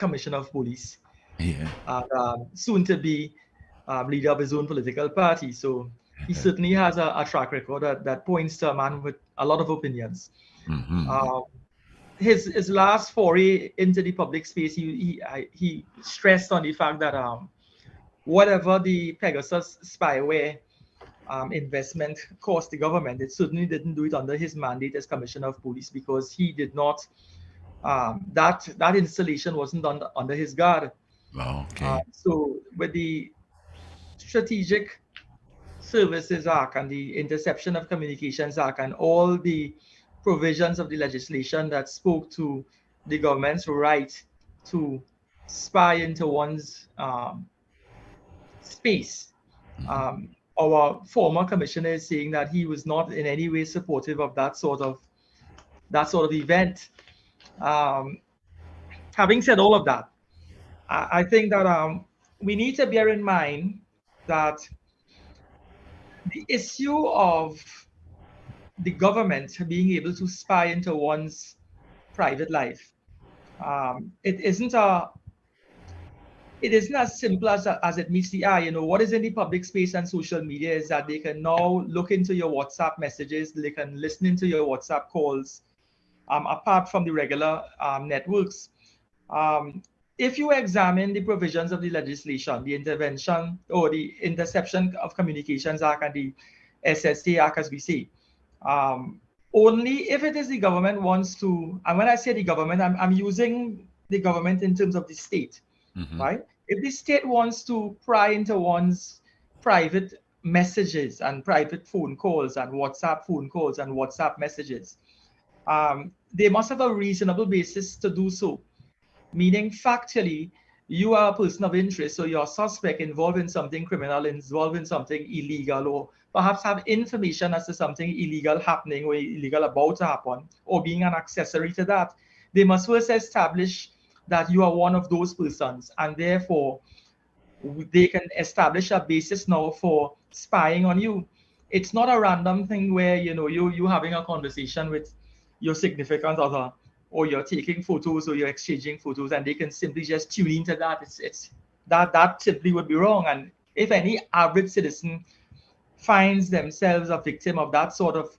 commissioner of police, Yeah. and soon to be leader of his own political party. So he certainly has a track record that points to a man with a lot of opinions. Mm-hmm. Um, his last foray into the public space, he stressed on the fact that whatever the Pegasus spyware investment cost the government, it certainly didn't do it under his mandate as commissioner of police, because he did not that installation wasn't under his guard. Okay. So with the Strategic Services Act and the Interception of Communications Act and all the provisions of the legislation that spoke to the government's right to spy into one's space. Our former commissioner is saying that he was not in any way supportive of that sort of event. Um, Having said all of that, I think that we need to bear in mind that the issue of the government being able to spy into one's private life, it isn't as simple as it meets the eye. What is in the public space and social media is that they can now look into your WhatsApp messages, they can listen into your WhatsApp calls, apart from the regular networks. Um, if you examine the provisions of the legislation, the Intervention or the Interception of Communications Act and the SSA Act, as we say, um, only if it is the government wants to, and when I say the government, I'm using the government in terms of the state, Mm-hmm. right? If the state wants to pry into one's private messages and private phone calls and WhatsApp phone calls and WhatsApp messages, they must have a reasonable basis to do so, meaning factually you are a person of interest, so you're a suspect involved in something criminal, involved in something illegal, or perhaps have information as to something illegal happening or illegal about to happen, or being an accessory to that. They must first establish that you are one of those persons, and therefore they can establish a basis now for spying on you. It's not a random thing where you having a conversation with your significant other, or you're taking photos or you're exchanging photos, and they can simply just tune into that. It's that simply would be wrong. And if any average citizen finds themselves a victim of that sort of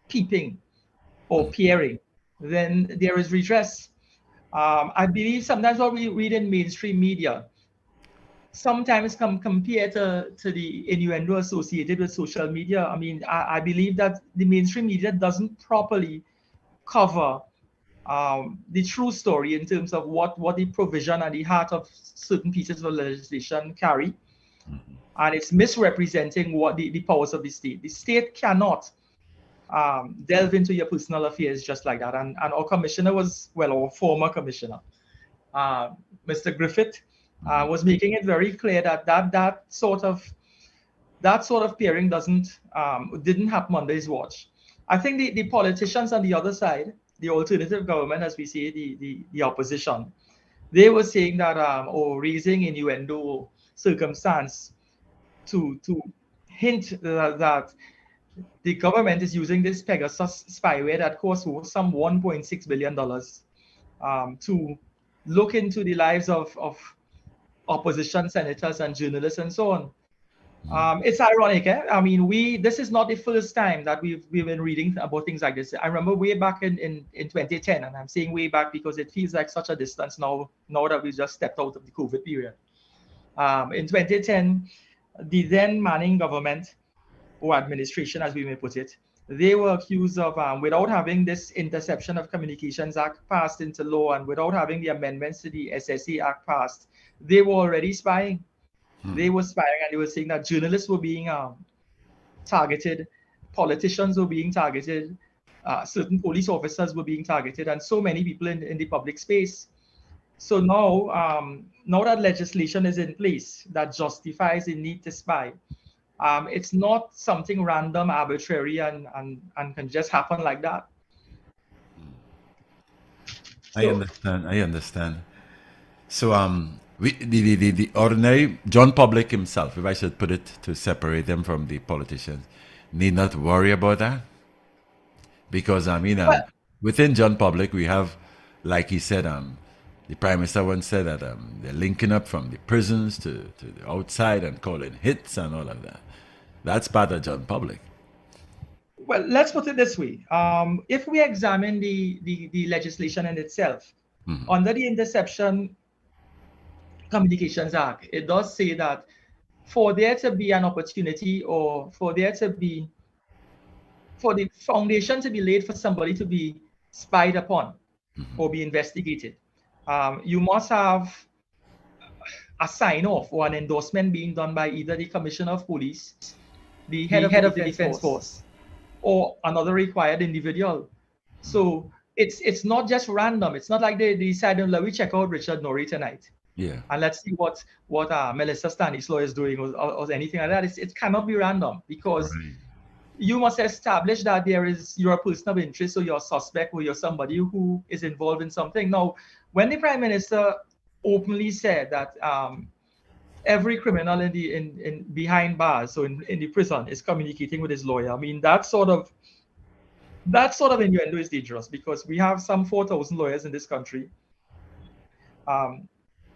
peeping or peering, then there is redress. I believe sometimes what we read in mainstream media sometimes compared to the innuendo associated with social media. I mean, I believe that the mainstream media doesn't properly cover the true story in terms of what the provision and the heart of certain pieces of legislation carry. And it's misrepresenting what the powers of the state. The state cannot delve into your personal affairs just like that. And our commissioner was, well, our former commissioner, uh, Mr. Griffith, was making it very clear that that sort of pairing didn't happen under his watch. I think the politicians on the other side, the alternative government, as we say, the opposition, they were saying that or raising innuendo circumstance to hint that the government is using this Pegasus spyware that costs some $1.6 billion to look into the lives of opposition senators and journalists and so on. It's ironic, eh? I mean, this is not the first time that we've been reading about things like this. I remember way back in 2010, and I'm saying way back because it feels like such a distance now that we just stepped out of the COVID period. In 2010, the then Manning government or administration, as we may put it, they were accused of, without having this Interception of Communications Act passed into law and without having the amendments to the SSA Act passed, they were already spying. They were spying, and they were saying that journalists were being targeted, politicians were being targeted, certain police officers were being targeted, and so many people in the public space. So now that legislation is in place that justifies the need to spy, it's not something random, arbitrary, and can just happen like that. I So understand. I understand. So, the ordinary John Public himself, if I should put it to separate them from the politicians, need not worry about that because well, within John Public we have, like he said, The Prime Minister once said that they're linking up from the prisons to the outside and calling hits and all of that. That's part of John Public. Well, let's put it this way. If we examine the legislation in itself, under the Interception Communications Act, it does say that for there to be an opportunity, or for there to be, for the foundation to be laid for somebody to be spied upon or be investigated, you must have a sign-off or an endorsement being done by either the Commissioner of Police, the head of the Defense Force, or another required individual. So it's not just random. It's not like they decided, let me check out Richard Norrie tonight. Yeah. And let's see what Melissa Stanislaw is doing, or anything like that. It cannot be random, because you must establish that you're a person of interest, or you're a suspect, or you're somebody who is involved in something. Now, when the Prime Minister openly said that every criminal in behind bars, so in the prison, is communicating with his lawyer, I mean, that sort of innuendo is dangerous, because we have some 4,000 lawyers in this country.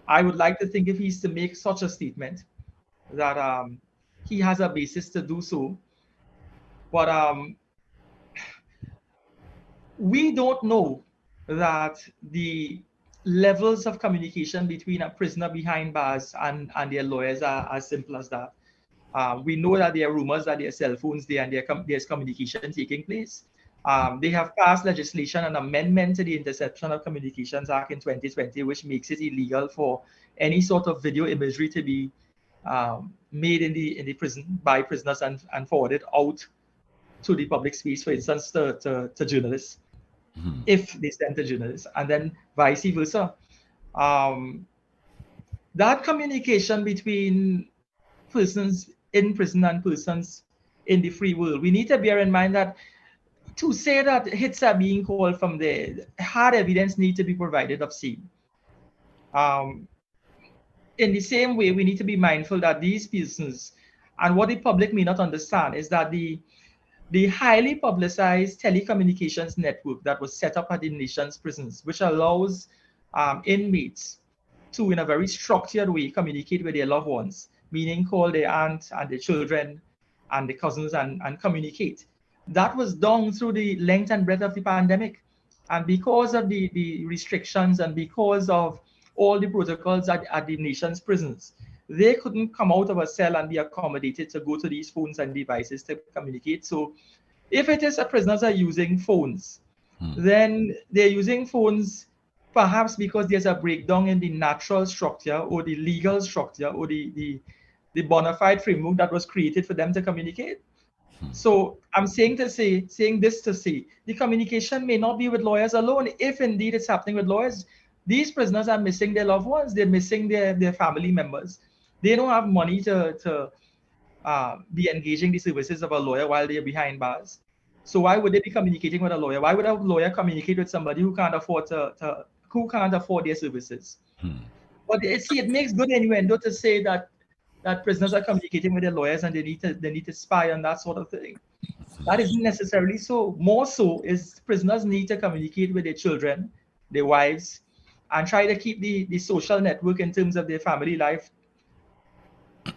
I would like to think if he's to make such a statement, that he has a basis to do so. But we don't know that the levels of communication between a prisoner behind bars and their lawyers are as simple as that. We know that there are rumors that there are cell phones there, and there's communication taking place. They have passed legislation, an amendment to the Interception of Communications Act in 2020, which makes it illegal for any sort of video imagery to be made in the prison by prisoners and forwarded out to the public space, for instance, to journalists, if they send to journalists, and then vice versa. That communication between persons in prison and persons in the free world, we need to bear in mind that to say that hits are being called from there, hard evidence need to be provided of same. In the same way, we need to be mindful that these persons, and what the public may not understand, is that the highly publicized telecommunications network that was set up at the nation's prisons, which allows inmates to, in a very structured way, communicate with their loved ones, meaning call their aunt and their children and the cousins and communicate. That was done through the length and breadth of the pandemic. And because of the restrictions, and because of all the protocols at the nation's prisons, they couldn't come out of a cell and be accommodated to go to these phones and devices to communicate. So if it is that prisoners are using phones, then they're using phones perhaps because there's a breakdown in the natural structure, or the legal structure, or the bona fide framework that was created for them to communicate. So I'm saying this to say, the communication may not be with lawyers alone. If indeed it's happening with lawyers, these prisoners are missing their loved ones. They're missing their family members. They don't have money to be engaging the services of a lawyer while they're behind bars. So why would they be communicating with a lawyer? Why would a lawyer communicate with somebody who can't afford their services? But it makes good innuendo to say that prisoners are communicating with their lawyers and they need to spy on that sort of thing. That isn't necessarily so. More so is prisoners need to communicate with their children, their wives, and try to keep the social network in terms of their family life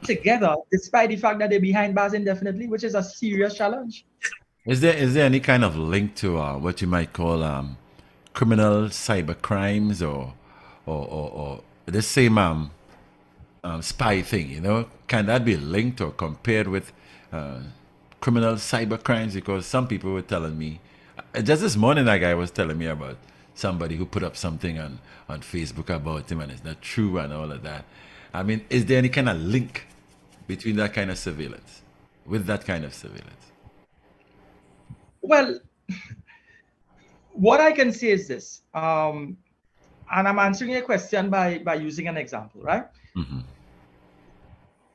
together, despite the fact that they're behind bars indefinitely, which is a serious challenge. Is there any kind of link to what you might call criminal cyber crimes, or the same spy thing? You know, can that be linked or compared with criminal cyber crimes? Because some people were telling me, just this morning, a guy was telling me about somebody who put up something on Facebook about him and it's not true and all of that. I mean, is there any kind of link between that kind of surveillance, with that kind of surveillance? Well, what I can say is this, and I'm answering your question by using an example, right?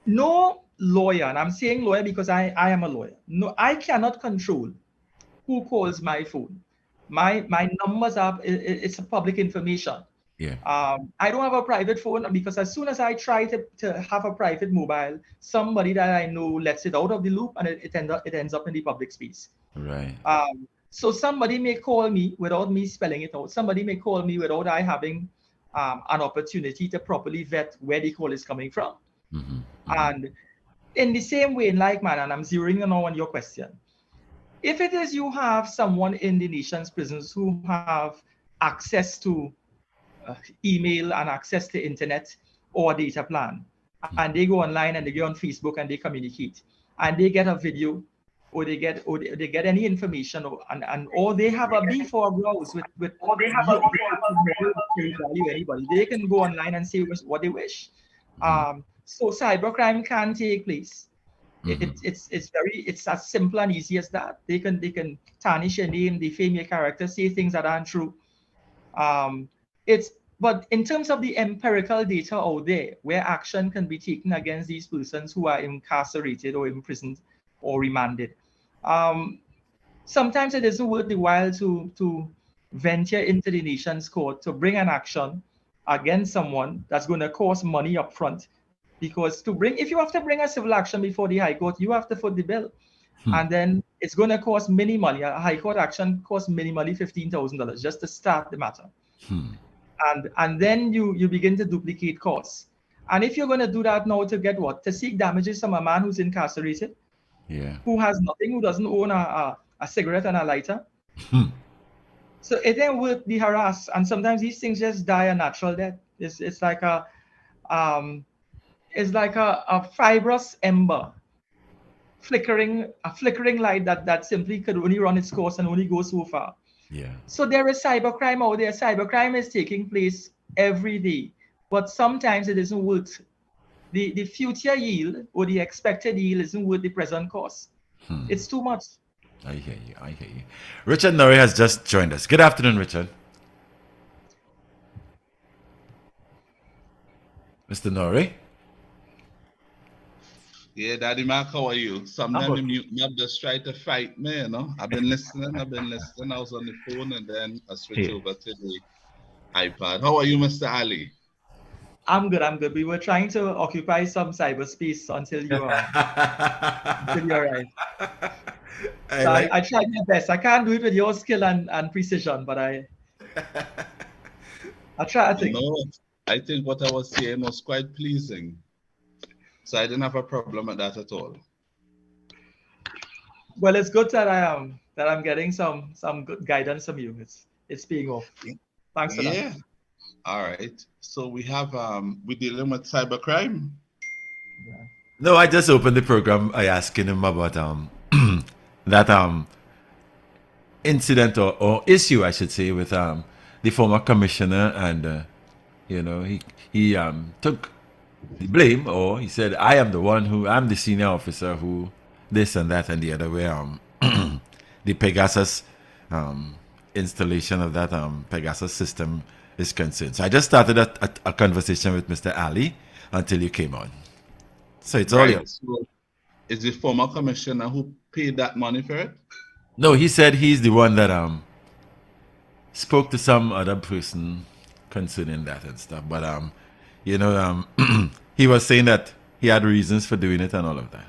No lawyer, and I'm saying lawyer because I am a lawyer. No, I cannot control who calls my phone. My numbers are, it's a public information. Yeah. I don't have a private phone, because as soon as I try to have a private mobile, somebody that I know lets it out of the loop, and it ends up in the public space. Right. So somebody may call me without me spelling it out. Somebody may call me without I having an opportunity to properly vet where the call is coming from. Mm-hmm. And in the same way, like man, and I'm zeroing in on your question, if it is you have someone in the nation's prisons who have access to email and access to internet or data plan, and they go online and they go on Facebook and they communicate, and they get a video or they get any information or they have a beef or a browse with you, they value anybody. They can go online and say what they wish. So cybercrime can take place. It's as simple and easy as that. They can tarnish your name, defame your character, say things that aren't true. It's but in terms of the empirical data out there, where action can be taken against these persons who are incarcerated or imprisoned or remanded, sometimes it isn't worth the while to venture into the nation's court to bring an action against someone that's going to cost money up front. Because if you have to bring a civil action before the High Court, you have to foot the bill. And then it's going to cost minimally. A High Court action costs minimally $15,000 just to start the matter. And then you begin to duplicate costs. And if you're going to do that now to get what? To seek damages from a man who's incarcerated, who has nothing, who doesn't own a cigarette and a lighter. So it ain't worth the harass. And sometimes these things just die a natural death. It's like a fibrous ember, a flickering light that simply could only run its course and only go so far. So there is cybercrime out there. Cybercrime is taking place every day, but sometimes it isn't worth the future yield or the expected yield isn't worth the present cost. It's too much. I hear you. Richard Norrie has just joined us. Good afternoon, Richard. Mr. Norrie? Yeah, Daddy Mark, how are you? Sometimes the mute not just try to fight me, you know. I've been listening. I was on the phone and then I switched over to the iPad. How are you, Mr. Ali? I'm good. We were trying to occupy some cyberspace until you arrived. I tried my best. I can't do it with your skill and precision, but I try. I think what I was saying was quite pleasing. So I didn't have a problem with that at all. Well, it's good that I'm getting some good guidance from you. It's paying off. Thanks for that. Yeah. All right. So we have we're dealing with cybercrime. No, I just opened the program. I asking him about that incident or issue, I should say, with the former commissioner, and he took the blame, or he said, I'm the senior officer who this and that and the other way. The Pegasus installation of that Pegasus system is concerned. So I just started a conversation with Mr. Ali until you came on. So it's all yours. So is the former commissioner who paid that money for it? No, he said he's the one that spoke to some other person concerning that and stuff. But he was saying that he had reasons for doing it and all of that.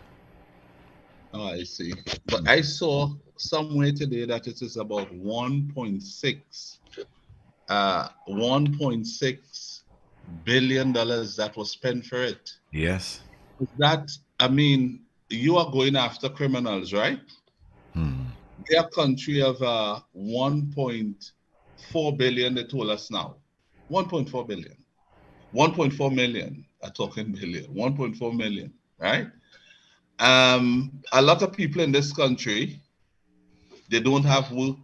Oh, I see. But I saw somewhere today that it is about $1.6 billion that was spent for it. Yes. You are going after criminals, right? They are a country of 1.4 billion, they told us now. 1.4 billion. 1.4 million, I'm talking billion. 1.4 million, right? A lot of people in this country, they don't have work.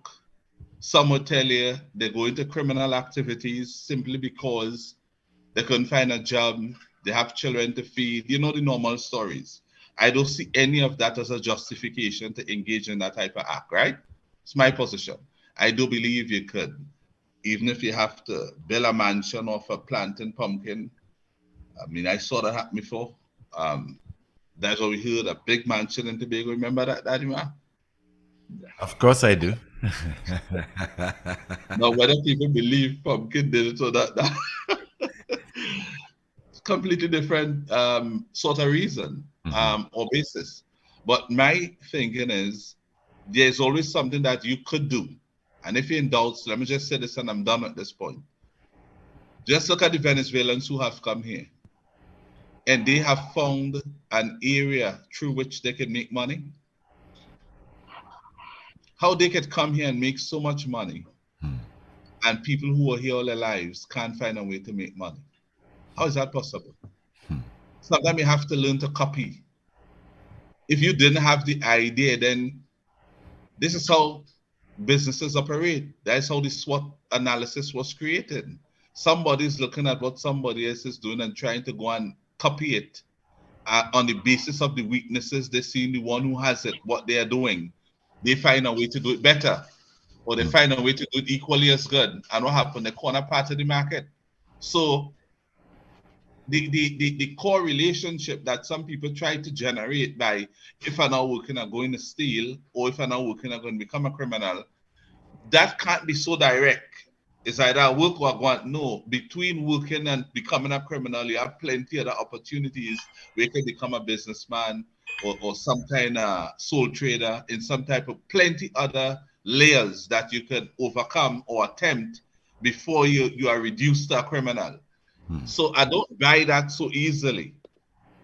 Some will tell you they go into criminal activities simply because they couldn't find a job, they have children to feed, the normal stories. I don't see any of that as a justification to engage in that type of act, right? It's my position. I do believe you could, even if you have to build a mansion off a planting pumpkin. I saw that happen before. That's what we heard, a big mansion in Tobago. Remember that, Daddy Ma? Of course I do. Now, whether people believe pumpkin did it or that it's completely different sort of reason or basis. But my thinking is there's always something that you could do. And if you're in doubt, let me just say this and I'm done at this point. Just look at the Venezuelans who have come here. And they have found an area through which they can make money. How they could come here and make so much money, and people who are here all their lives can't find a way to make money. How is that possible? Sometimes you have to learn to copy. If you didn't have the idea, then this is how businesses operate. That's how the SWOT analysis was created. Somebody's looking at what somebody else is doing and trying to go and copy it on the basis of the weaknesses they see in the one who has it, what they are doing. They find a way to do it better, or they find a way to do it equally as good. And what happened? The corner part of the market. So the core relationship that some people try to generate by, if I'm not working, I'm going to steal, or if I'm not working, I'm going to become a criminal, that can't be so direct. It's either I work or I want. No, between working and becoming a criminal, you have plenty other opportunities where you can become a businessman or some kind of sole trader in some type of plenty other layers that you can overcome or attempt before you are reduced to a criminal. So I don't buy that so easily.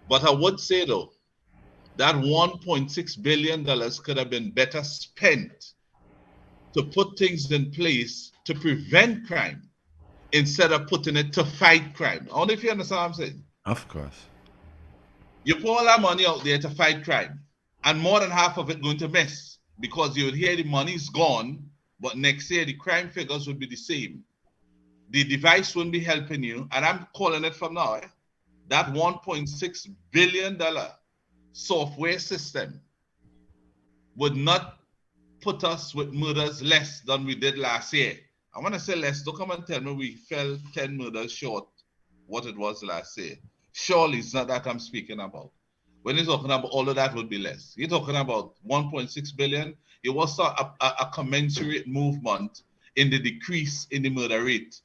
But I would say though, that $1.6 billion could have been better spent to put things in place to prevent crime instead of putting it to fight crime. I wonder if you understand what I'm saying. Of course. You put all that money out there to fight crime, and more than half of it going to miss, because you would hear the money's gone, but next year the crime figures would be the same. The device wouldn't be helping you, and I'm calling it from now. That $1.6 billion software system would not put us with murders less than we did last year. I want to say less. Don't come and tell me we fell 10 murders short what it was last year. Surely it's not that I'm speaking about. When you're talking about all of that would be less. You're talking about 1.6 billion. It was a commensurate movement in the decrease in the murder rate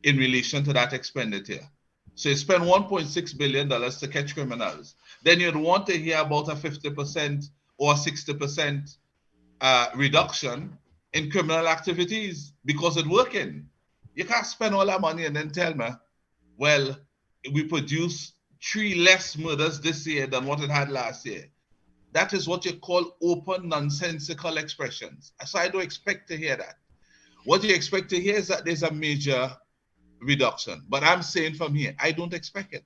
in relation to that expenditure. So you spend $1.6 billion to catch criminals. Then you'd want to hear about a 50% or 60% reduction in criminal activities because it's working. You can't spend all that money and then tell me, well, we produced 3 less murders this year than what it had last year. That is what you call open, nonsensical expressions. So I don't expect to hear that. What you expect to hear is that there's a major reduction. But I'm saying from here, I don't expect it.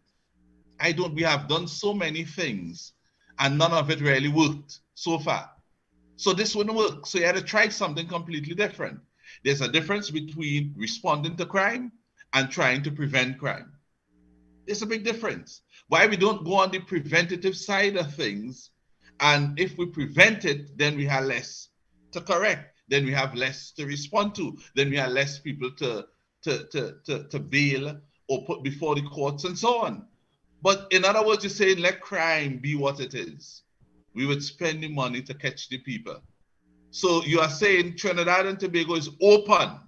We have done so many things and none of it really worked so far. So this wouldn't work. So you had to try something completely different. There's a difference between responding to crime and trying to prevent crime. There's a big difference. Why we don't go on the preventative side of things, and if we prevent it, then we have less to correct. Then we have less to respond to. Then we have less people to bail or put before the courts and so on. But in other words, you're saying let crime be what it is. We would spend the money to catch the people. So you are saying Trinidad and Tobago is open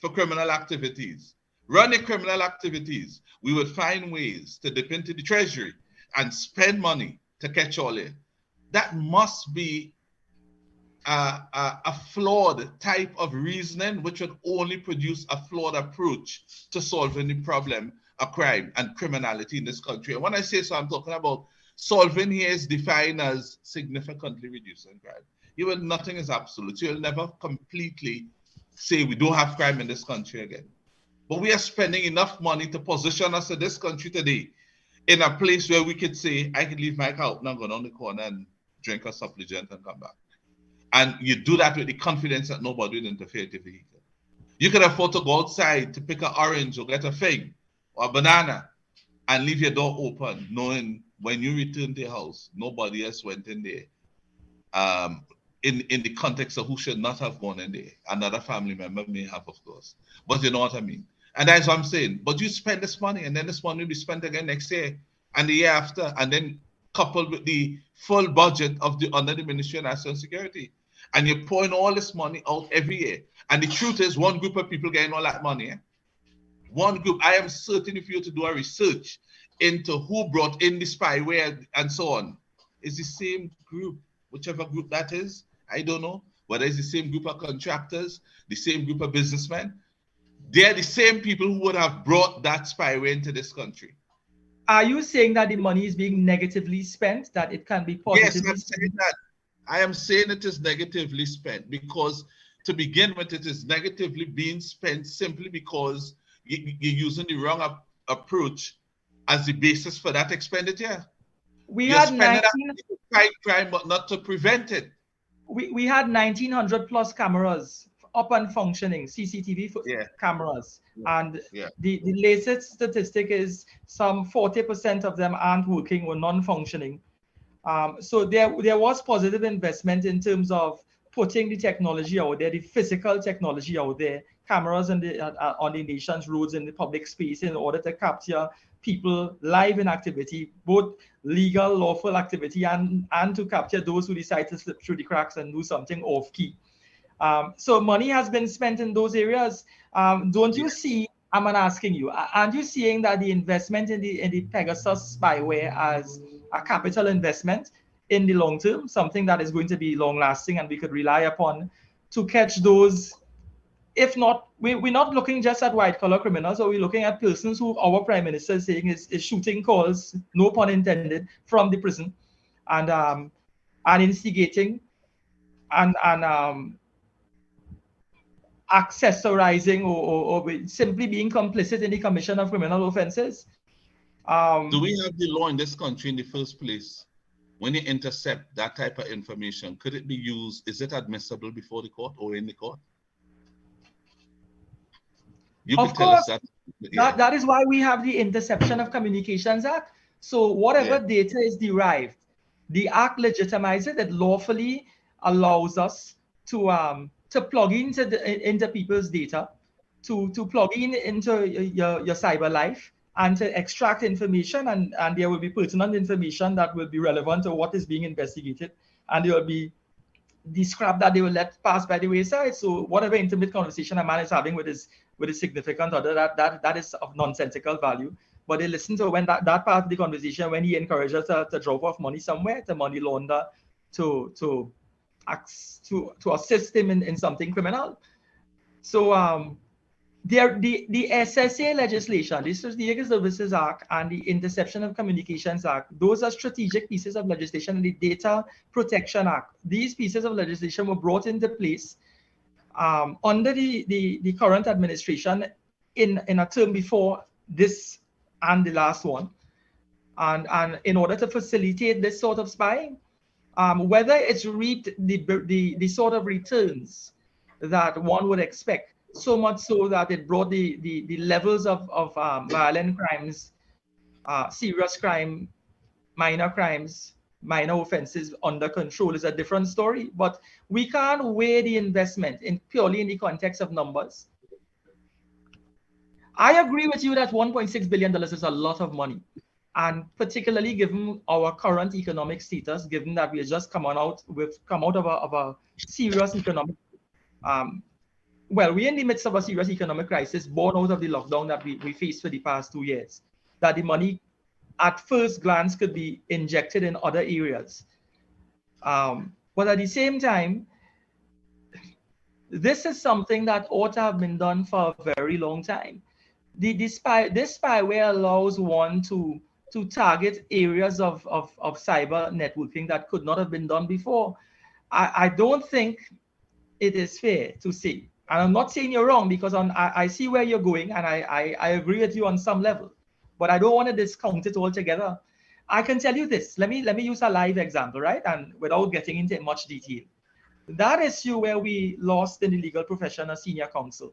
for criminal activities. Running criminal activities, we would find ways to dip into the treasury and spend money to catch all it. That must be a flawed type of reasoning, which would only produce a flawed approach to solving the problem of crime and criminality in this country. And when I say so, I'm talking about solving here is defined as significantly reducing crime. Nothing is absolute. So you'll never completely say we don't have crime in this country again. But we are spending enough money to position us in this country today in a place where we could say, I can leave my car out and go down the corner and drink a supplement and come back. And you do that with the confidence that nobody will interfere with the vehicle. You can afford to go outside to pick an orange or get a fig or a banana and leave your door open, knowing when you return to your house, nobody else went in there. In the context of who should not have gone in there. Another family member may have, of course. But you know what I mean? And that's what I'm saying. But you spend this money, and then this money will be spent again next year and the year after, and then coupled with the full budget of under the Ministry of National Security. And you're pouring all this money out every year. And the truth is, one group of people getting all that money. One group. I am certain if you were to do a research into who brought in the spyware and so on, it's the same group, whichever group that is. I don't know whether it's the same group of contractors, the same group of businessmen. they're the same people who would have brought that spyware into this country. Are you saying that the money is being negatively spent, that it can be Yes, positively I'm saying that. I am saying it is negatively spent because to begin with, it is negatively being spent simply because you're using the wrong approach as the basis for that expenditure. We You're had spending 19, that to fight crime, but not to prevent it. we had 1900 plus cameras up and functioning, CCTV cameras. And Yeah. the latest statistic is some 40% of them aren't working or non-functioning. So there was positive investment in terms of putting the technology out there, the physical technology out there, cameras on the nation's roads in the public space in order to capture people live in activity, both legal, lawful activity, and to capture those who decide to slip through the cracks and do something off key. So money has been spent in those areas. Don't you see? I'm asking you, aren't you seeing that the investment in the Pegasus spyware as a capital investment in the long term, something that is going to be long lasting and we could rely upon to catch those? If not, we're not looking just at white collar criminals, or we're looking at persons who our prime minister is saying is shooting calls, no pun intended, from the prison and instigating and accessorizing or simply being complicit in the commission of criminal offenses. Do we have the law in this country in the first place? When you intercept that type of information, could it be used? Is it admissible before the court or in the court? You Of could tell us course, that. that is why we have the Interception of Communications Act. So whatever data is derived, the act legitimizes it. It lawfully allows us to plug into people's data, to plug into your cyber life and to extract information, and there will be pertinent information that will be relevant to what is being investigated, and there will be the scrap that they will let pass by the wayside. So whatever intimate conversation a man is having with his significant other, that is of nonsensical value. But they listen to when that part of the conversation, when he encourages to drop off money somewhere, to money launder, to assist him in something criminal. So the SSA legislation, the Strategic Services Act and the Interception of Communications Act, those are strategic pieces of legislation. And the Data Protection Act, these pieces of legislation were brought into place under the current administration in a term before this and the last one. And in order to facilitate this sort of spying, whether it's reaped the sort of returns that one would expect, so much so that it brought the levels of violent crimes, serious crime, minor crimes, minor offenses under control is a different story. But we can't weigh the investment purely in the context of numbers. I agree with you that $1.6 billion is a lot of money. And particularly given our current economic status, given that we have just come out of a serious economic well, we're in the midst of a serious economic crisis born out of the lockdown that we faced for the past 2 years, that the money at first glance could be injected in other areas. But at the same time, this is something that ought to have been done for a very long time. This spyware allows one to target areas of cyber networking that could not have been done before. I don't think it is fair to say, and I'm not saying you're wrong, because I see where you're going, and I agree with you on some level, but I don't want to discount it altogether. I can tell you this. Let me use a live example, right? And without getting into much detail, that issue where we lost in the legal profession a senior counsel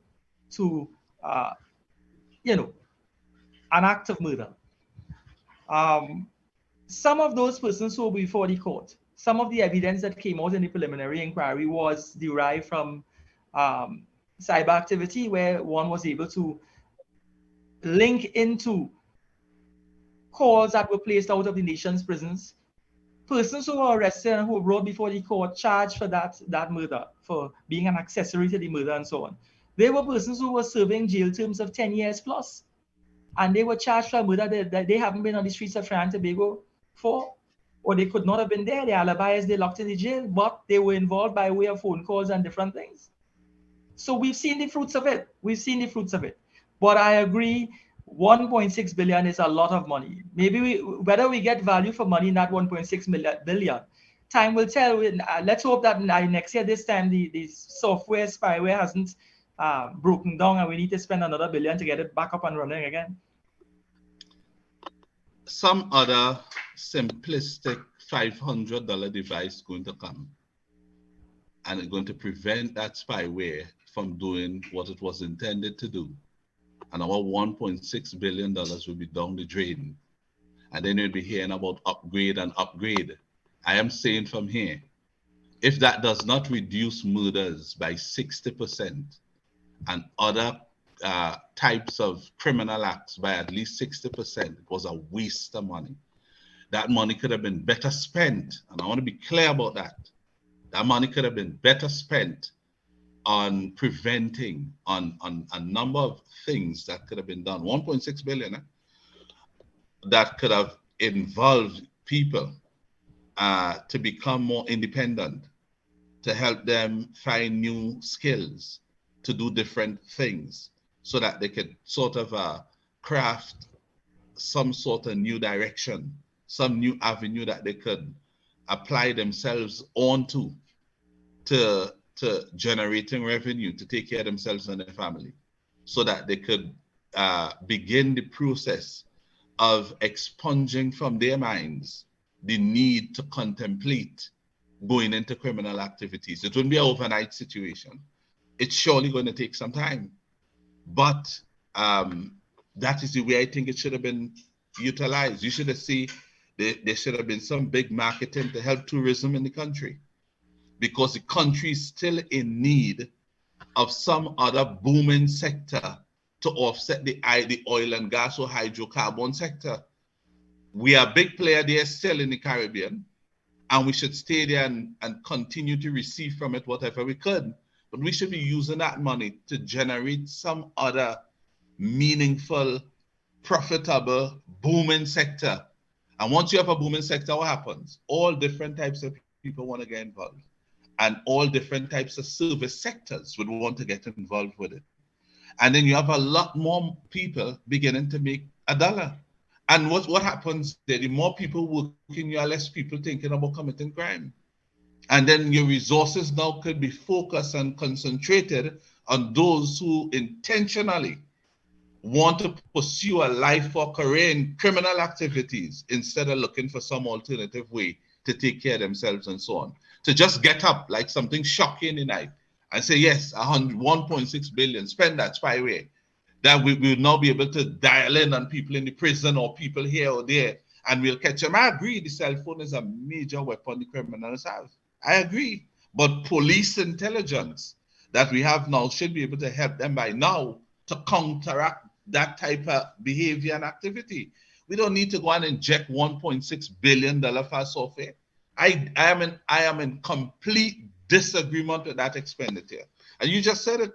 to, an act of murder. Some of those persons who were before the court, some of the evidence that came out in the preliminary inquiry was derived from cyber activity, where one was able to link into calls that were placed out of the nation's prisons, persons who were arrested and who were brought before the court, charged for that murder, for being an accessory to the murder and so on. They were persons who were serving jail terms of 10 years plus, and they were charged for a murder that they haven't been on the streets of Trinidad and Tobago for, or they could not have been there. Their alibi is they locked in the jail, but they were involved by way of phone calls and different things. So we've seen the fruits of it. We've seen the fruits of it. But I agree, 1.6 billion is a lot of money. Maybe whether we get value for money in that 1.6 billion, time will tell. Let's hope that next year, this time, the software spyware hasn't broken down and we need to spend another billion to get it back up and running again. Some other simplistic $500 device going to come, and it's going to prevent that spyware from doing what it was intended to do. And our $1.6 billion will be down the drain. And then you'll be hearing about upgrade and upgrade. I am saying from here, if that does not reduce murders by 60% and other types of criminal acts by at least 60%, it was a waste of money. That money could have been better spent, and I want to be clear about that. That money could have been better spent on preventing, on a number of things that could have been done. 1.6 billion that could have involved people to become more independent, to help them find new skills, to do different things, so that they could sort of craft some sort of new direction, some new avenue that they could apply themselves onto to generating revenue to take care of themselves and their family, so that they could begin the process of expunging from their minds the need to contemplate going into criminal activities. It wouldn't be an overnight situation. It's surely going to take some time. But that is the way I think it should have been utilized. You should have seen there should have been some big marketing to help tourism in the country, because the country is still in need of some other booming sector to offset the oil and gas or hydrocarbon sector. We are a big player there still in the Caribbean, and we should stay there and continue to receive from it whatever we could. But we should be using that money to generate some other meaningful, profitable, booming sector. And once you have a booming sector, what happens? All different types of people want to get involved. And all different types of service sectors would want to get involved with it. And then you have a lot more people beginning to make a dollar. And what happens there? The more people working, you have less people thinking about committing crime. And then your resources now could be focused and concentrated on those who intentionally want to pursue a life or career in criminal activities instead of looking for some alternative way to take care of themselves and so on. To just get up like something shocking in life and say, yes, 1.6 billion, spend that spyware. That we will now be able to dial in on people in the prison or people here or there, and we'll catch them. I agree, the cell phone is a major weapon the criminals have. I agree. But police intelligence that we have now should be able to help them by now to counteract that type of behavior and activity. We don't need to go and inject $1.6 billion for software. I am in complete disagreement with that expenditure. And you just said it,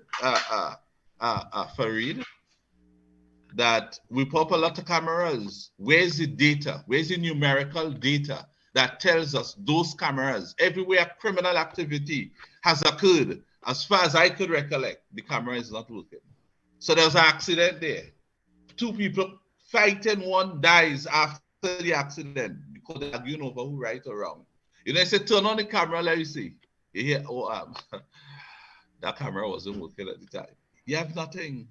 Fareed, that we put up a lot of cameras. Where's the data? Where's the numerical data that tells us those cameras, everywhere criminal activity has occurred, as far as I could recollect, the camera is not working. So there's an accident there. 2 people fighting, one dies after the accident because they're arguing over who right or wrong. You know, I said, turn on the camera, let you see. You hear, that camera wasn't working at the time. You have nothing.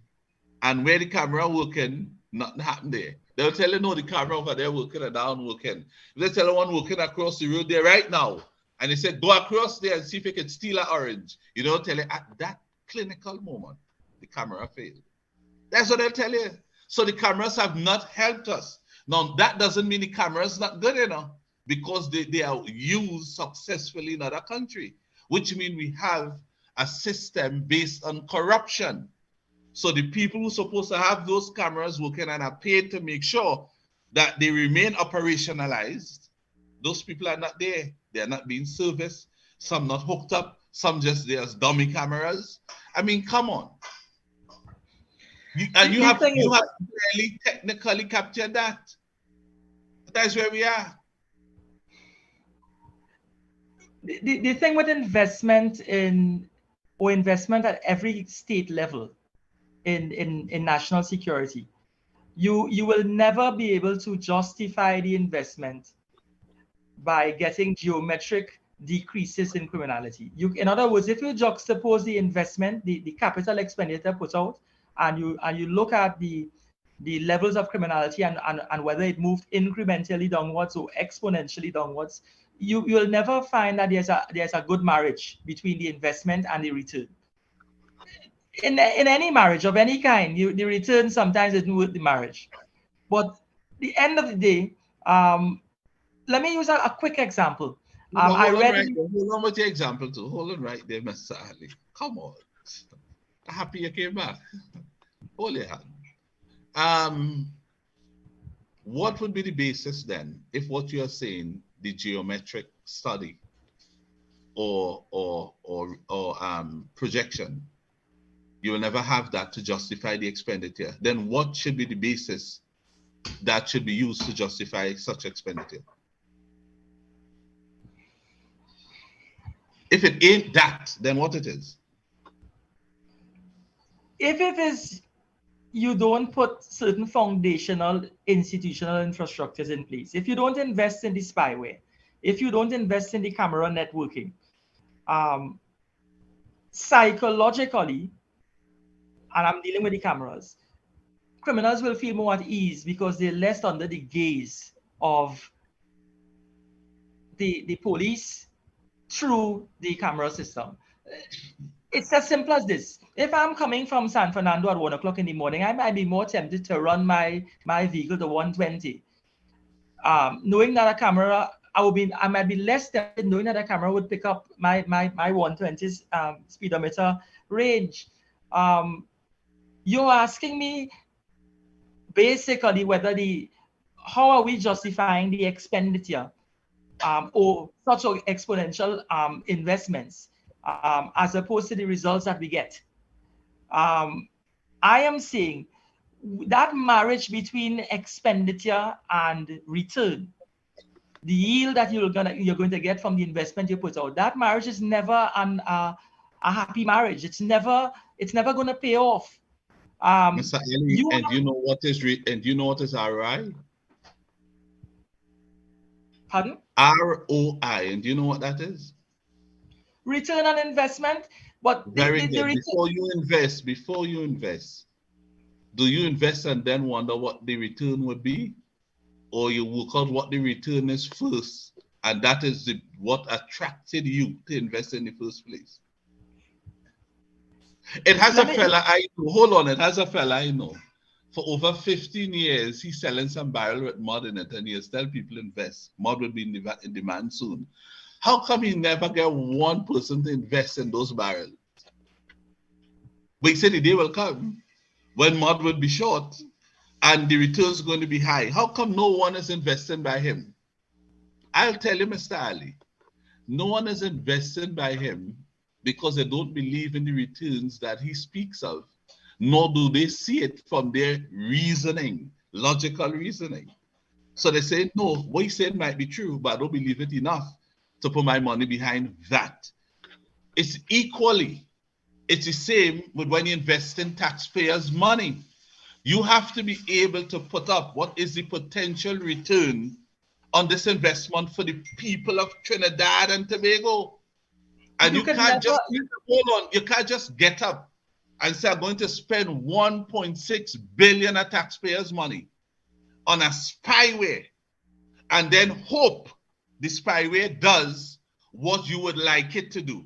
And where the camera working, nothing happened there. They'll tell you, no, the camera over there working and down working. They tell one working across the road there right now. And they said, go across there and see if you can steal an orange. You know, tell you at that clinical moment, the camera failed. That's what they'll tell you. So the cameras have not helped us. Now, that doesn't mean the camera's not good enough, because they are used successfully in other countries, which means we have a system based on corruption. So the people who are supposed to have those cameras working and are paid to make sure that they remain operationalized, those people are not there. They are not being serviced. Some not hooked up. Some just there as dummy cameras. I mean, come on. You have really technically captured that. That's where we are. The thing with investment in or investment at every state level in national security, you will never be able to justify the investment by getting geometric decreases in criminality. In other words, if you juxtapose the investment, the capital expenditure put out, and you look at the levels of criminality and whether it moved incrementally downwards or exponentially downwards, you'll never find that there's a good marriage between the investment and the return. In any marriage of any kind, the return sometimes isn't worth the marriage. But the end of the day, let me use a quick example. I read. Hold on with your example too. Hold on right there, Mr. Ali. Come on. Happy you came back. Hold your hand. What would be the basis then if what you are saying, the geometric study or projection, you will never have that to justify the expenditure? Then what should be the basis that should be used to justify such expenditure? If it ain't that, then what it is? If it is, you don't put certain foundational institutional infrastructures in place, if you don't invest in the spyware, if you don't invest in the camera networking, psychologically, and I'm dealing with the cameras, criminals will feel more at ease because they're less under the gaze of the police through the camera system. It's as simple as this. If I'm coming from San Fernando at 1 o'clock in the morning, I might be more tempted to run my vehicle to 120. Knowing that a camera, I might be less tempted knowing that a camera would pick up my 120 speedometer range. You're asking me basically how are we justifying the expenditure or such exponential investments as opposed to the results that we get. I am saying that marriage between expenditure and return, the yield that you're going to get from the investment you put out, that marriage is never a happy marriage. It's never going to pay off. Mr. Ali, and you know what is ROI? Pardon? ROI, and do you know what that is? Return on investment. But very good. Before you invest, do you invest and then wonder what the return would be, or you work out what the return is first, and that is what attracted you to invest in the first place? It has a fella I know. Hold on, it has a fella I know. For over 15 years, he's selling some barrel with mud in it, and he'll tell people invest. Mud will be in demand soon. How come he never get one person to invest in those barrels? But he said the day will come when mud will be short and the returns are going to be high. How come no one is investing by him? I'll tell you, Mr. Ali, no one is investing by him because they don't believe in the returns that he speaks of, nor do they see it from their reasoning, logical reasoning. So they say, no, what he said might be true, but I don't believe it enough to put my money behind that. It's the same with when you invest in taxpayers' money. You have to be able to put up what is the potential return on this investment for the people of Trinidad and Tobago. And you can't just get up and say, I'm going to spend 1.6 billion of taxpayers' money on a spyware and then hope the spyware does what you would like it to do.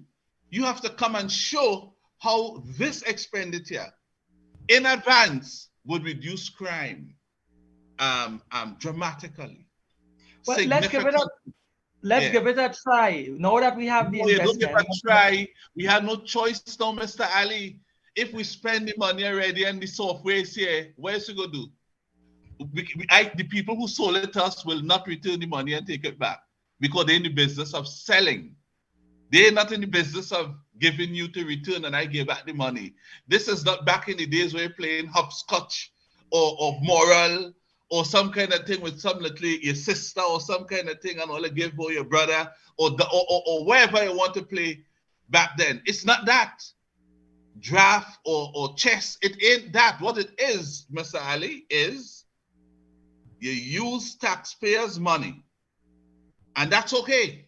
You have to come and show how this expenditure in advance would reduce crime dramatically. Well, let's give it a try. Now that we have the investment. Don't give it a try. We have no choice now, Mr. Ali. If we spend the money already and the software is here, what else we going to do? The people who sold it to us will not return the money and take it back because they're in the business of selling. They're not in the business of giving you to return and I give back the money. This is not back in the days where you're playing hopscotch or moral or some kind of thing with some little your sister or some kind of thing and all you give for your brother or wherever you want to play back then. It's not that. draft or chess. It ain't that. What it is, Mr. Ali, is you use taxpayers' money. And that's okay.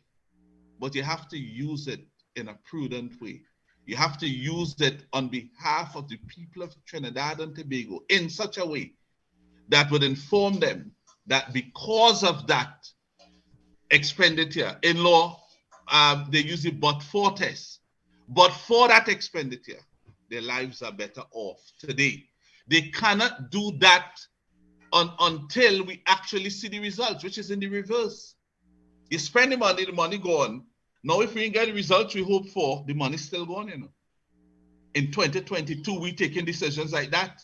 But you have to use it in a prudent way. You have to use it on behalf of the people of Trinidad and Tobago in such a way that would inform them that because of that expenditure, in law, they use the but-for test. But for that expenditure, their lives are better off today. They cannot do that until we actually see the results, which is in the reverse. You spend the money gone. Now, if we didn't get the results we hope for, the money's still gone, you know. In 2022, we taking decisions like that.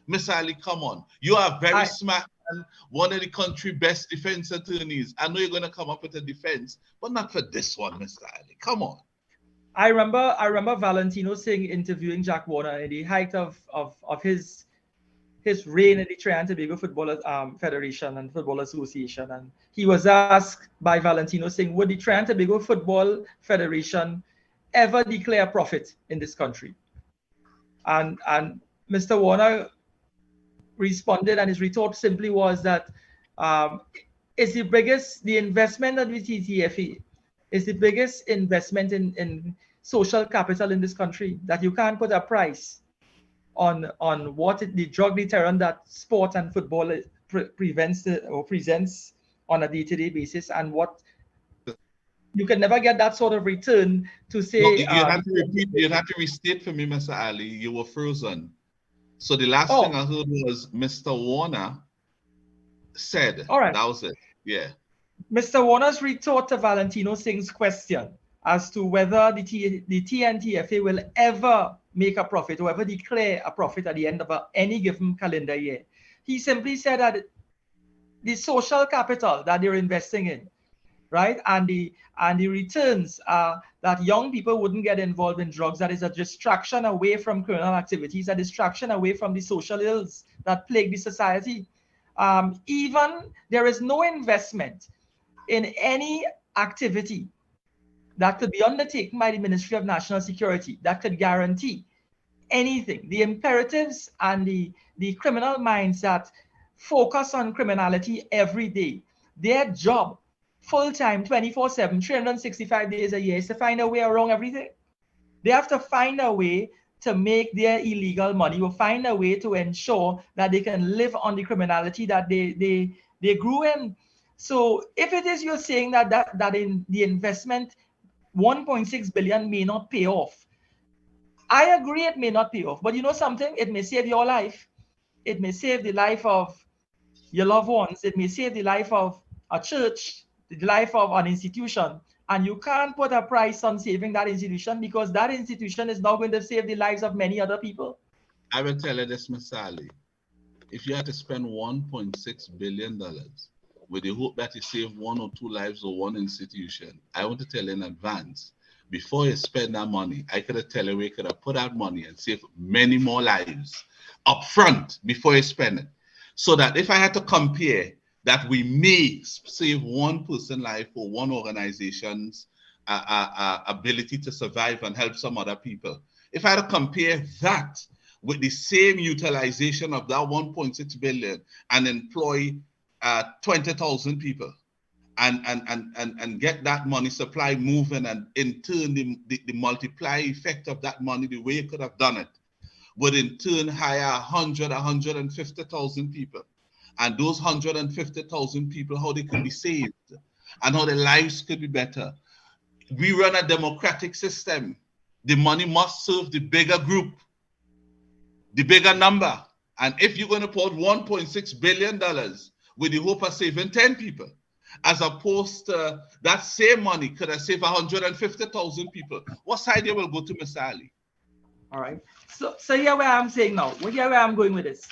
Mr. Ali, come on. You are very smart and one of the country's best defense attorneys. I know you're going to come up with a defense, but not for this one, Mr. Ali. Come on. I remember Valentino Singh interviewing Jack Warner in the height of his reign in the Trinidad and Tobago Football Federation and Football Association, and he was asked by Valentino Singh, would the Trinidad and Tobago Football Federation ever declare profit in this country? And Mr. Warner responded, and his retort simply was that it's the investment of the TTFE is the biggest investment in social capital in this country, that you can't put a price on what the drug deterrent that sport and football presents on a day-to-day basis, and what you can never get that sort of return to say. No, you have to repeat. You have to restate for me, Mr. Ali. You were frozen. So the last thing I heard was Mr. Warner said. All right. That was it. Yeah. Mr. Warner's retort to Valentino Singh's question as to whether the TNTFA will ever make a profit or ever declare a profit at the end of any given calendar year. He simply said that the social capital that they're investing in, right, and the returns are that young people wouldn't get involved in drugs. That is a distraction away from criminal activities, a distraction away from the social ills that plague the society. Even there is no investment in any activity that could be undertaken by the Ministry of National Security that could guarantee anything. The imperatives and the criminal minds that focus on criminality every day, their job, full-time, 24/7, 365 days a year, is to find a way around everything. They have to find a way to make their illegal money, or find a way to ensure that they can live on the criminality that they grew in. So if it is you're saying that in the investment, 1.6 billion may not pay off, I agree it may not pay off. But you know something? It may save your life. It may save the life of your loved ones. It may save the life of a church, the life of an institution. And you can't put a price on saving that institution, because that institution is now going to save the lives of many other people. I will tell you this, Mr. Ali. If you had to spend $1.6 billion with the hope that you save 1 or 2 lives of one institution, I want to tell you in advance, before you spend that money, I could have tell you where you could have put that money and save many more lives up front before you spend it. So that if I had to compare that we may save one person's life or one organization's ability to survive and help some other people, if I had to compare that with the same utilization of that 1.6 billion and employ 20,000 people and get that money supply moving, and in turn the multiply effect of that money, the way you could have done it, would in turn hire 150,000 people. And those 150,000 people, how they could be saved and how their lives could be better. We run a democratic system. The money must serve the bigger group, the bigger number. And if you're going to put $1.6 billion with the hope of saving 10 people, as opposed to that same money could have saved 150,000 people, what side you will go to, Mr. Ali? All right. So here where I'm saying now, here where I'm going with this.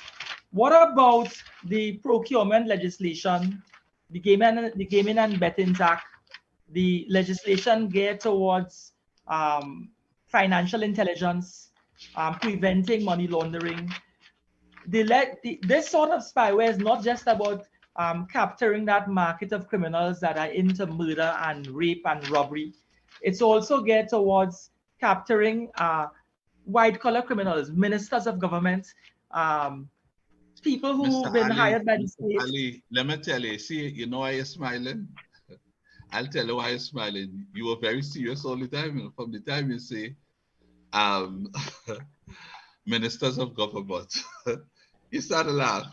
What about the procurement legislation, the Gaming and Betting Act, the legislation geared towards financial intelligence, preventing money laundering? This sort of spyware is not just about capturing that market of criminals that are into murder and rape and robbery. It's also geared towards capturing white-collar criminals, ministers of government, people who've Mr. been Ali, hired by the Mr. state. Ali, let me tell you, see, you know why you're smiling? I'll tell you why you're smiling. You were very serious all the time. From the time you say, ministers of government, you started laughing.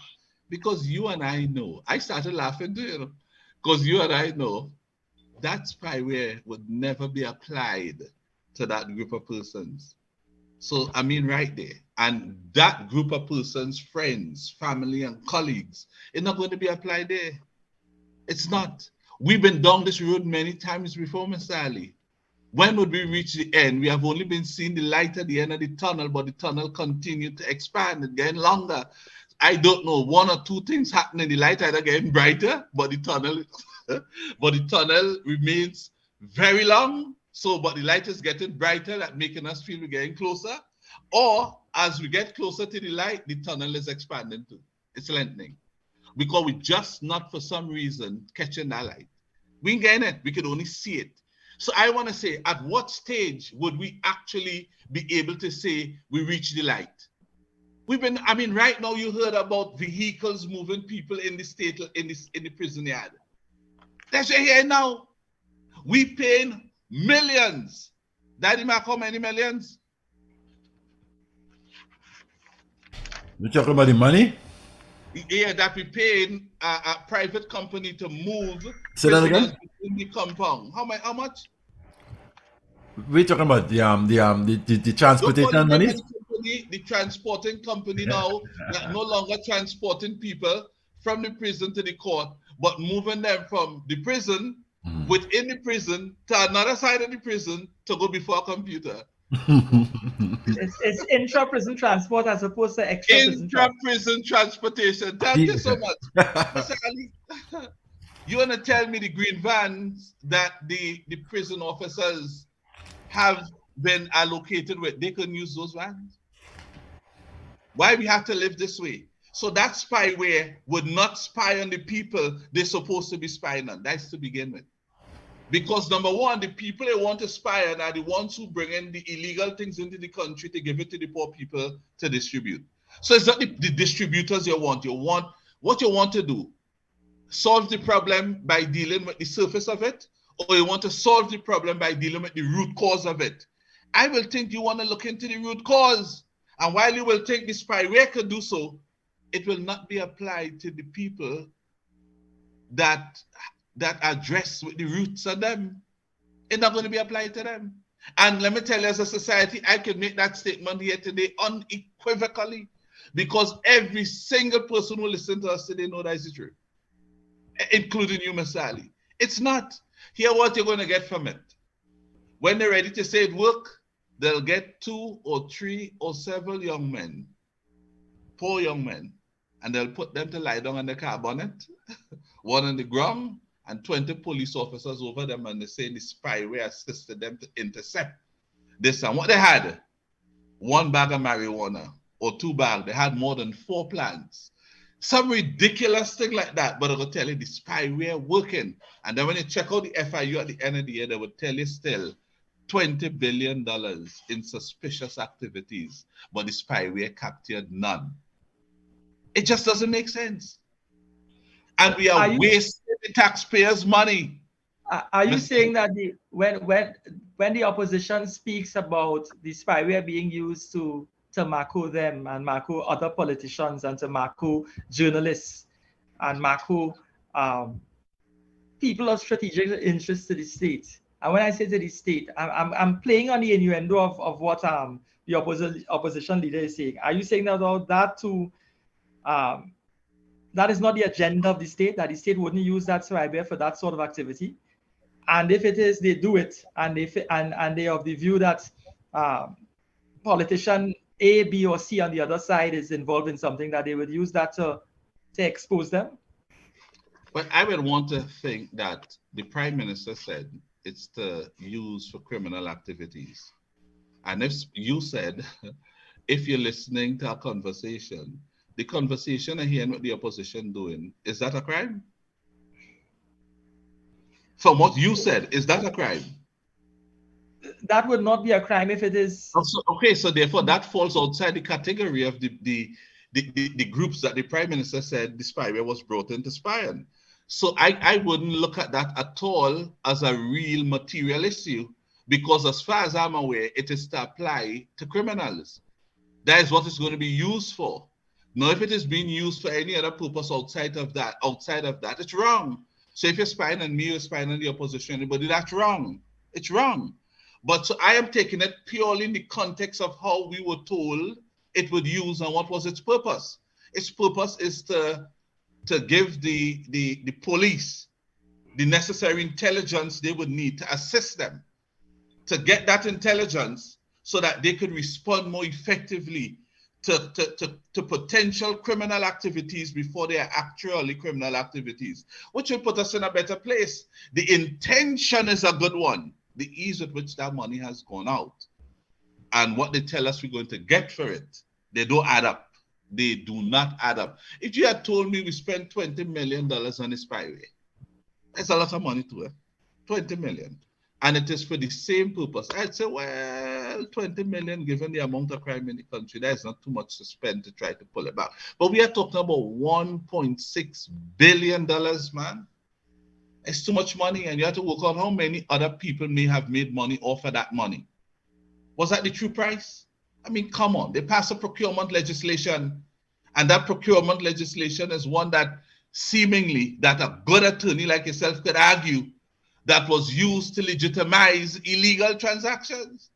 Because you and I know, I started laughing too, because you and I know that spyware would never be applied to that group of persons. So, I mean, right there. And that group of persons, friends, family, and colleagues, it's not going to be applied there. It's not. We've been down this road many times before, Mr. Ali. When would we reach the end? We have only been seeing the light at the end of the tunnel, but the tunnel continued to expand and getting longer. I don't know, one or two things happening. The light either getting brighter, but the tunnel remains very long. So, but the light is getting brighter, that making us feel we're getting closer. Or as we get closer to the light, the tunnel is expanding too. It's lengthening. Because we just not for some reason catching that light. We ain't getting it. We could only see it. So I want to say, at what stage would we actually be able to say we reached the light? We've been, I mean, right now you heard about vehicles moving people in the state, in the prison yard. That's what you're here now. We paying millions. Daddy Mac, how many millions? You talking about the money? Yeah, that we paying a private company to move Say that again? in the compound. How much? We're talking about the transportation money. The transporting company now that no longer transporting people from the prison to the court, but moving them from the prison within the prison to another side of the prison to go before a computer. It's intra-prison transport as opposed to intra-prison transportation. Thank you so much. Mr. Ali, you want to tell me the green vans that the prison officers have been allocated with, they can use those vans? Why we have to live this way? So that spyware would not spy on the people they're supposed to be spying on. That's to begin with. Because number one, the people they want to spy on are the ones who bring in the illegal things into the country to give it to the poor people to distribute. So it's not the distributors you want. What you want to do, solve the problem by dealing with the surface of it, or you want to solve the problem by dealing with the root cause of it. I will think you want to look into the root cause. And while you will think the spyware could do so, it will not be applied to the people that address with the roots of them. It's not going to be applied to them. And let me tell you, as a society, I can make that statement here today unequivocally, because every single person who listens to us today knows that is true, including you, Mr. Ali. It's not. Hear what you're going to get from it. When they're ready to say it work, they'll get 2 or 3 or several young men, poor young men, and they'll put them to lie down on the car bonnet, one on the ground, and 20 police officers over them, and they say the spyware assisted them to intercept this. And what they had, 1 bag of marijuana or 2 bags. They had more than 4 plants. Some ridiculous thing like that, but I will tell you the spyware working. And then when you check out the FIU at the end of the year, they will tell you still $20 billion in suspicious activities, but the spyware captured none. It just doesn't make sense. And we are wasting the taxpayers' money. Are you saying that when the opposition speaks about the spyware being used to macro them and macro other politicians and to macro journalists and macro people of strategic interest to the state? And when I say to the state, I'm playing on the innuendo of what the opposition leader is saying. Are you saying that too? That is not the agenda of the state, that the state wouldn't use that spyware for that sort of activity? And if it is, they do it, and they are of the view that politician A, B, or C on the other side is involved in something, that they would use that to expose them? But I would want to think that the Prime Minister said it's to use for criminal activities. And if you said, if you're listening to our conversation, the conversation and hearing what the opposition doing, is that a crime? From what you said, is that a crime? that would not be a crime if it is. Okay, so therefore that falls outside the category of the groups that the Prime Minister said the spyware was brought in to spy on. So I wouldn't look at that at all as a real material issue, because as far as I'm aware, it is to apply to criminals. That is what it's going to be used for. Now, if it is being used for any other purpose outside of that, it's wrong. So if you're spying on me, you're spying on the opposition, anybody, that's wrong. It's wrong. But so I am taking it purely in the context of how we were told it would use and what was its purpose. Its purpose is to give the police the necessary intelligence they would need to assist them, to get that intelligence so that they could respond more effectively to potential criminal activities before they are actually criminal activities, which will put us in a better place. The intention is a good one. The ease with which that money has gone out and what they tell us we're going to get for it, they don't add up. They do not add up. If you had told me we spent $20 million on a spyware, that's a lot of money to it. 20 million. And it is for the same purpose. I'd say, well, 20 million, given the amount of crime in the country, that's not too much to spend to try to pull it back. But we are talking about $1.6 billion, man. It's too much money, and you have to work out how many other people may have made money off of that money. Was that the true price? I mean, come on. They passed a procurement legislation, and that procurement legislation is one that seemingly that a good attorney like yourself could argue that was used to legitimize illegal transactions.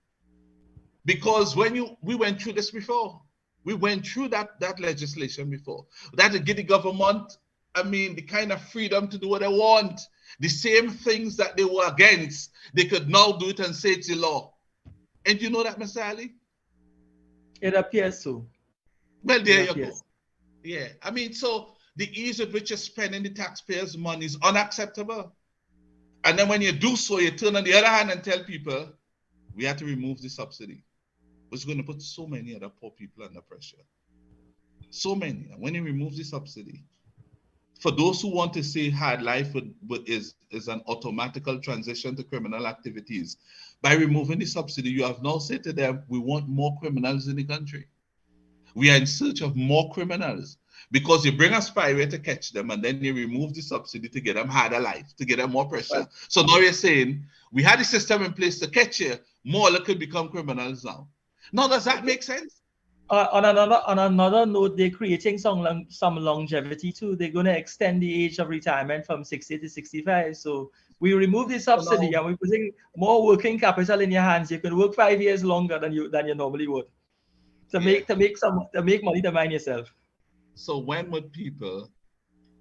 Because when we went through this before, we went through that legislation before. That to give the government, I mean, the kind of freedom to do what they want. The same things that they were against, they could now do it and say it's the law. And you know that, Mr. Ali? It appears so. Well, there you go. Yeah, I mean, so the ease with which you're spending the taxpayers' money is unacceptable. And then when you do so, you turn on the other hand and tell people, we have to remove the subsidy, which is going to put so many other poor people under pressure. So many. And when you remove the subsidy, for those who want to say hard life is an automatical transition to criminal activities, by removing the subsidy, you have now said to them, we want more criminals in the country. We are in search of more criminals. Because you bring a spyware to catch them and then you remove the subsidy to get them harder life, to get them more pressure. So now you're saying, we had a system in place to catch you, more could become criminals now. Now, does that make sense? On another note, they're creating some longevity too. They're going to extend the age of retirement from 60 to 65. So we remove the subsidy and we're putting more working capital in your hands. You can work 5 years longer than you normally would to make money to mind yourself. So when would people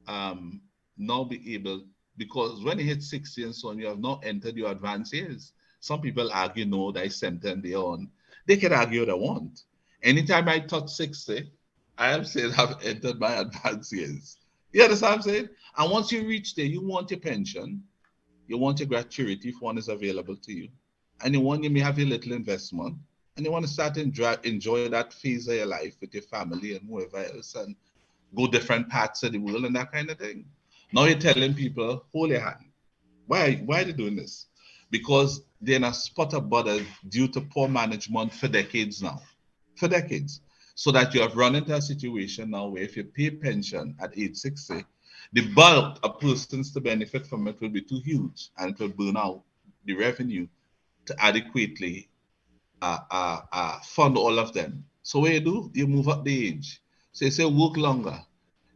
now be able, because when you hit 60 and so on, you have not entered your advanced years. Some people argue, no, that is something they own. They can argue what they want. Anytime I touch 60, I am saying I've entered my advanced years. You understand what I'm saying? And once you reach there, you want your pension, you want your gratuity if one is available to you, and you may have a little investment, and you want to start to enjoy that phase of your life with your family and whoever else, and go different parts of the world and that kind of thing. Now you're telling people, hold your hand. Why are they doing this? Because they're in a spot of bother due to poor management for decades now. For decades. So that you have run into a situation now where if you pay pension at age 60, the bulk of persons to benefit from it will be too huge and it will burn out the revenue to adequately fund all of them. So what you do, you move up the age. So you say work longer,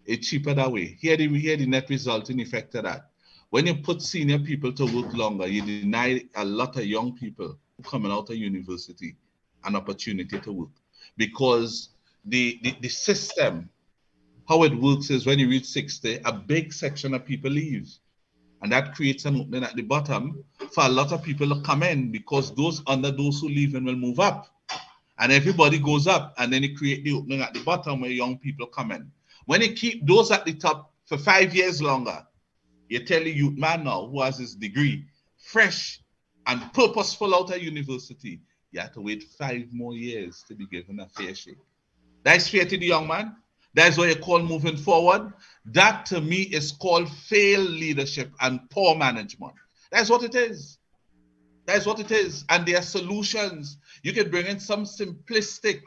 it's cheaper that way. Here the net resulting effect of that. When you put senior people to work longer, you deny a lot of young people coming out of university an opportunity to work. Because the system, how it works is when you reach 60, a big section of people leave. And that creates an opening at the bottom for a lot of people to come in, because those who leave will move up. And everybody goes up, and then you create the opening at the bottom where young people come in. When you keep those at the top for 5 years longer, you tell a youth man now who has his degree, fresh and purposeful out of university, you have to wait 5 more years to be given a fair shake. That's fair to the young man. That's what you call moving forward. That to me is called failed leadership and poor management. That's what it is. That is what it is. And there are solutions. You can bring in some simplistic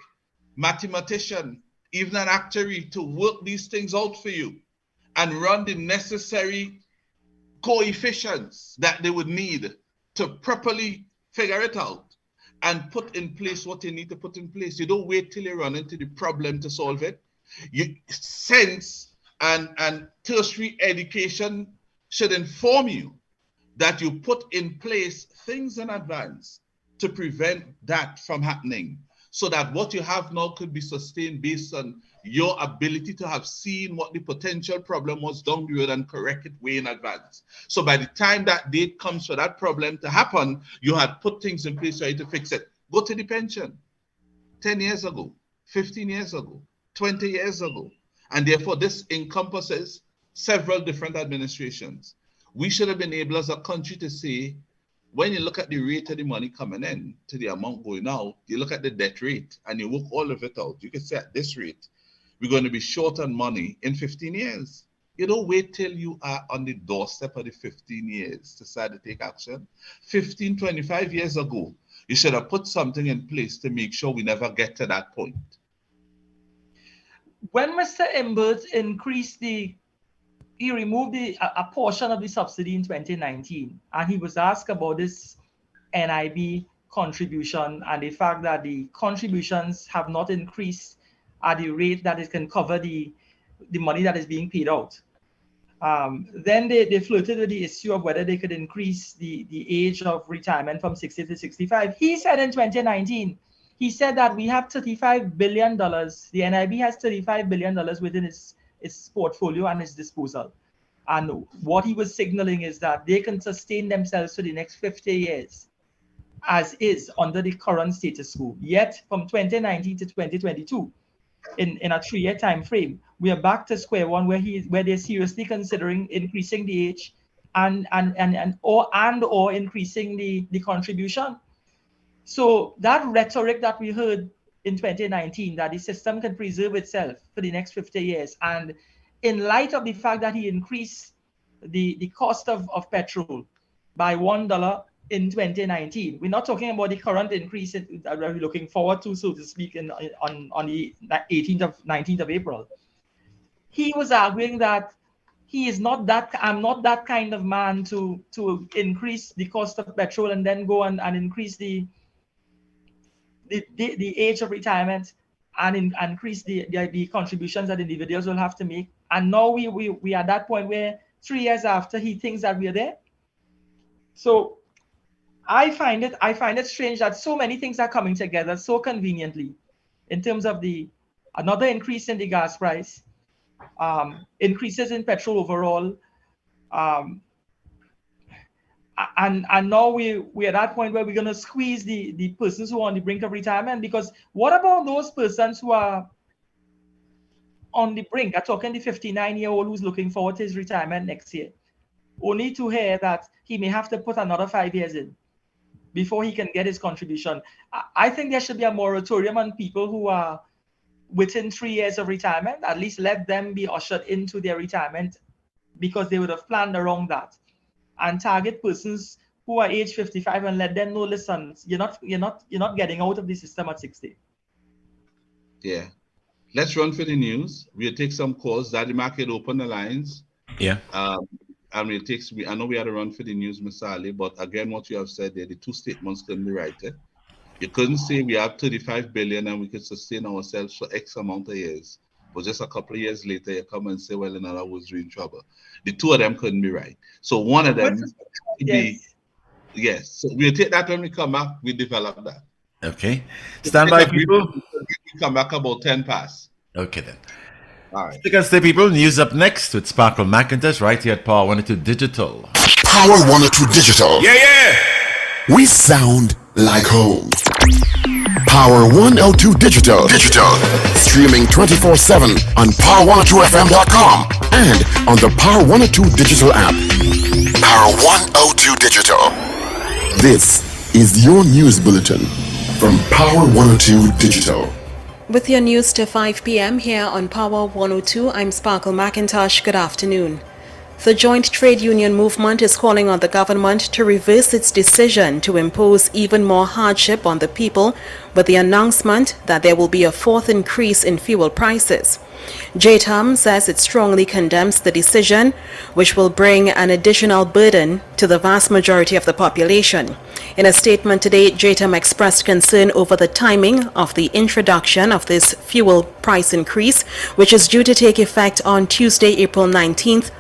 mathematician, even an actuary, to work these things out for you and run the necessary coefficients that they would need to properly figure it out and put in place what you need to put in place. You don't wait till you run into the problem to solve it. Sense and tertiary education should inform you that you put in place things in advance to prevent that from happening, so that what you have now could be sustained based on your ability to have seen what the potential problem was down the road and correct it way in advance. So by the time that date comes for that problem to happen, you had put things in place ready to fix it. Go to the pension 10 years ago, 15 years ago, 20 years ago. And therefore, this encompasses several different administrations. We should have been able as a country to say, when you look at the rate of the money coming in to the amount going out, you look at the debt rate and you work all of it out. You can say at this rate, we're going to be short on money in 15 years. You don't wait till you are on the doorstep of the 15 years to decide to take action. 15, 25 years ago, you should have put something in place to make sure we never get to that point. When Mr. Imbert increased he removed a portion of the subsidy in 2019, and he was asked about this NIB contribution and the fact that the contributions have not increased at the rate that it can cover the money that is being paid out. Then they flirted with the issue of whether they could increase the age of retirement from 60 to 65. He said in 2019, he said that we have $35 billion. The NIB has $35 billion within its portfolio and its disposal. And what he was signaling is that they can sustain themselves for the next 50 years as is under the current status quo. Yet from 2019 to 2022, in a 3-year time frame, we are back to square one where they're seriously considering increasing the age and or increasing the contribution. So that rhetoric that we heard in 2019, that the system can preserve itself for the next 50 years, and in light of the fact that he increased the cost of petrol by $1 in 2019, we're not talking about the current increase that we're looking forward to, so to speak, on the 19th of April. He was arguing that I'm not that kind of man to increase the cost of petrol and then go and increase the age of retirement and increase the contributions that individuals will have to make. And now we are at that point where 3 years after, he thinks that we're there. So I find it strange that so many things are coming together so conveniently in terms of another increase in the gas price, increases in petrol overall, and now we're at that point where we're going to squeeze the persons who are on the brink of retirement. Because what about those persons who are on the brink? I'm talking the 59-year-old who's looking forward to his retirement next year, only to hear that he may have to put another 5 years in before he can get his contribution. I think there should be a moratorium on people who are within 3 years of retirement. At least let them be ushered into their retirement, because they would have planned around that, and target persons who are age 55 and let them know, listen, you're not getting out of the system at 60. Yeah. Let's run for the news. We'll take some calls. Daddy Market, open the lines. Yeah. And I know we had to run for the news, Mr. Ali, but again, what you have said there, the two statements couldn't be right. You couldn't say we have 35 billion and we could sustain ourselves for X amount of years. But just a couple of years later, you come and say, well, in other words, we're in trouble. The two of them couldn't be right. So one of them yes. So we'll take that when we come back, we develop that. Okay. Stand by, people. We come back about 10 past. Okay, then. All right. Stick and stay, people. News up next with Sparkle McIntosh right here at Power 102 Digital. Power 102 Digital. Yeah. We sound like home. Power 102 Digital. Streaming 24/7 on power102fm.com and on the Power 102 Digital app. Power 102 Digital. This is your news bulletin from Power 102 Digital. With your news to 5 p.m. here on Power 102, I'm Sparkle McIntosh. Good afternoon. The joint trade union movement is calling on the government to reverse its decision to impose even more hardship on the people with the announcement that there will be a fourth increase in fuel prices. JTUM says it strongly condemns the decision, which will bring an additional burden to the vast majority of the population. In a statement today, JTUM expressed concern over the timing of the introduction of this fuel price increase, which is due to take effect on Tuesday, April 19th,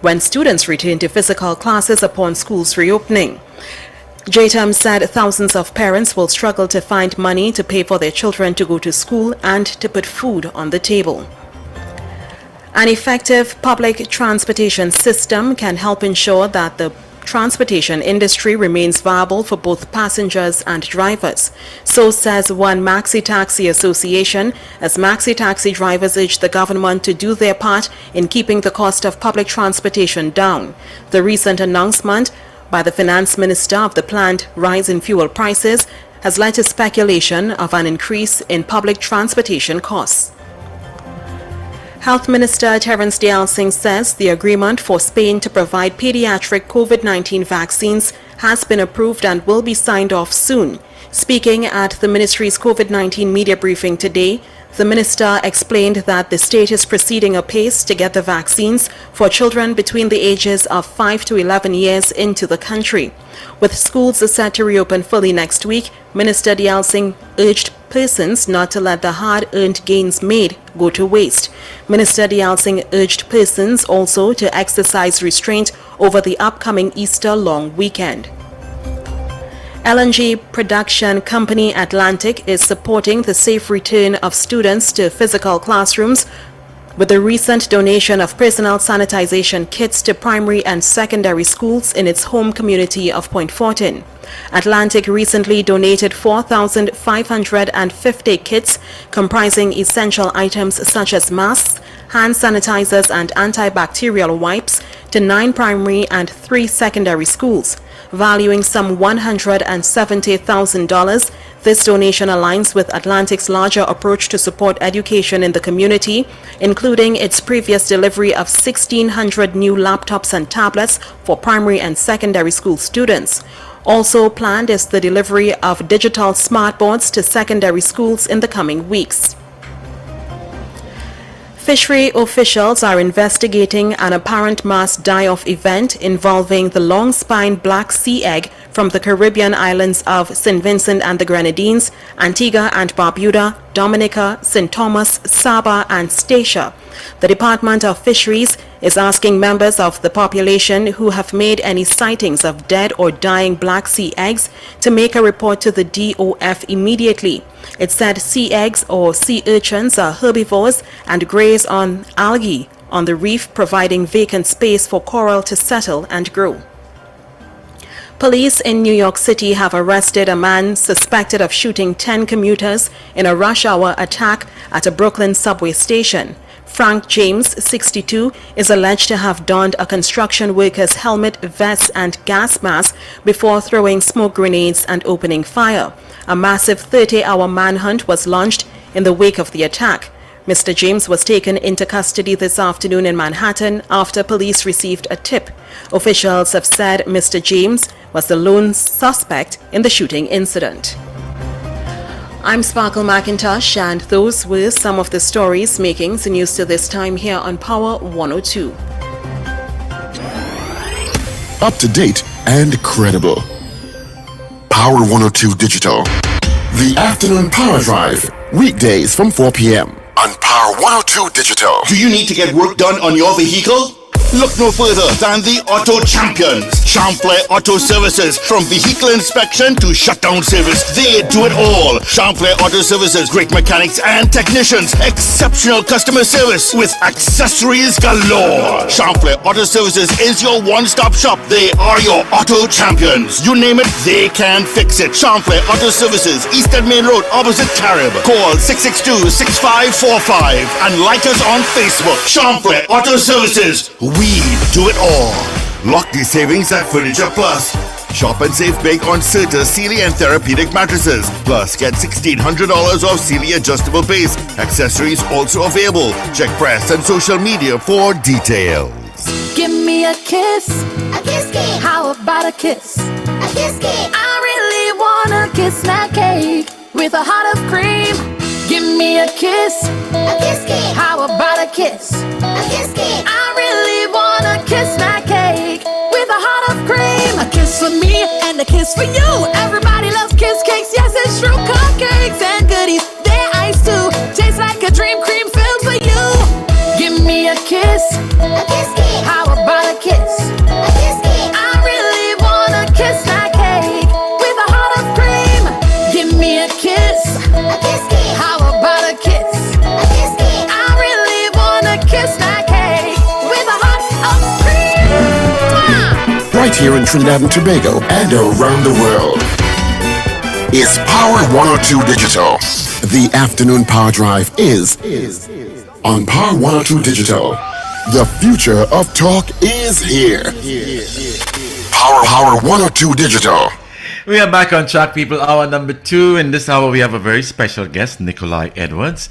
when students return to physical classes upon schools reopening. JTUM said thousands of parents will struggle to find money to pay for their children to go to school and to put food on the table. An effective public transportation system can help ensure that the transportation industry remains viable for both passengers and drivers. So says one Maxi Taxi Association, as Maxi Taxi drivers urge the government to do their part in keeping the cost of public transportation down. The recent announcement by the finance minister of the planned rise in fuel prices has led to speculation of an increase in public transportation costs. Health Minister Terence Deyalsingh says the agreement for Spain to provide pediatric COVID-19 vaccines has been approved and will be signed off soon. Speaking at the ministry's COVID-19 media briefing today, the minister explained that the state is proceeding apace to get the vaccines for children between the ages of 5 to 11 years into the country. With schools set to reopen fully next week, Minister Deyalsingh urged persons not to let the hard-earned gains made go to waste. Minister Deyalsingh urged persons also to exercise restraint over the upcoming Easter long weekend. LNG production company Atlantic is supporting the safe return of students to physical classrooms with the recent donation of personal sanitization kits to primary and secondary schools in its home community of Point Fortin. Atlantic recently donated 4,550 kits comprising essential items such as masks, hand sanitizers and antibacterial wipes to 9 primary and 3 secondary schools. Valuing some $170,000, this donation aligns with Atlantic's larger approach to support education in the community, including its previous delivery of 1,600 new laptops and tablets for primary and secondary school students. Also planned is the delivery of digital smartboards to secondary schools in the coming weeks. Fishery officials are investigating an apparent mass die-off event involving the long-spined black sea egg from the Caribbean islands of St. Vincent and the Grenadines, Antigua and Barbuda, Dominica, St. Thomas, Saba and Statia. The Department of Fisheries is asking members of the population who have made any sightings of dead or dying black sea eggs to make a report to the DOF immediately. It said sea eggs or sea urchins are herbivores and graze on algae on the reef, providing vacant space for coral to settle and grow. Police in New York City have arrested a man suspected of shooting 10 commuters in a rush-hour attack at a Brooklyn subway station. Frank James, 62, is alleged to have donned a construction worker's helmet, vest and gas mask before throwing smoke grenades and opening fire. A massive 30-hour manhunt was launched in the wake of the attack. Mr. James was taken into custody this afternoon in Manhattan after police received a tip. Officials have said Mr. James was the lone suspect in the shooting incident. I'm Sparkle McIntosh, and those were some of the stories making the news to this time here on Power 102. Up to date and credible. Power 102 Digital. The Afternoon Power Drive. Weekdays from 4 p.m. on Power 102 Digital. Do you need to get work done on your vehicle? Look no further than the Auto Champions, Champlain Auto Services. From vehicle inspection to shutdown service, they do it all. Champlain Auto Services, great mechanics and technicians, exceptional customer service with accessories galore. Champlain Auto Services is your one-stop shop. They are your Auto Champions. You name it, they can fix it. Champlain Auto Services, Eastern Main Road, opposite Carib. Call 662-6545 and like us on Facebook. Champlain Auto Services. We do it all. Lock these savings at Furniture Plus. Shop and save big on Certa, Sealy and Therapeutic mattresses. Plus, get $1,600 off Sealy adjustable base. Accessories also available. Check press and social media for details. Give me a kiss. A kiss cake. How about a kiss? A kiss cake. I really wanna kiss that cake with a heart of cream. Give me a kiss. A kiss cake. How about a kiss? A kiss cake. I really wanna kiss that cake with a heart of cream. A kiss for me and a kiss for you. Everybody loves kiss cakes. Yes, it's true. Cupcakes and goodies. They're ice too. Tastes like a dream cream filled for you. Give me a kiss. A kiss cake. How about a kiss? A kiss cake. I really wanna kiss that cake with a heart of cream. Give me a kiss. A kiss cake. How about a kiss? A kiss cake. I really wanna kiss that cake with a heart of cream. Mwah! Right here in Trinidad and Tobago and around the world. It's Power 102 Digital. The afternoon power drive is on Power 102 Digital. The future of talk is here. Power 102 Digital. We are back on track, people. Hour number 2. In this hour, we have a very special guest, Nikolai Edwards,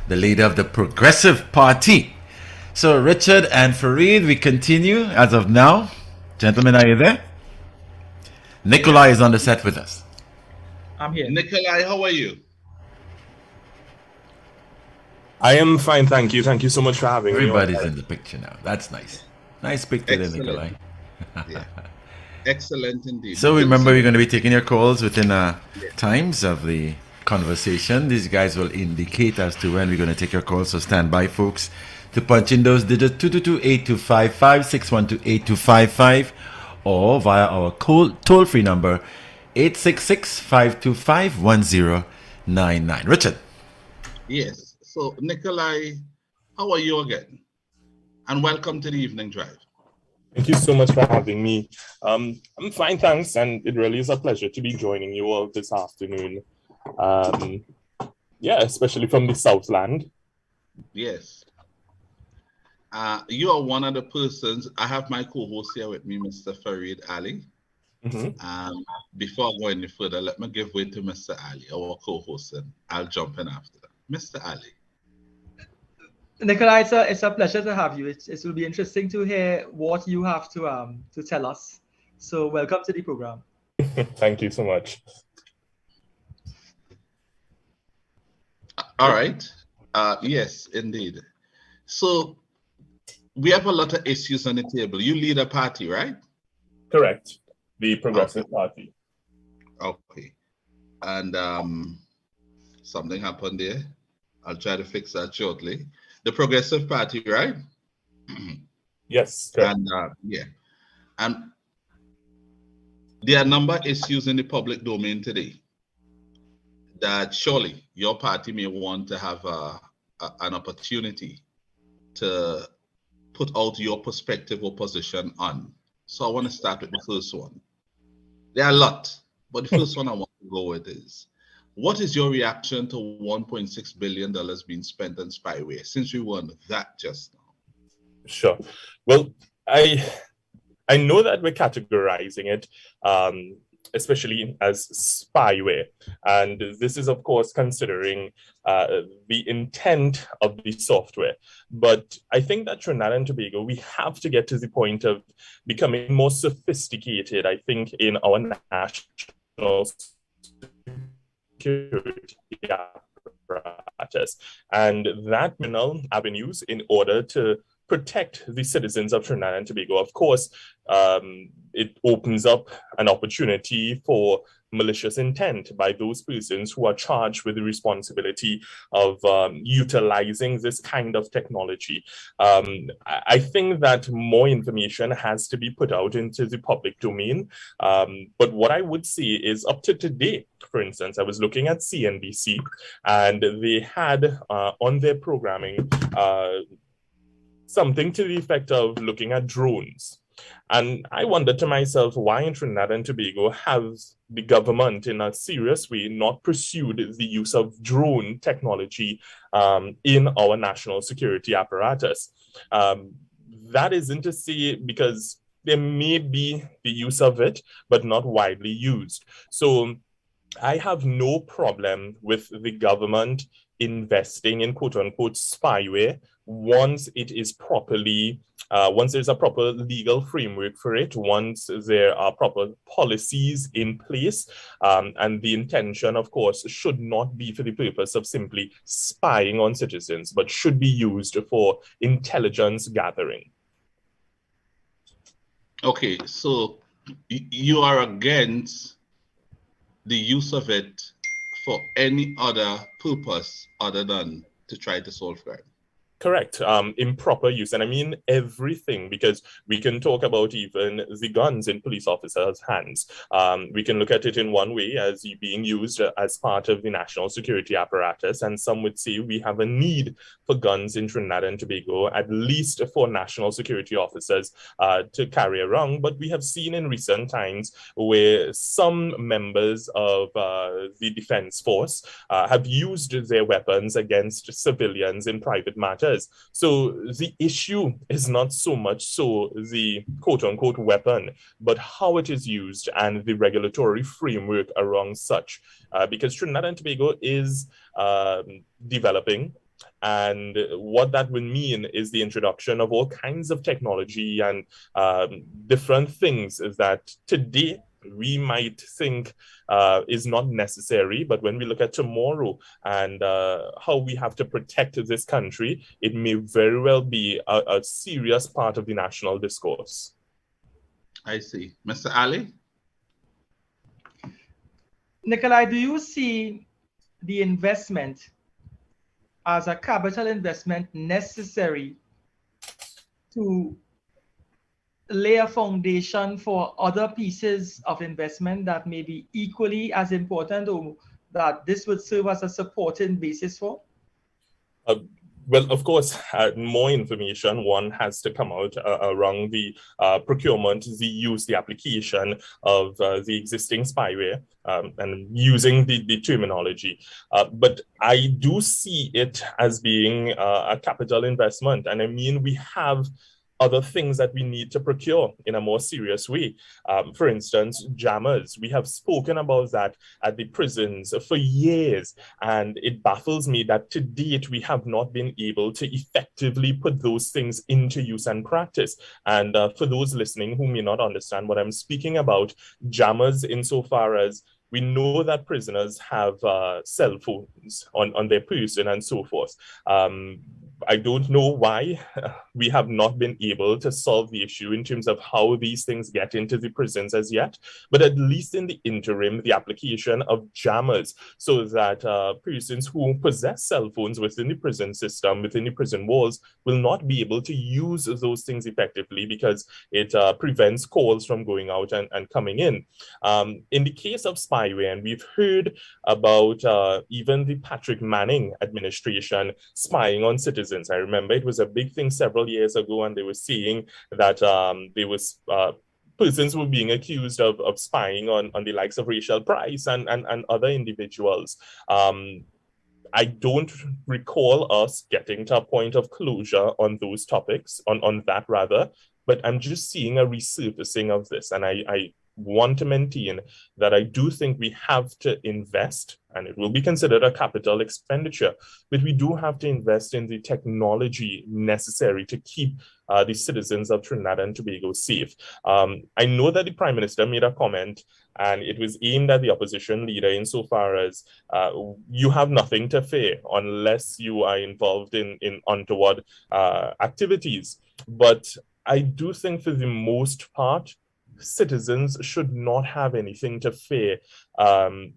the leader of the Progressive Party. So, Richard and Fareed, we continue as of now. Gentlemen, are you there? Nikolai is on the set with us. I'm here. Nikolai, how are you? I am fine, thank you. Thank you so much for having me. Everybody's in the picture now. That's nice. Nice picture there, Excellent. Nikolai. Yeah. Excellent indeed. So remember, we're going to be taking your calls within times of the conversation. These guys will indicate as to when we're going to take your calls. So stand by, folks, to punch in those digits 222-8255, 612-8255, or via our toll-free number 866-525-1099. Richard. Yes. So, Nikolai, how are you again? And welcome to the evening drive. Thank you so much for having me. I'm fine, thanks, and it really is a pleasure to be joining you all this afternoon. Especially from the Southland. Yes. You are one of the persons. I have my co-host here with me, Mr. Fareed Ali. Mm-hmm. Before I go any further, let me give way to Mr. Ali, our co-host, and I'll jump in after that. Mr. Ali. Nikolai, it's a pleasure to have you. It will be interesting to hear what you have to tell us. So welcome to the program. Thank you so much. All right. Yes, indeed. So we have a lot of issues on the table. You lead a party, right? Correct. The Progressive Party. Okay. And something happened there. I'll try to fix that shortly. The Progressive Party, right? Yes. Correct. And and there are a number of issues in the public domain today that surely your party may want to have an opportunity to put out your perspective or position on. So I want to start with the first one. There are a lot, but the first one I want to go with is, what is your reaction to $1.6 billion being spent on spyware, since we won that just now? Sure. Well, I know that we're categorizing it, especially as spyware. And this is, of course, considering the intent of the software. But I think that Trinidad and Tobago, we have to get to the point of becoming more sophisticated, I think, in our national security apparatus, and that criminal avenues in order to protect the citizens of Trinidad and Tobago. Of course, it opens up an opportunity for malicious intent by those persons who are charged with the responsibility of utilizing this kind of technology. I think that more information has to be put out into the public domain. But what I would say is, up to today, for instance, I was looking at CNBC, and they had on their programming something to the effect of looking at drones. And I wondered to myself, why in Trinidad and Tobago has the government in a serious way not pursued the use of drone technology in our national security apparatus? That isn't to say, because there may be the use of it, but not widely used. So I have no problem with the government investing in quote-unquote spyware once it is properly, once there's a proper legal framework for it, once there are proper policies in place, and the intention, of course, should not be for the purpose of simply spying on citizens, but should be used for intelligence gathering. Okay, so you are against the use of it for any other purpose other than to try to solve crime? Correct. Improper use. And I mean everything, because we can talk about even the guns in police officers' hands. We can look at it in one way as being used as part of the national security apparatus. And some would say we have a need for guns in Trinidad and Tobago, at least for national security officers to carry around. But we have seen in recent times where some members of the defense force have used their weapons against civilians in private matters. So the issue is not so much so the quote-unquote weapon, but how it is used and the regulatory framework around such. Because Trinidad and Tobago is developing, and what that would mean is the introduction of all kinds of technology and different things that today we might think is not necessary, but when we look at tomorrow and how we have to protect this country, it may very well be a serious part of the national discourse. I see. Mr. Ali? Nikolai, do you see the investment as a capital investment necessary to lay a foundation for other pieces of investment that may be equally as important, or that this would serve as a supporting basis for? Well, of course, more information, one has to come out around the procurement, the use, the application of the existing spyware, and using the terminology. But I do see it as being a capital investment. And I mean, we have other things that we need to procure in a more serious way. For instance, jammers. We have spoken about that at the prisons for years, and it baffles me that to date we have not been able to effectively put those things into use and practice. And for those listening who may not understand what I'm speaking about, jammers insofar as we know that prisoners have cell phones on their person and so forth. I don't know why we have not been able to solve the issue in terms of how these things get into the prisons as yet, but at least in the interim, the application of jammers so that persons who possess cell phones within the prison system, within the prison walls, will not be able to use those things effectively because it prevents calls from going out and coming in. In the case of spyware, and we've heard about even the Patrick Manning administration spying on citizens. I remember it was a big thing several years ago, and they were seeing that there was persons were being accused of spying on the likes of Rachel Price and other individuals. I don't recall us getting to a point of closure on those topics, on that rather, but I'm just seeing a resurfacing of this, and I want to maintain that I do think we have to invest, and it will be considered a capital expenditure, but we do have to invest in the technology necessary to keep the citizens of Trinidad and Tobago safe. I know that the Prime Minister made a comment, and it was aimed at the opposition leader insofar as you have nothing to fear unless you are involved in untoward activities. But I do think for the most part, citizens should not have anything to fear. I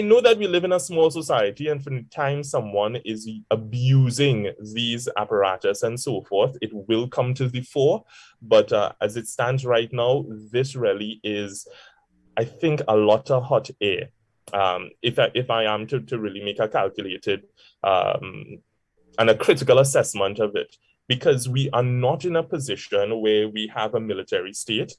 know that we live in a small society, and from the time someone is abusing these apparatus and so forth, it will come to the fore. But as it stands right now, this really is, I think, a lot of hot air. If I am to really make a calculated and a critical assessment of it, because we are not in a position where we have a military state.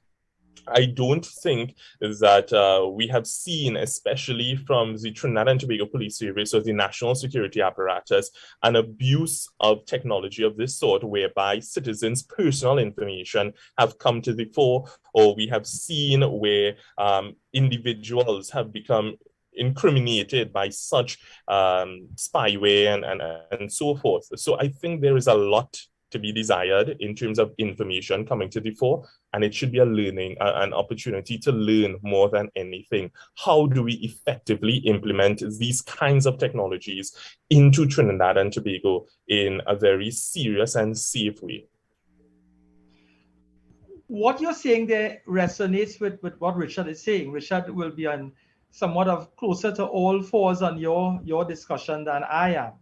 I don't think that we have seen, especially from the Trinidad and Tobago Police Service or the national security apparatus, an abuse of technology of this sort, whereby citizens' personal information have come to the fore, or we have seen where individuals have become incriminated by such spyware and so forth. So I think there is a lot to be desired in terms of information coming to the fore, and it should be a learning, an opportunity to learn more than anything. How do we effectively implement these kinds of technologies into Trinidad and Tobago in a very serious and safe way? What you're saying there resonates with what Richard is saying. Richard will be on somewhat of closer to all fours on your discussion than I am.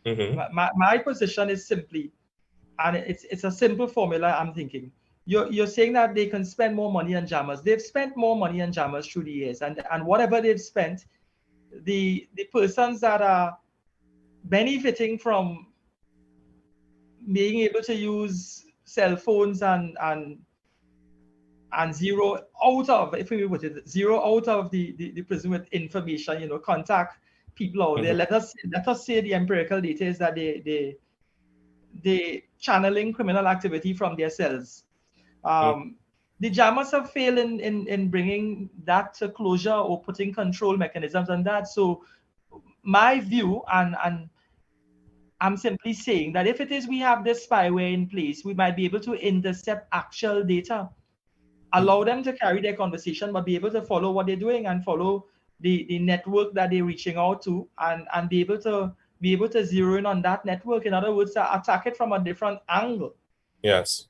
Mm-hmm. My position is simply, and it's a simple formula I'm thinking. You're saying that they can spend more money on jammers. They've spent more money on jammers through the years, and whatever they've spent, the persons that are benefiting from being able to use cell phones and zero out of, if we put it, zero out of the prison with information, contact people out there. Let us say the empirical data is that they channeling criminal activity from their cells. The jammers have failed in bringing that to closure or putting control mechanisms on that. So my view, and I'm simply saying that if it is we have this spyware in place, we might be able to intercept actual data, allow them to carry their conversation, but be able to follow what they're doing and follow the network that they're reaching out to, and be able to zero in on that network. In other words, to attack it from a different angle. Yes.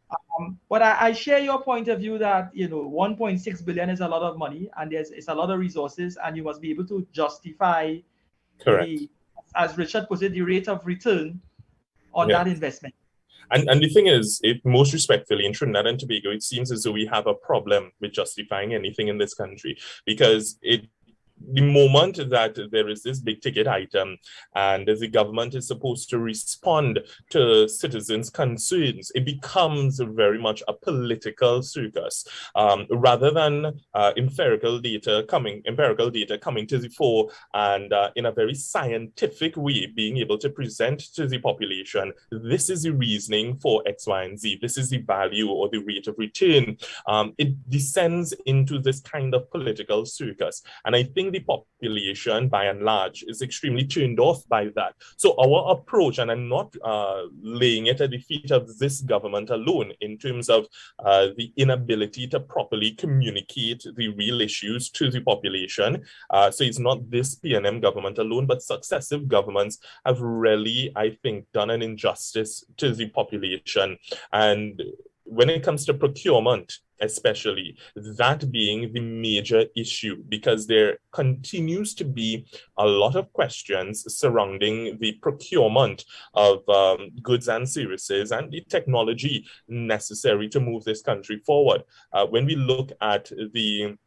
But I share your point of view that 1.6 billion is a lot of money, and it's a lot of resources, and you must be able to justify, correct, as Richard put it, the rate of return on that investment. And the thing is, most respectfully, in Trinidad and Tobago, it seems as though we have a problem with justifying anything in this country, because the moment that there is this big ticket item and the government is supposed to respond to citizens' concerns, it becomes very much a political circus, rather than empirical data coming to the fore and in a very scientific way being able to present to the population, this is the reasoning for X, Y, and Z. This is the value or the rate of return. It descends into this kind of political circus. And I think the population, by and large, is extremely turned off by that. So our approach, and I'm not laying it at the feet of this government alone in terms of the inability to properly communicate the real issues to the population. So it's not this PNM government alone, but successive governments have really, I think, done an injustice to the population. And when it comes to procurement, especially, that being the major issue, because there continues to be a lot of questions surrounding the procurement of goods and services and the technology necessary to move this country forward. When we look at the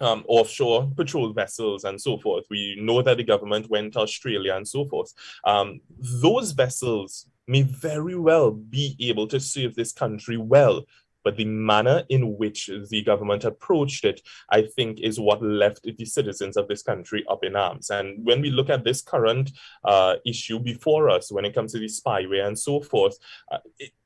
offshore patrol vessels and so forth, we know that the government went to Australia and so forth. Those vessels may very well be able to serve this country well, but the manner in which the government approached it, I think, is what left the citizens of this country up in arms. And when we look at this current issue before us, when it comes to the spyware and so forth,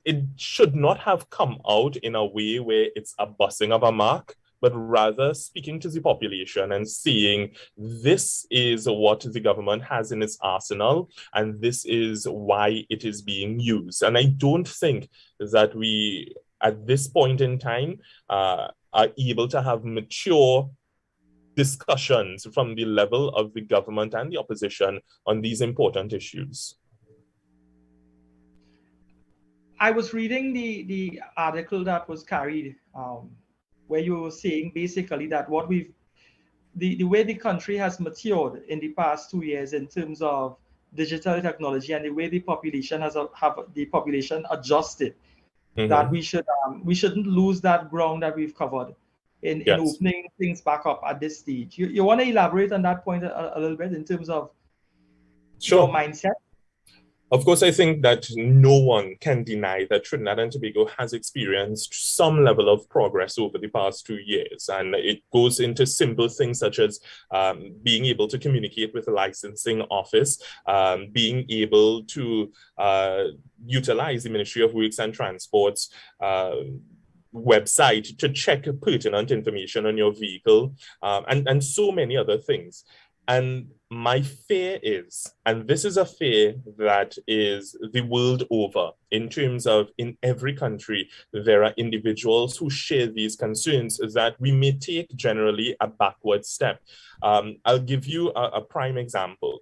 it should not have come out in a way where it's a busting of a mark, but rather speaking to the population and saying, this is what the government has in its arsenal, and this is why it is being used. And I don't think that we, at this point in time, are able to have mature discussions from the level of the government and the opposition on these important issues. I was reading the article that was carried, where you were saying basically that the way the country has matured in the past 2 years in terms of digital technology and the way the population has adjusted, that we shouldn't lose that ground that we've covered in opening things back up at this stage. You want to elaborate on that point a little bit in terms of your mindset? Of course, I think that no one can deny that Trinidad and Tobago has experienced some level of progress over the past 2 years. And it goes into simple things such as being able to communicate with the licensing office, being able to utilize the Ministry of Works and Transport's website to check pertinent information on your vehicle, and so many other things. And my fear is, and this is a fear that is the world over, in terms of in every country, there are individuals who share these concerns, is that we may take generally a backward step. I'll give you a prime example.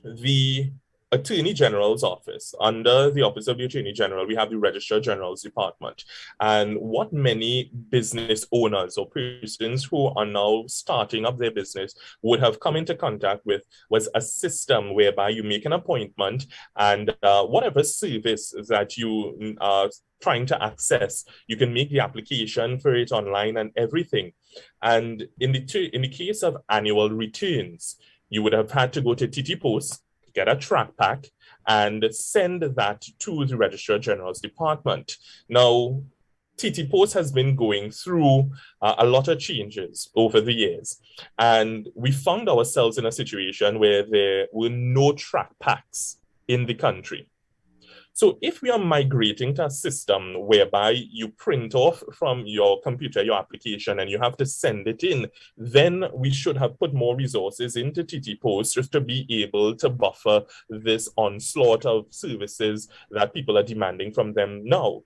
The Attorney General's office, under the Office of the Attorney General, we have the Registrar General's Department. And what many business owners or persons who are now starting up their business would have come into contact with was a system whereby you make an appointment, and whatever service that you are trying to access, you can make the application for it online and everything. And in the case of annual returns, you would have had to go to TT Post, get a track pack, and send that to the Registrar General's Department. Now, TT Post has been going through a lot of changes over the years, and we found ourselves in a situation where there were no track packs in the country. So if we are migrating to a system whereby you print off from your computer your application and you have to send it in, then we should have put more resources into TT Post just to be able to buffer this onslaught of services that people are demanding from them now.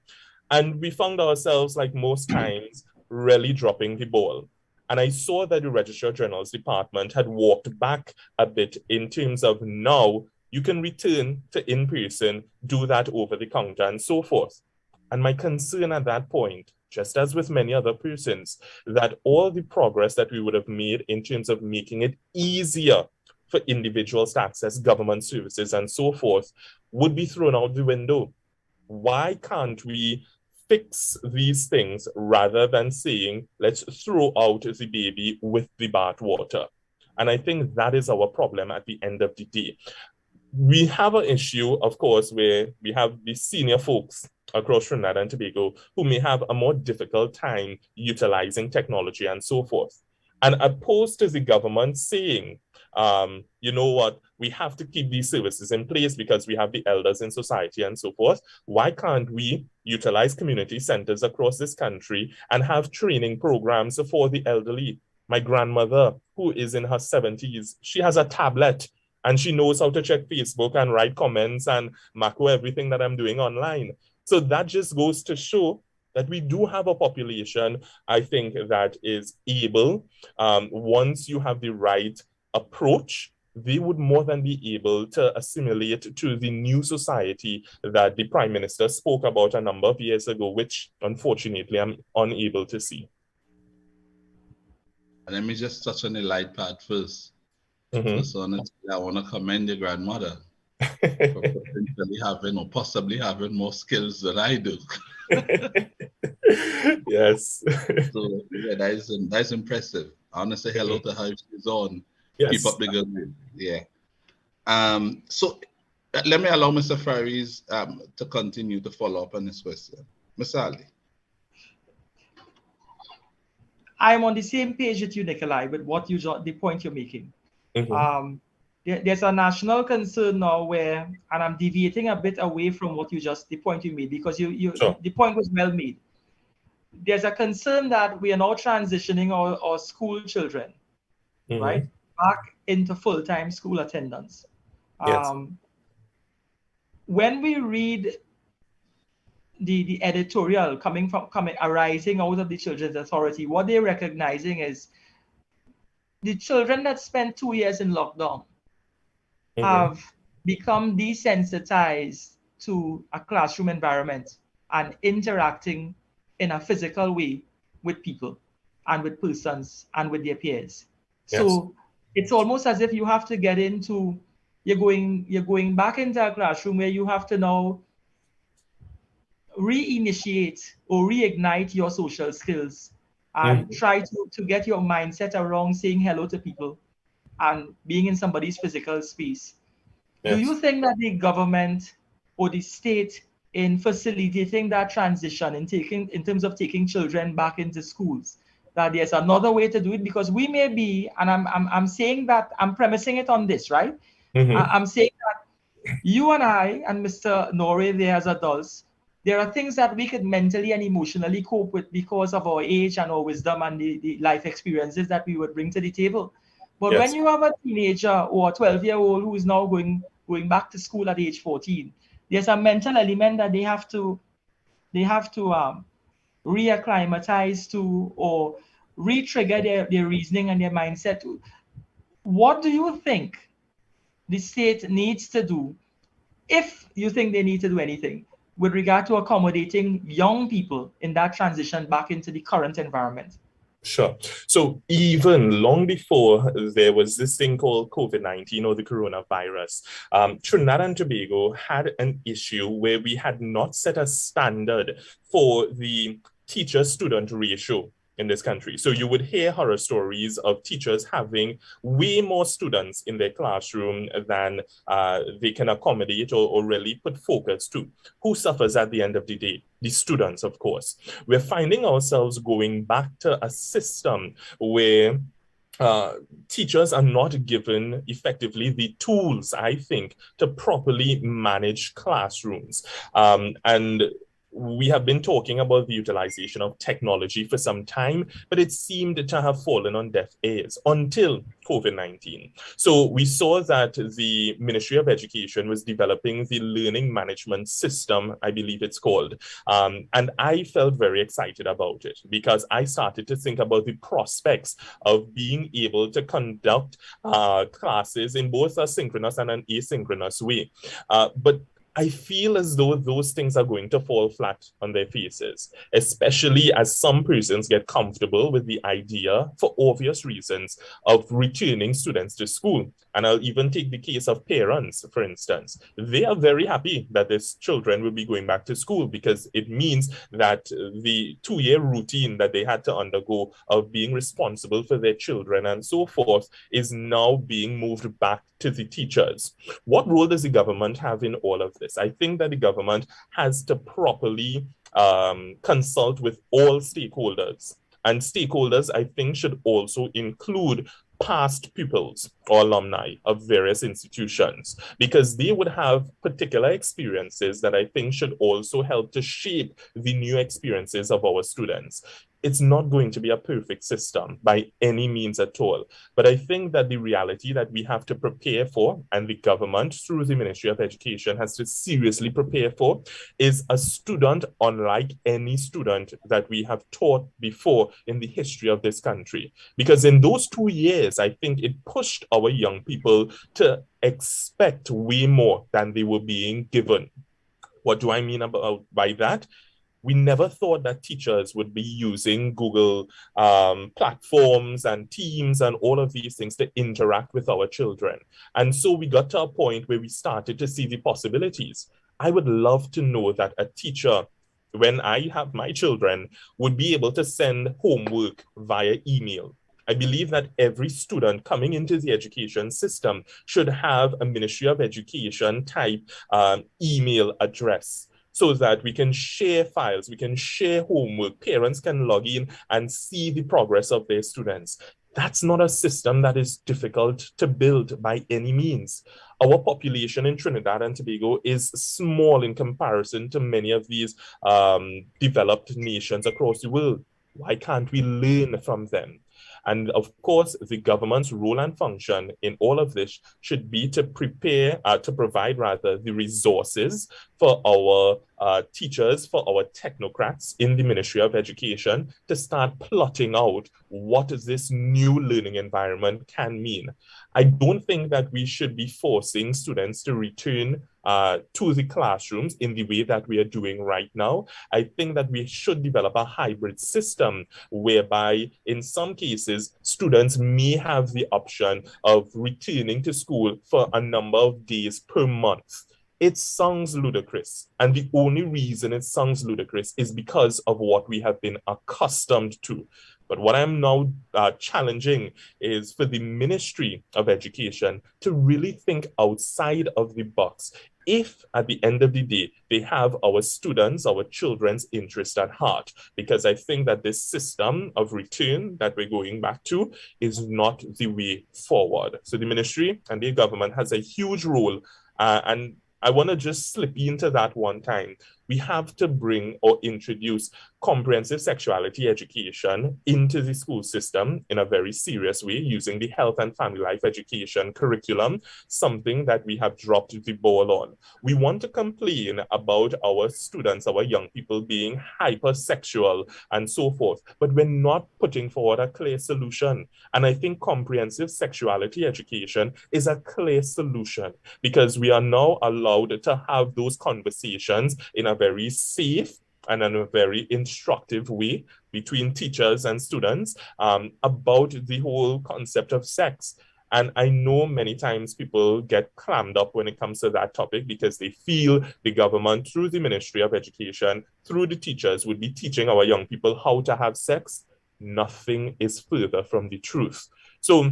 And we found ourselves, like most times, really dropping the ball. And I saw that the Registrar General's Department had walked back a bit in terms of now you can return to in-person, do that over the counter, and so forth. And my concern at that point, just as with many other persons, that all the progress that we would have made in terms of making it easier for individuals to access government services and so forth would be thrown out the window. Why can't we fix these things rather than saying, let's throw out the baby with the bathwater? And I think that is our problem at the end of the day. We have an issue, of course, where we have the senior folks across Trinidad and Tobago who may have a more difficult time utilizing technology and so forth. And opposed to the government saying, you know what, we have to keep these services in place because we have the elders in society and so forth, why can't we utilize community centers across this country and have training programs for the elderly? My grandmother, who is in her 70s, she has a tablet, and she knows how to check Facebook and write comments and macro everything that I'm doing online. So that just goes to show that we do have a population, I think, that is able, once you have the right approach, they would more than be able to assimilate to the new society that the Prime Minister spoke about a number of years ago, which unfortunately I'm unable to see. And let me just touch on the light part first. First, honestly, I want to commend your grandmother for potentially having or possibly having more skills than I do. Yes. So yeah, that's impressive. I want to say hello to her if she's on. Yes. Keep up the good work. Yeah. So let me allow Mr. Faris to continue to follow up on this question. Mr. Ali. I'm on the same page with you, Nikolai, with what the point you're making. There's a national concern now where, and I'm deviating a bit away from what the point you made, because Sure. the point was well made. There's a concern that we are now transitioning our school children, right, back into full-time school attendance. Yes. When we read the editorial arising out of the Children's Authority, what they're recognizing is the children that spent 2 years in lockdown have become desensitized to a classroom environment and interacting in a physical way with people and with persons and with their peers. Yes. So it's almost as if you have to get into, you're going back into a classroom where you have to now reinitiate or reignite your social skills and try to get your mindset around saying hello to people and being in somebody's physical space. Do you think that the government or the state in facilitating that transition in terms of taking children back into schools, that there's another way to do it? Because we may be, and I'm saying that, I'm premising it on this, right? I'm saying that you and I and Mr. Norrie there as adults, there are things that we could mentally and emotionally cope with because of our age and our wisdom and the life experiences that we would bring to the table. But when you have a teenager or a 12-year-old who is now going back to school at age 14, there's a mental element that they have to reacclimatize to, or re-trigger their reasoning and their mindset to. What do you think the state needs to do, if you think they need to do anything, with regard to accommodating young people in that transition back into the current environment? Sure. So even long before there was this thing called COVID-19 or the coronavirus, Trinidad and Tobago had an issue where we had not set a standard for the teacher-student ratio in this country. So you would hear horror stories of teachers having way more students in their classroom than they can accommodate or really put focus to. Who suffers at the end of the day? The students, of course. We're finding ourselves going back to a system where teachers are not given effectively the tools, I think, to properly manage classrooms. And we have been talking about the utilization of technology for some time, but it seemed to have fallen on deaf ears until COVID-19. So we saw that the Ministry of Education was developing the learning management system, I believe it's called. And I felt very excited about it because I started to think about the prospects of being able to conduct classes in both a synchronous and an asynchronous way. But I feel as though those things are going to fall flat on their faces, especially as some persons get comfortable with the idea, for obvious reasons, of returning students to school. And I'll even take the case of parents, for instance. They are very happy that their children will be going back to school because it means that the 2-year routine that they had to undergo of being responsible for their children and so forth is now being moved back to the teachers. What role does the government have in all of this? I think that the government has to properly consult with all stakeholders. And stakeholders, I think, should also include past pupils or alumni of various institutions, because they would have particular experiences that I think should also help to shape the new experiences of our students. It's not going to be a perfect system by any means at all. But I think that the reality that we have to prepare for, and the government through the Ministry of Education has to seriously prepare for, is a student unlike any student that we have taught before in the history of this country. Because in those 2 years, I think it pushed our young people to expect way more than they were being given. What do I mean by that? We never thought that teachers would be using Google platforms and Teams and all of these things to interact with our children. And so we got to a point where we started to see the possibilities. I would love to know that a teacher, when I have my children, would be able to send homework via email. I believe that every student coming into the education system should have a Ministry of Education type email address, so that we can share files, we can share homework, parents can log in and see the progress of their students. That's not a system that is difficult to build by any means. Our population in Trinidad and Tobago is small in comparison to many of these developed nations across the world. Why can't we learn from them? And of course, the government's role and function in all of this should be to provide the resources for our teachers, for our technocrats in the Ministry of Education to start plotting out what this new learning environment can mean. I don't think that we should be forcing students to return to the classrooms in the way that we are doing right now. I think that we should develop a hybrid system whereby in some cases, students may have the option of returning to school for a number of days per month. It sounds ludicrous. And the only reason it sounds ludicrous is because of what we have been accustomed to. But what I'm now challenging is for the Ministry of Education to really think outside of the box. If at the end of the day, they have our students, our children's interest at heart, because I think that this system of return that we're going back to is not the way forward. So the ministry and the government has a huge role, and I want to just slip into that one time. We have to bring or introduce comprehensive sexuality education into the school system in a very serious way, using the health and family life education curriculum, something that we have dropped the ball on. We want to complain about our students, our young people being hypersexual and so forth, but we're not putting forward a clear solution. And I think comprehensive sexuality education is a clear solution, because we are now allowed to have those conversations in a very safe and in a very instructive way between teachers and students about the whole concept of sex. And I know many times people get clammed up when it comes to that topic because they feel the government, through the Ministry of Education, through the teachers, would be teaching our young people how to have sex. Nothing is further from the truth. So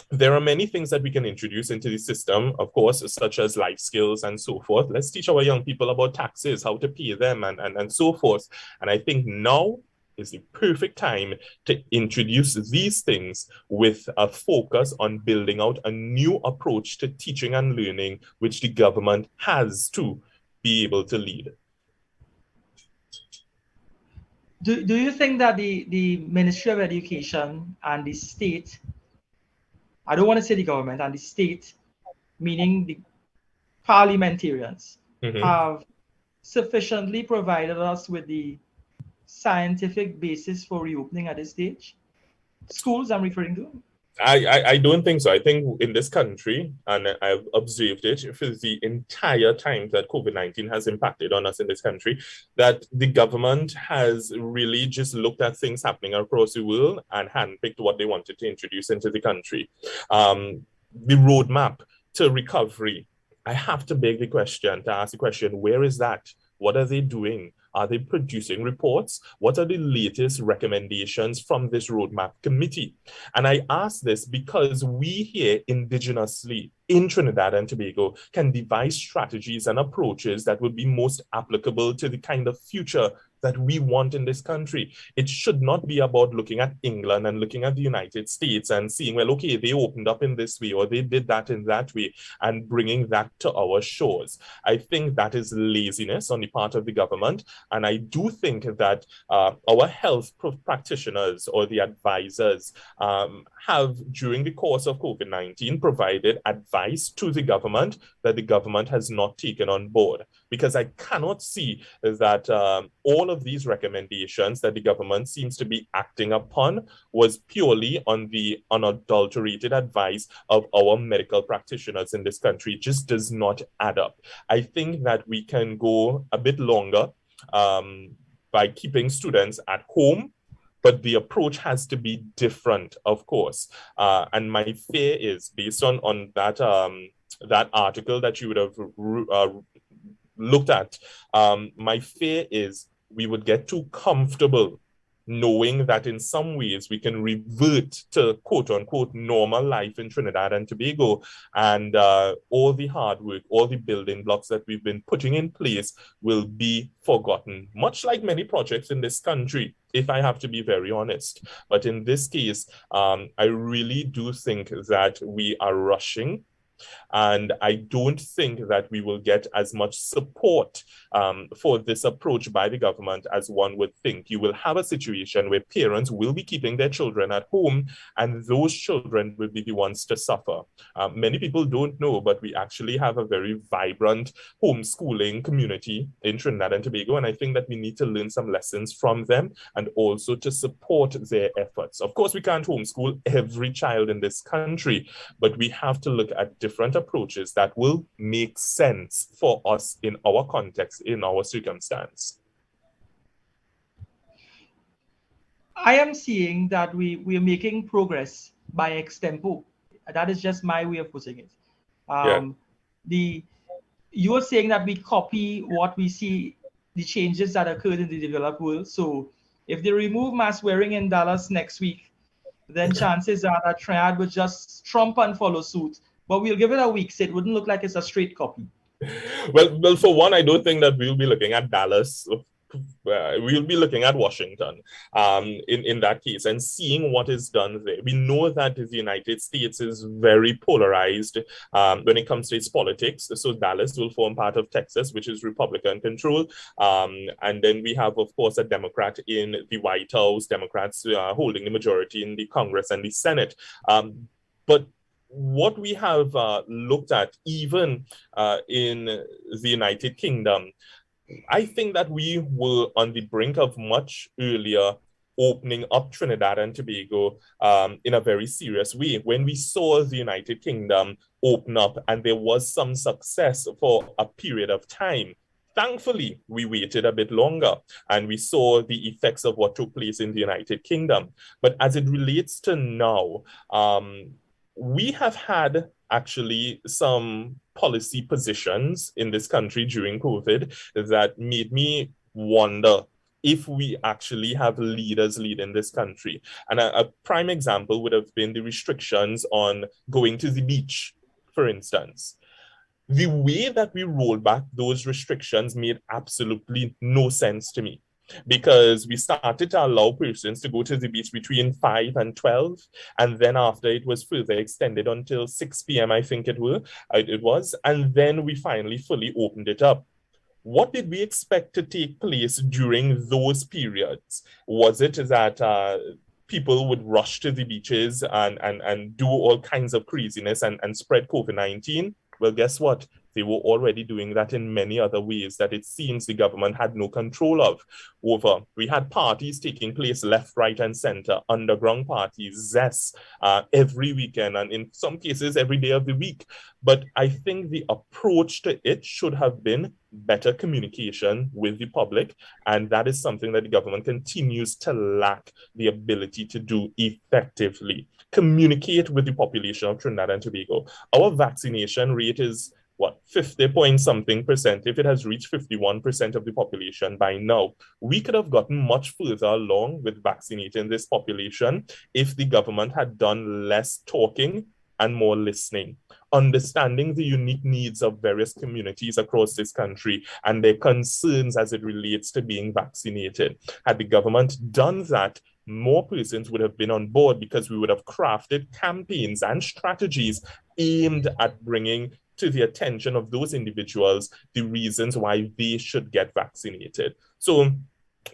there are many things that we can introduce into the system, of course, such as life skills and so forth. Let's teach our young people about taxes, how to pay them, and so forth. And I think now is the perfect time to introduce these things with a focus on building out a new approach to teaching and learning, which the government has to be able to lead. Do you think that the Ministry of Education and the state, I don't want to say the government, and the state, meaning the parliamentarians, have sufficiently provided us with the scientific basis for reopening at this stage? Schools, I'm referring to? I don't think so. I think in this country, and I've observed it for the entire time that COVID-19 has impacted on us in this country, that the government has really just looked at things happening across the world and handpicked what they wanted to introduce into the country. The roadmap to recovery, I have to ask the question, where is that? What are they doing? Are they producing reports? What are the latest recommendations from this roadmap committee? And I ask this because we here indigenously in Trinidad and Tobago can devise strategies and approaches that would be most applicable to the kind of future that we want in this country. It should not be about looking at England and looking at the United States and seeing, well, okay, they opened up in this way or they did that in that way, and bringing that to our shores. I think that is laziness on the part of the government. And I do think that our health practitioners or the advisors have, during the course of COVID-19, provided advice to the government that the government has not taken on board. Because I cannot see that all of these recommendations that the government seems to be acting upon was purely on the unadulterated advice of our medical practitioners in this country. It just does not add up. I think that we can go a bit longer by keeping students at home, but the approach has to be different, of course. And my fear is, based on that that article that you would have looked at, my fear is we would get too comfortable knowing that in some ways we can revert to quote unquote normal life in Trinidad and Tobago, and all the hard work, all the building blocks that we've been putting in place will be forgotten, much like many projects in this country, if I have to be very honest. But in this case, I really do think that we are rushing. And I don't think that we will get as much support for this approach by the government as one would think. You will have a situation where parents will be keeping their children at home, and those children will be the ones to suffer. Many people don't know, but we actually have a very vibrant homeschooling community in Trinidad and Tobago, and I think that we need to learn some lessons from them and also to support their efforts. Of course, we can't homeschool every child in this country, but we have to look at different approaches that will make sense for us in our context, in our circumstance. I am seeing that we are making progress by extempo. That is just my way of putting it. You are saying that we copy what we see, the changes that occurred in the developed world. So If they remove mask wearing in Dallas next week, then chances are that Trinidad would just trump and follow suit. But we'll give it a week, so it wouldn't look like it's a straight copy. Well, for one, I don't think that we'll be looking at Dallas. We'll be looking at Washington in that case and seeing what is done there. We know that the United States is very polarized when it comes to its politics. So Dallas will form part of Texas, which is Republican control. And then we have, of course, a Democrat in the White House, Democrats holding the majority in the Congress and the Senate. But what we have looked at, even in the United Kingdom, I think that we were on the brink of much earlier opening up Trinidad and Tobago in a very serious way. When we saw the United Kingdom open up and there was some success for a period of time, thankfully, we waited a bit longer and we saw the effects of what took place in the United Kingdom. But as it relates to now, we have had actually some policy positions in this country during COVID that made me wonder if we actually have leaders leading this country. And a prime example would have been the restrictions on going to the beach, for instance. The way that we rolled back those restrictions made absolutely no sense to me, because we started to allow persons to go to the beach between 5 and 12, and then after it was further extended until 6 p.m. I think it was, and then we finally fully opened it up. What did we expect to take place during those periods? Was it that people would rush to the beaches and do all kinds of craziness and spread COVID-19? Well, guess what? They were already doing that in many other ways that it seems the government had no control of over. We had parties taking place left, right, and center, underground parties, zests, every weekend, and in some cases every day of the week. But I think the approach to it should have been better communication with the public, and that is something that the government continues to lack the ability to do effectively. Communicate with the population of Trinidad and Tobago. Our vaccination rate is 50 point something percent. If it has reached 51% of the population by now, we could have gotten much further along with vaccinating this population if the government had done less talking and more listening, understanding the unique needs of various communities across this country and their concerns as it relates to being vaccinated. Had the government done that, more persons would have been on board, because we would have crafted campaigns and strategies aimed at bringing to the attention of those individuals the reasons why they should get vaccinated. So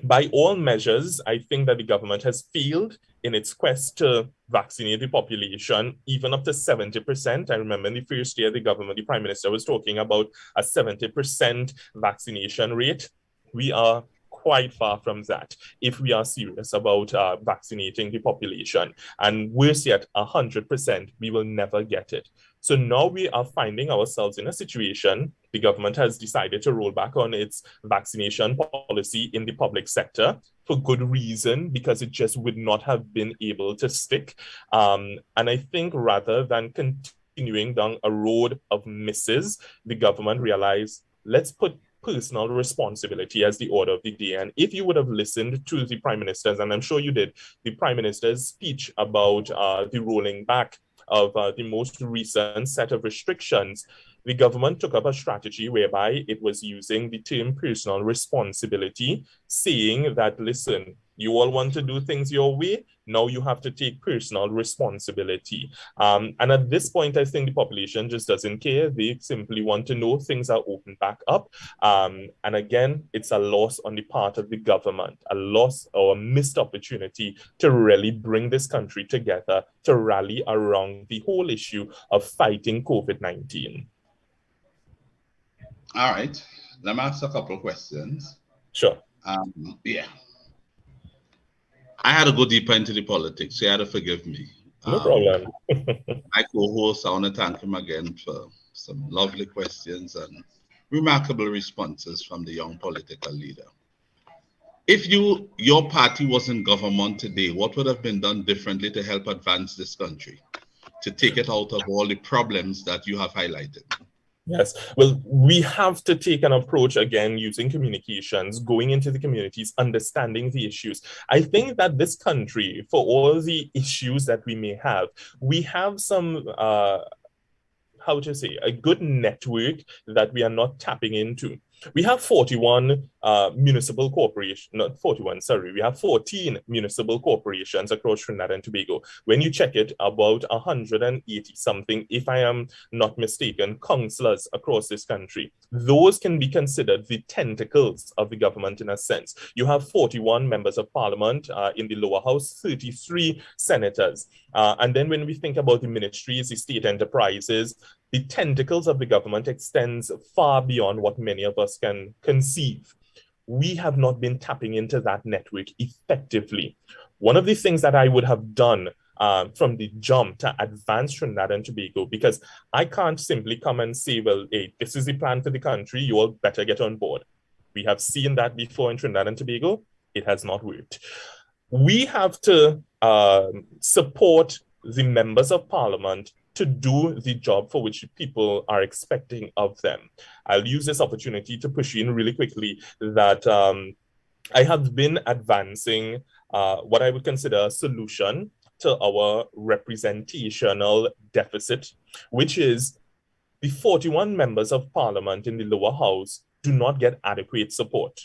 by all measures, I think that the government has failed in its quest to vaccinate the population, even up to 70%. I remember in the first year, the Prime Minister was talking about a 70% vaccination rate. We are quite far from that if we are serious about vaccinating the population. And worse yet, 100%, we will never get it. So now we are finding ourselves in a situation, the government has decided to roll back on its vaccination policy in the public sector for good reason, because it just would not have been able to stick. And I think rather than continuing down a road of misses, the government realized, let's put personal responsibility as the order of the day. And if you would have listened to the Prime Minister's, and I'm sure you did, the Prime Minister's speech about the rolling back of the most recent set of restrictions, the government took up a strategy whereby it was using the term personal responsibility, saying that, listen, you all want to do things your way, now you have to take personal responsibility. And at this point, I think the population just doesn't care. They simply want to know things are opened back up. And again, it's a loss on the part of the government, a loss or a missed opportunity to really bring this country together, to rally around the whole issue of fighting COVID-19. All right, let me ask a couple of questions. Sure. Yeah. I had to go deeper into the politics, so you had to forgive me. No problem. My co-host, I want to thank him again for some lovely questions and remarkable responses from the young political leader. If your party was in government today, what would have been done differently to help advance this country, to take it out of all the problems that you have highlighted? Yes. Well, we have to take an approach again using communications, going into the communities, understanding the issues. I think that this country, for all the issues that we have some how to say, a good network that we are not tapping into. We have 41 municipal corporations, not 41, sorry, we have 14 municipal corporations across Trinidad and Tobago. When you check it, about 180 something, if I am not mistaken, councillors across this country. Those can be considered the tentacles of the government in a sense. You have 41 members of parliament in the lower house, 33 senators. And then when we think about the ministries, the state enterprises, the tentacles of the government extends far beyond what many of us can conceive. We have not been tapping into that network effectively. One of the things that I would have done from the jump to advance Trinidad and Tobago, because I can't simply come and say, well, hey, this is the plan for the country, you all better get on board. We have seen that before in Trinidad and Tobago. It has not worked. We have to support the members of parliament to do the job for which people are expecting of them. I'll use this opportunity to push in really quickly that I have been advancing what I would consider a solution to our representational deficit, which is the 41 members of parliament in the lower house do not get adequate support.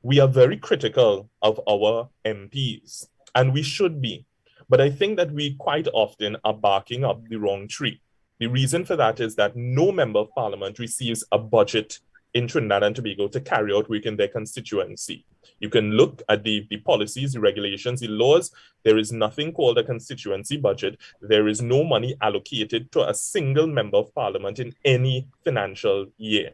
We are very critical of our MPs, and we should be. But I think that we quite often are barking up the wrong tree. The reason for that is that no member of parliament receives a budget in Trinidad and Tobago to carry out work in their constituency. You can look at the policies, the regulations, the laws. There is nothing called a constituency budget. There is no money allocated to a single member of parliament in any financial year.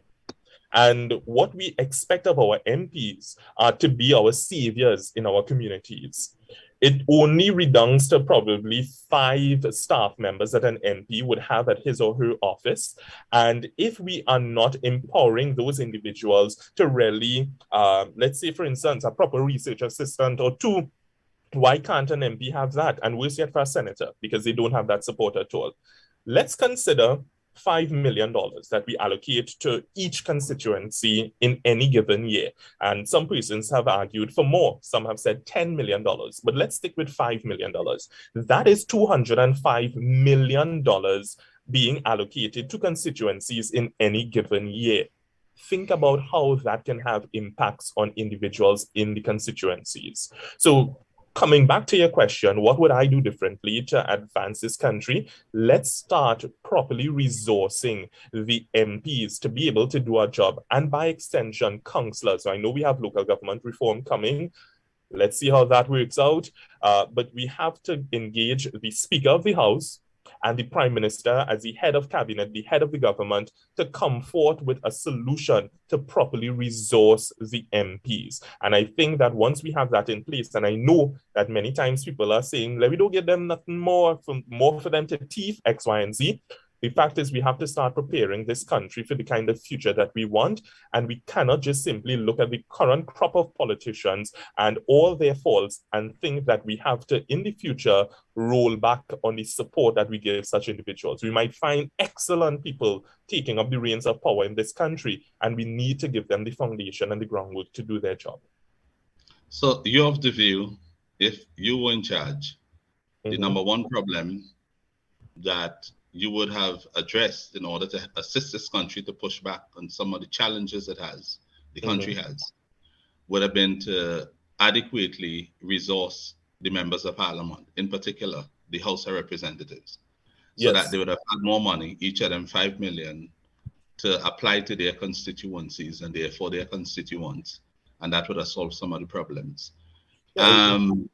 And what we expect of our MPs are to be our saviors in our communities. It only redounds to probably 5 staff members that an MP would have at his or her office. And if we are not empowering those individuals to really, let's say, for instance, a proper research assistant or 2, why can't an MP have that? And worse yet for a senator, because they don't have that support at all. Let's consider $5 million that we allocate to each constituency in any given year. And some persons have argued for more. Some have said $10 million, but let's stick with $5 million. That is $205 million being allocated to constituencies in any given year. Think about how that can have impacts on individuals in the constituencies. So coming back to your question, what would I do differently to advance this country? Let's start properly resourcing the MPs to be able to do our job, and by extension, councillors. So I know we have local government reform coming. Let's see how that works out. But we have to engage the Speaker of the House and the Prime Minister as the head of cabinet, the head of the government, to come forth with a solution to properly resource the MPs. And I think that once we have that in place, and I know that many times people are saying, let me don't get them nothing more for them to teeth X, Y, and Z. The fact is we have to start preparing this country for the kind of future that we want, and we cannot just simply look at the current crop of politicians and all their faults and think that we have to, in the future, roll back on the support that we give such individuals. We might find excellent people taking up the reins of power in this country, and we need to give them the foundation and the groundwork to do their job. So you're of the view, if you were in charge, the number one problem that you would have addressed in order to assist this country to push back on some of the challenges the country has, would have been to adequately resource the members of parliament, in particular, the House of Representatives, so that they would have had more money, each of them $5 million, to apply to their constituencies and therefore their constituents, and that would have solved some of the problems. Well,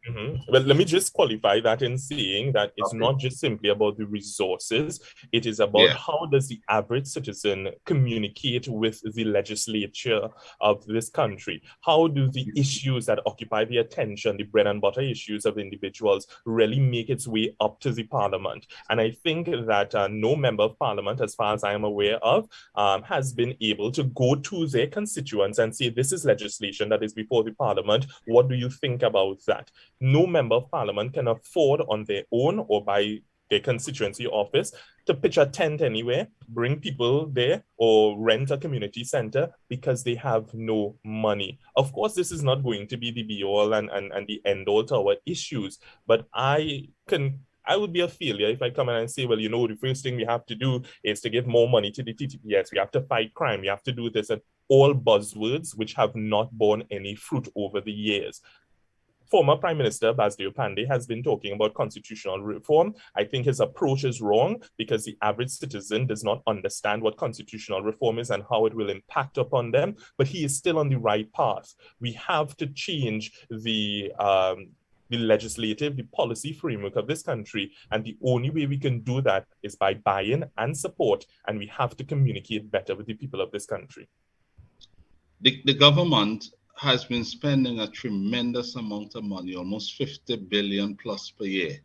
let me just qualify that in saying that it's not just simply about the resources. It is about how does the average citizen communicate with the legislature of this country? How do the issues that occupy the attention, the bread and butter issues of individuals, really make its way up to the parliament? And I think that no member of parliament, as far as I am aware of, has been able to go to their constituents and say, this is legislation that is before the parliament. What do you think about that? No member of parliament can afford on their own or by their constituency office to pitch a tent anywhere, bring people there, or rent a community center because they have no money. Of course, this is not going to be the be-all and the end-all to our issues, but I would be a failure if I come in and say, well, the first thing we have to do is to give more money to the TTPS. We have to fight crime. We have to do this, and all buzzwords which have not borne any fruit over the years. Former Prime Minister Basdeo Panday has been talking about constitutional reform. I think his approach is wrong because the average citizen does not understand what constitutional reform is and how it will impact upon them, but he is still on the right path. We have to change the legislative, the policy framework of this country, and the only way we can do that is by buy-in and support, and we have to communicate better with the people of this country. The government has been spending a tremendous amount of money, almost 50 billion plus per year.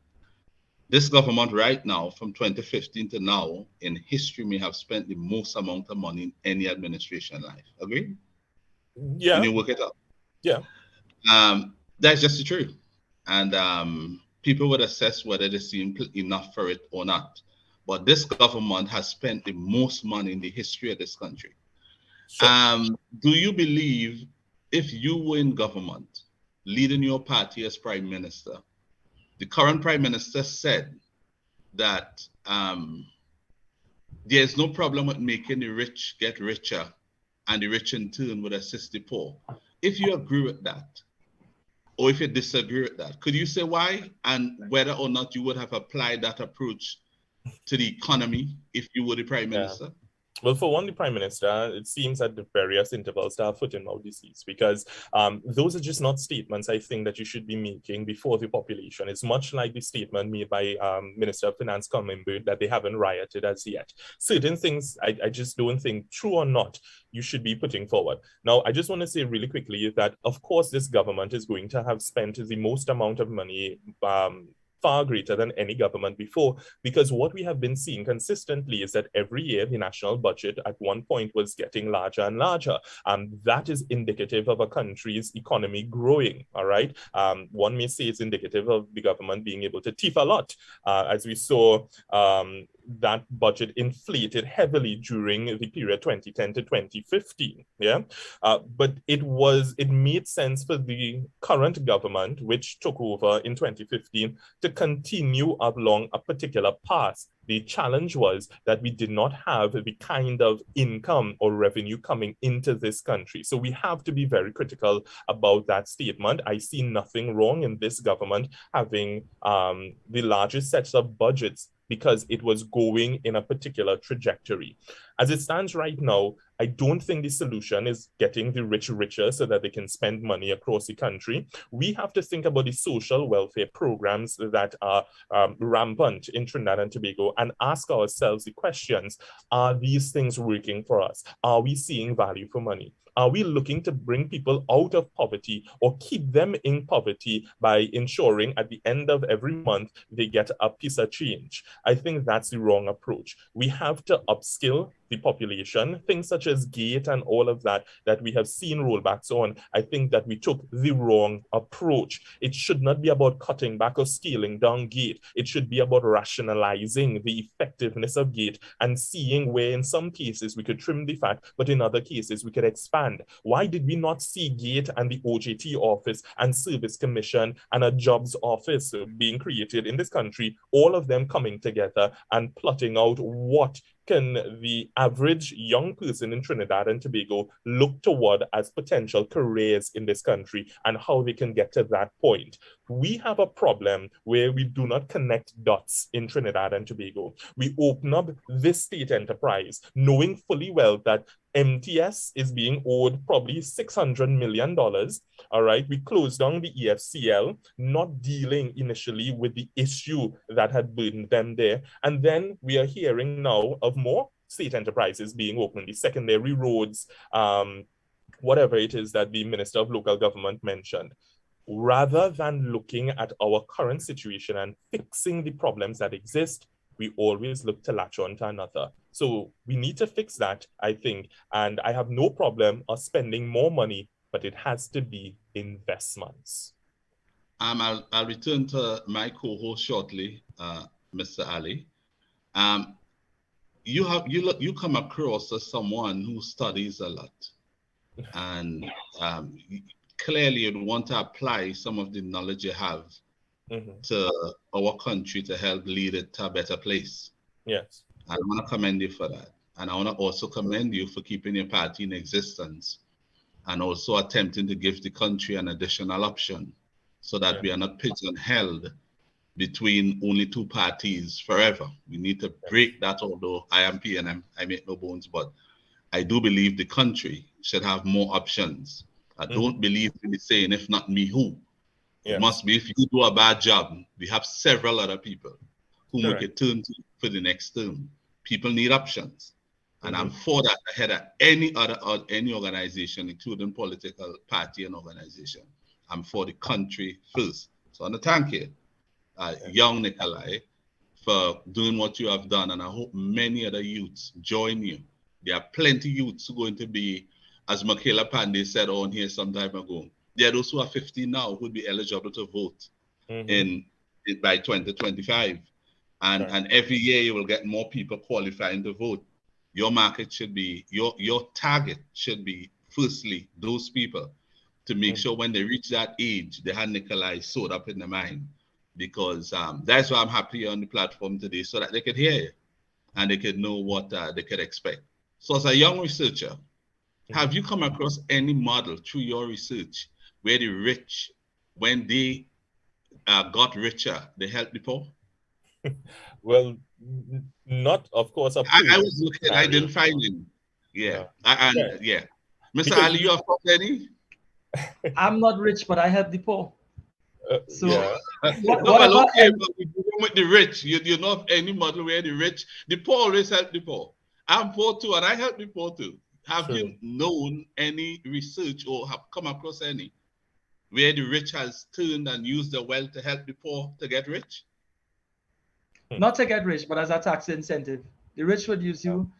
This government right now, from 2015 to now, in history may have spent the most amount of money in any administration life. Agree? Yeah. Can you work it out? Yeah. That's just the truth. And people would assess whether they seem enough for it or not. But this government has spent the most money in the history of this country. Sure. Do you believe if you were in government, leading your party as prime minister, the current prime minister said that there's no problem with making the rich get richer and the rich in turn would assist the poor. If you agree with that, or if you disagree with that, could you say why and whether or not you would have applied that approach to the economy if you were the prime minister? Well, for one, the Prime Minister, it seems at the various intervals to have foot and mouth disease, because those are just not statements, I think, that you should be making before the population. It's much like the statement made by Minister of Finance Colin Bird that they haven't rioted as yet. Certain things I just don't think, true or not, you should be putting forward. Now, I just want to say really quickly that, of course, this government is going to have spent the most amount of money far greater than any government before, because what we have been seeing consistently is that every year the national budget at one point was getting larger and larger. That is indicative of a country's economy growing, all right? One may say it's indicative of the government being able to thief a lot, as we saw that budget inflated heavily during the period 2010 to 2015, yeah? But it made sense for the current government, which took over in 2015, to continue along a particular path. The challenge was that we did not have the kind of income or revenue coming into this country. So we have to be very critical about that statement. I see nothing wrong in this government having the largest sets of budgets because it was going in a particular trajectory. As it stands right now, I don't think the solution is getting the rich richer so that they can spend money across the country. We have to think about the social welfare programs that are rampant in Trinidad and Tobago and ask ourselves the questions, are these things working for us? Are we seeing value for money? Are we looking to bring people out of poverty or keep them in poverty by ensuring at the end of every month they get a piece of change? I think that's the wrong approach. We have to upskill the population, things such as GATE and all of that we have seen rollbacks on. I think that we took the wrong approach. It should not be about cutting back or scaling down GATE. It should be about rationalizing the effectiveness of GATE and seeing where in some cases we could trim the fat, but in other cases we could expand. Why did we not see GATE and the OJT office and Service Commission and a jobs office being created in this country, all of them coming together and plotting out what can the average young person in Trinidad and Tobago look toward as potential careers in this country and how they can get to that point? We have a problem where we do not connect dots in Trinidad and Tobago. We open up this state enterprise knowing fully well that MTS is being owed probably $600 million, all right? We closed down the EFCL, not dealing initially with the issue that had burdened them there. And then we are hearing now of more state enterprises being opened, the secondary roads, whatever it is that the Minister of Local Government mentioned. Rather than looking at our current situation and fixing the problems that exist, we always look to latch on to another. So we need to fix that, I think, and I have no problem of spending more money, but it has to be investments. I'll return to my co-host shortly. Mr. Ali. You come across as someone who studies a lot, and clearly you'd want to apply some of the knowledge you have to our country to help lead it to a better place. Yes. I want to commend you for that. And I want to also commend you for keeping your party in existence and also attempting to give the country an additional option so that we are not pigeonholed between only two parties forever. We need to break that, although I am PNM, I make no bones, but I do believe the country should have more options. I don't believe in the saying, if not me, who? It must be, if you do a bad job, we have several other people whom we can turn to for the next term. People need options. And I'm for that ahead of any organization, including political party and organization. I'm for the country first. So I want to thank you, young Nikolai, for doing what you have done. And I hope many other youths join you. There are plenty of youths who are going to be, as Michaela Pandey said on here some time ago, there are those who are 15 now who would be eligible to vote by 2025. And every year you will get more people qualifying to vote. Your market should be, your target should be, firstly, those people, to make sure when they reach that age, they have Nikolai sewed up in their mind. Because that's why I'm happy on the platform today, so that they could hear you and they could know what they could expect. So as a young researcher, have you come across any model through your research where the rich, when they got richer, they helped the poor? Well, not, of course. I was looking, I didn't find any. Yeah. Mr. Ali, you have found any? I'm not rich, but I help the poor. With the rich, you know of any model where the rich, the poor always help the poor. I'm poor too, and I help the poor too. Have you known any research or have come across any where the rich has turned and used the wealth to help the poor to get rich? Not to get rich, but as a tax incentive. The rich would use you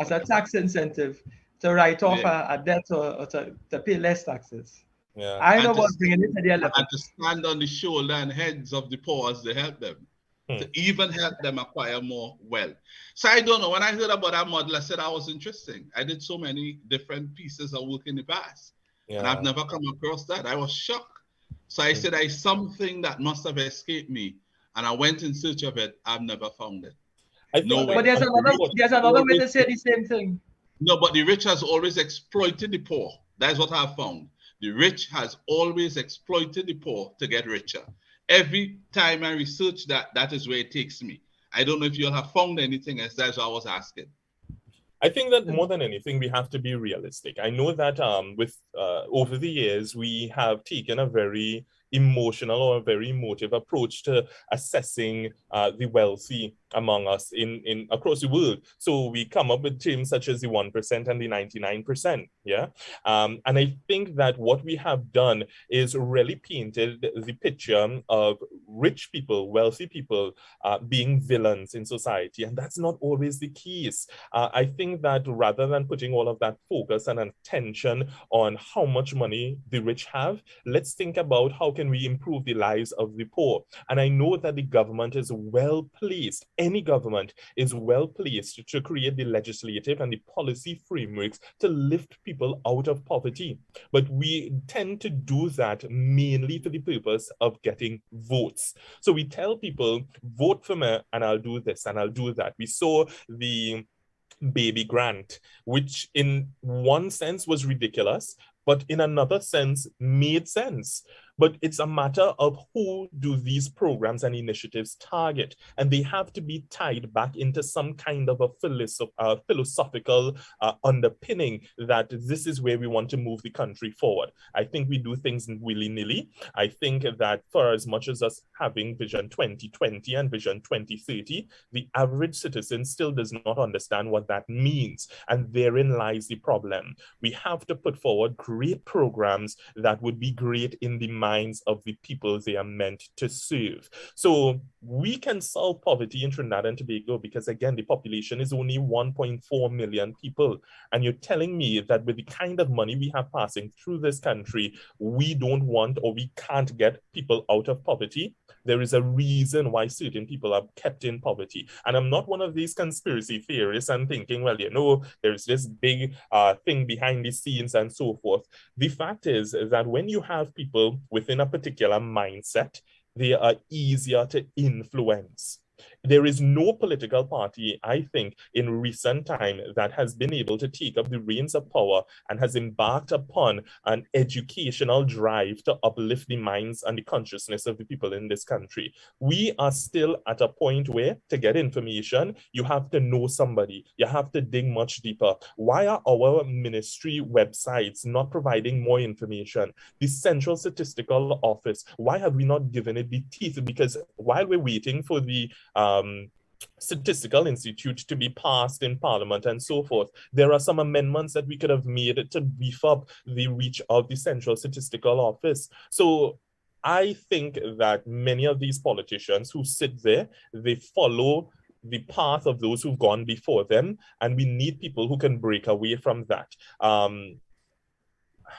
as a tax incentive to write off a debt or to pay less taxes. Yeah. I know what's bringing it to their level. And to stand on the shoulder and heads of the poor as they help them, to even help them acquire more wealth. So I don't know, when I heard about that model, I said that was interesting. I did so many different pieces of work in the past, and I've never come across that. I was shocked. So I said, it's something that must have escaped me. And I went in search of it. I've never found it. But there's another way to say the same thing. No, but the rich has always exploited the poor. That's what I've found. The rich has always exploited the poor to get richer. Every time I research that, that is where it takes me. I don't know if you'll have found anything else. That's what I was asking. I think that more than anything, we have to be realistic. I know that over the years, we have taken a very emotional or a very emotive approach to assessing the wealthy among us in across the world. So we come up with terms such as the 1% and the 99%. Yeah. And I think that what we have done is really painted the picture of rich people, wealthy people being villains in society. And that's not always the case. I think that rather than putting all of that focus and attention on how much money the rich have, let's think about how can we improve the lives of the poor. And I know that the government is well placed. Any government is well placed to create the legislative and the policy frameworks to lift people out of poverty. But we tend to do that mainly for the purpose of getting votes. So we tell people, vote for me and I'll do this and I'll do that. We saw the baby grant, which in one sense was ridiculous, but in another sense made sense. But it's a matter of who do these programs and initiatives target. And they have to be tied back into some kind of a philosophical underpinning that this is where we want to move the country forward. I think we do things willy-nilly. I think that for as much as us having Vision 2020 and Vision 2030, the average citizen still does not understand what that means. And therein lies the problem. We have to put forward great programs that would be great in the minds of the people they are meant to serve. So we can solve poverty in Trinidad and Tobago because, again, the population is only 1.4 million people. And you're telling me that with the kind of money we have passing through this country, we don't want or we can't get people out of poverty? There is a reason why certain people are kept in poverty. And I'm not one of these conspiracy theorists and thinking, well, you know, there's this big thing behind the scenes and so forth. The fact is that when you have people within a particular mindset, they are easier to influence. There is no political party, I think, in recent time that has been able to take up the reins of power and has embarked upon an educational drive to uplift the minds and the consciousness of the people in this country. We are still at a point where to get information, you have to know somebody. You have to dig much deeper. Why are our ministry websites not providing more information? The Central Statistical Office, why have we not given it the teeth? Because while we're waiting for the Statistical Institute to be passed in Parliament and so forth, there are some amendments that we could have made to beef up the reach of the Central Statistical Office. So I think that many of these politicians who sit there, they follow the path of those who've gone before them, and we need people who can break away from that.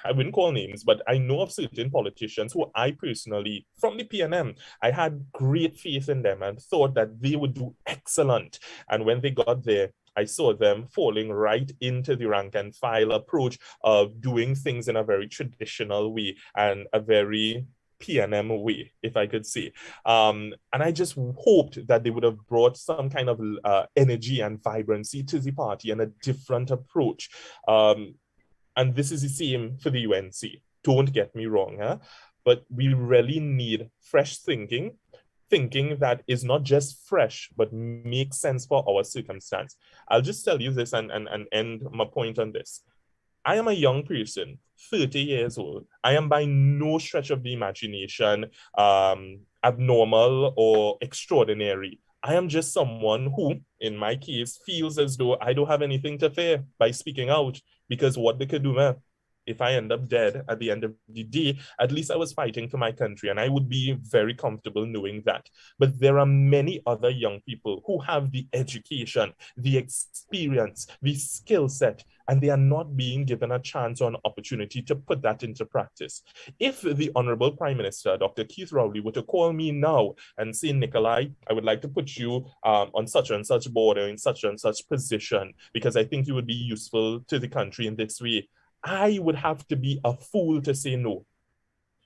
I wouldn't call names, but I know of certain politicians who I personally, from the PNM, I had great faith in them and thought that they would do excellent. And when they got there, I saw them falling right into the rank and file approach of doing things in a very traditional way and a very PNM way, if I could say. And I just hoped that they would have brought some kind of energy and vibrancy to the party and a different approach. And this is the same for the UNC. Don't get me wrong, huh? But we really need fresh thinking that is not just fresh, but makes sense for our circumstance. I'll just tell you this and end my point on this. I am a young person, 30 years old. I am by no stretch of the imagination abnormal or extraordinary. I am just someone who, in my case, feels as though I don't have anything to fear by speaking out, because what they could do, man, if I end up dead at the end of the day, at least I was fighting for my country, and I would be very comfortable knowing that. But there are many other young people who have the education, the experience, the skill set, and they are not being given a chance or an opportunity to put that into practice. If the Honorable Prime Minister, Dr. Keith Rowley, were to call me now and say, Nikolai, I would like to put you on such and such board or in such and such position, because I think you would be useful to the country in this way, I would have to be a fool to say no.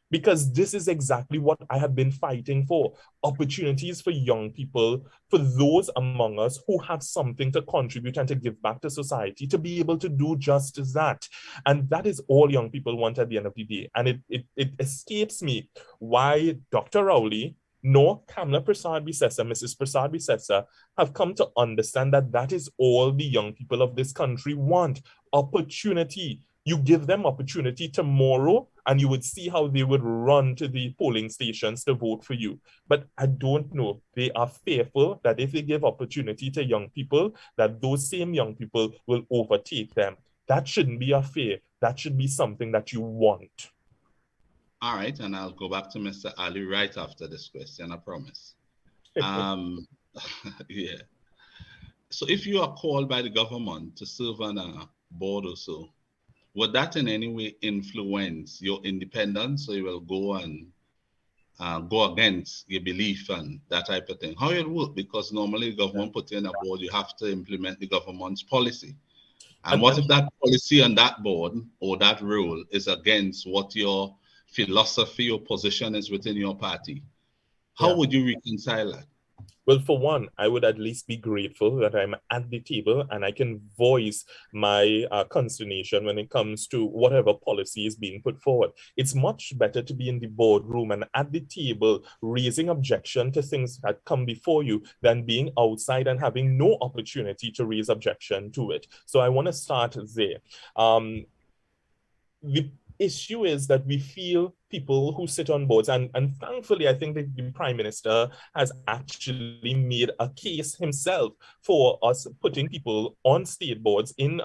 Because this is exactly what I have been fighting for. Opportunities for young people, for those among us who have something to contribute and to give back to society, to be able to do just that. And that is all young people want at the end of the day. And it escapes me why Dr. Rowley nor Kamla Prasad-Bissessar, Mrs. Prasad-Bissessar, have come to understand that that is all the young people of this country want. Opportunity. You give them opportunity tomorrow, and you would see how they would run to the polling stations to vote for you. But I don't know. They are fearful that if they give opportunity to young people, that those same young people will overtake them. That shouldn't be a fear. That should be something that you want. All right, and I'll go back to Mr. Ali right after this question, I promise. Yeah. So if you are called by the government to serve on a board or so, would that in any way influence your independence, so you will go and go against your belief and that type of thing? How it work? Because normally the government put in a board, you have to implement the government's policy. And what if that policy on that board or that rule is against what your philosophy or position is within your party? How would you reconcile that? Well, for one, I would at least be grateful that I'm at the table and I can voice my consternation when it comes to whatever policy is being put forward. It's much better to be in the boardroom and at the table raising objection to things that come before you than being outside and having no opportunity to raise objection to it. So I want to start there. issue is that we feel people who sit on boards, and thankfully, I think the Prime Minister has actually made a case himself for us putting people on state boards in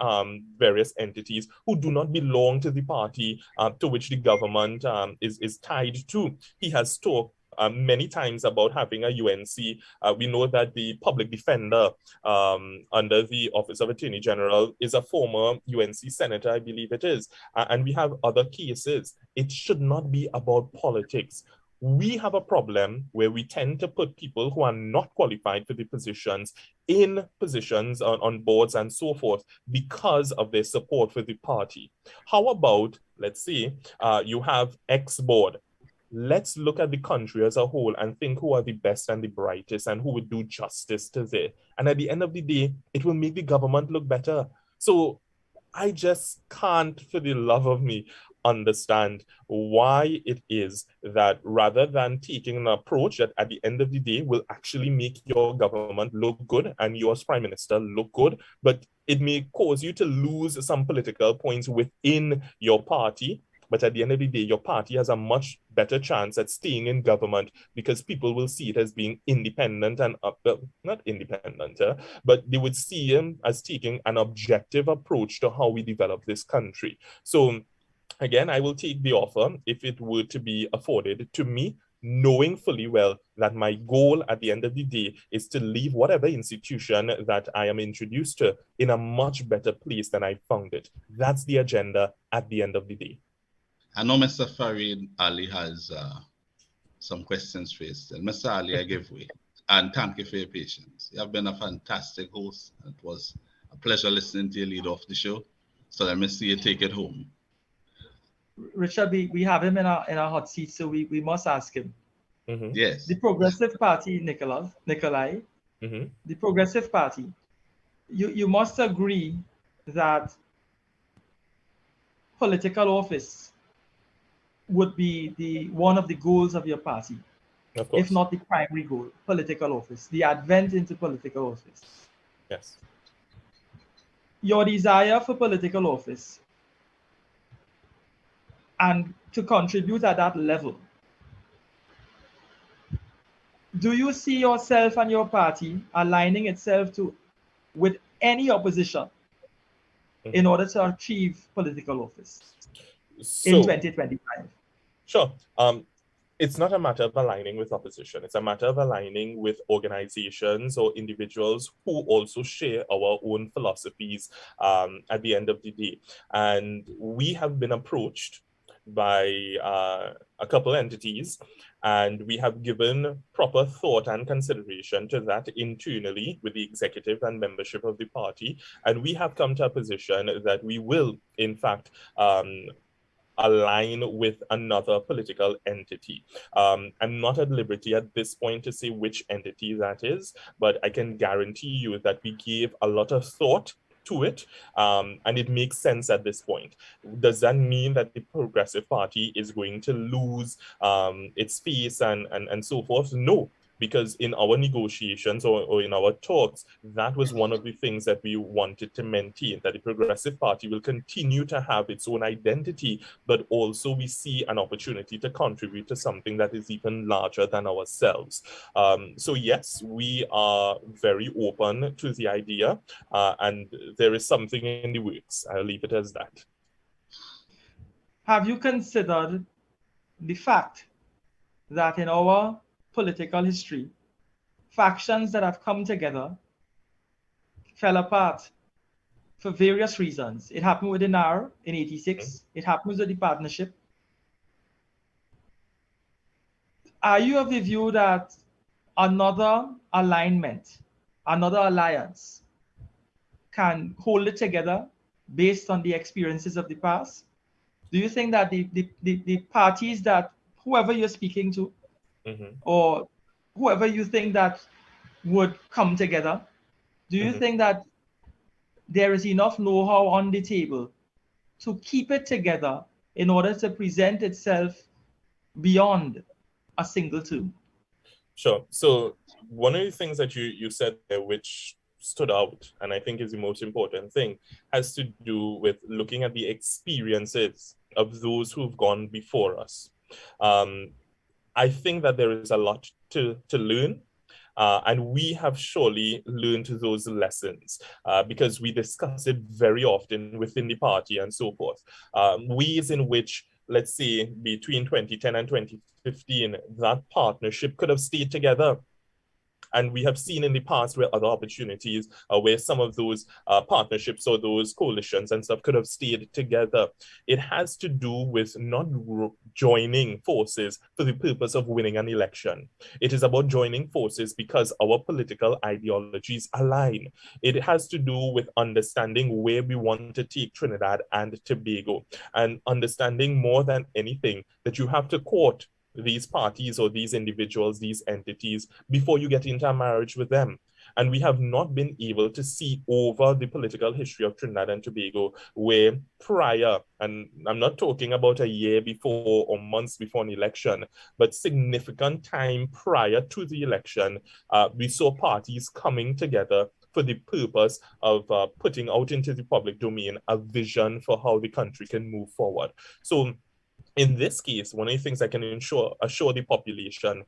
various entities who do not belong to the party to which the government is tied to. He has talked many times about having a UNC. We know that the public defender under the Office of Attorney General is a former UNC senator, I believe it is. And we have other cases. It should not be about politics. We have a problem where we tend to put people who are not qualified for the positions in positions on boards and so forth because of their support for the party. How about, let's say, you have X board. Let's look at the country as a whole and think who are the best and the brightest and who would do justice to it. And at the end of the day, it will make the government look better. So I just can't, for the love of me, understand why it is that rather than taking an approach that at the end of the day will actually make your government look good and your Prime Minister look good, but it may cause you to lose some political points within your party. But at the end of the day, your party has a much better chance at staying in government because people will see it as being independent and, not independent, but they would see him as taking an objective approach to how we develop this country. So again, I will take the offer if it were to be afforded to me, knowing fully well that my goal at the end of the day is to leave whatever institution that I am introduced to in a much better place than I found it. That's the agenda at the end of the day. I know Mr. Farid Ali has some questions for you still. Mr. Ali, I give way. And thank you for your patience. You have been a fantastic host. It was a pleasure listening to you lead off the show. So let me see you take it home. Richard, we have him in our hot seat, so we must ask him. Mm-hmm. Yes. The Progressive Party, Nikolai, mm-hmm. The Progressive Party, you must agree that political office would be one of the goals of your party, of course. If not the primary goal, political office, the advent into political office. Yes. Your desire for political office and to contribute at that level, do you see yourself and your party aligning itself with any opposition in order to achieve political office in 2025? Sure. It's not a matter of aligning with opposition. It's a matter of aligning with organizations or individuals who also share our own philosophies at the end of the day. And we have been approached by a couple entities, and we have given proper thought and consideration to that internally with the executive and membership of the party. And we have come to a position that we will, in fact, align with another political entity. I'm not at liberty at this point to say which entity that is, but I can guarantee you that we gave a lot of thought to it, and it makes sense at this point. Does that mean that the Progressive Party is going to lose its face and so forth? No. Because in our negotiations or in our talks, that was one of the things that we wanted to maintain, that the Progressive Party will continue to have its own identity, but also we see an opportunity to contribute to something that is even larger than ourselves. So yes, we are very open to the idea, and there is something in the works. I'll leave it as that. Have you considered the fact that in our political history, factions that have come together fell apart for various reasons? It happened with the NAR in 86. It happens with the partnership. Are you of the view that another alignment, another alliance can hold it together based on the experiences of the past? Do you think that the parties that whoever you're speaking to, or whoever you think that would come together, do you think that there is enough know-how on the table to keep it together in order to present itself beyond a single term? Sure. So one of the things that you said there, which stood out, and I think is the most important thing, has to do with looking at the experiences of those who've gone before us. I think that there is a lot to learn. And we have surely learned those lessons because we discuss it very often within the party and so forth. Ways in which, let's say, between 2010 and 2015, that partnership could have stayed together. And we have seen in the past where other opportunities, where some of those partnerships or those coalitions and stuff could have stayed together. It has to do with not joining forces for the purpose of winning an election. It is about joining forces because our political ideologies align. It has to do with understanding where we want to take Trinidad and Tobago, and understanding more than anything that you have to court these parties or these individuals, these entities, before you get into a marriage with them. And we have not been able to see over the political history of Trinidad and Tobago where prior, and I'm not talking about a year before or months before an election, but significant time prior to the election, we saw parties coming together for the purpose of putting out into the public domain a vision for how the country can move forward. So in this case, one of the things I can assure the population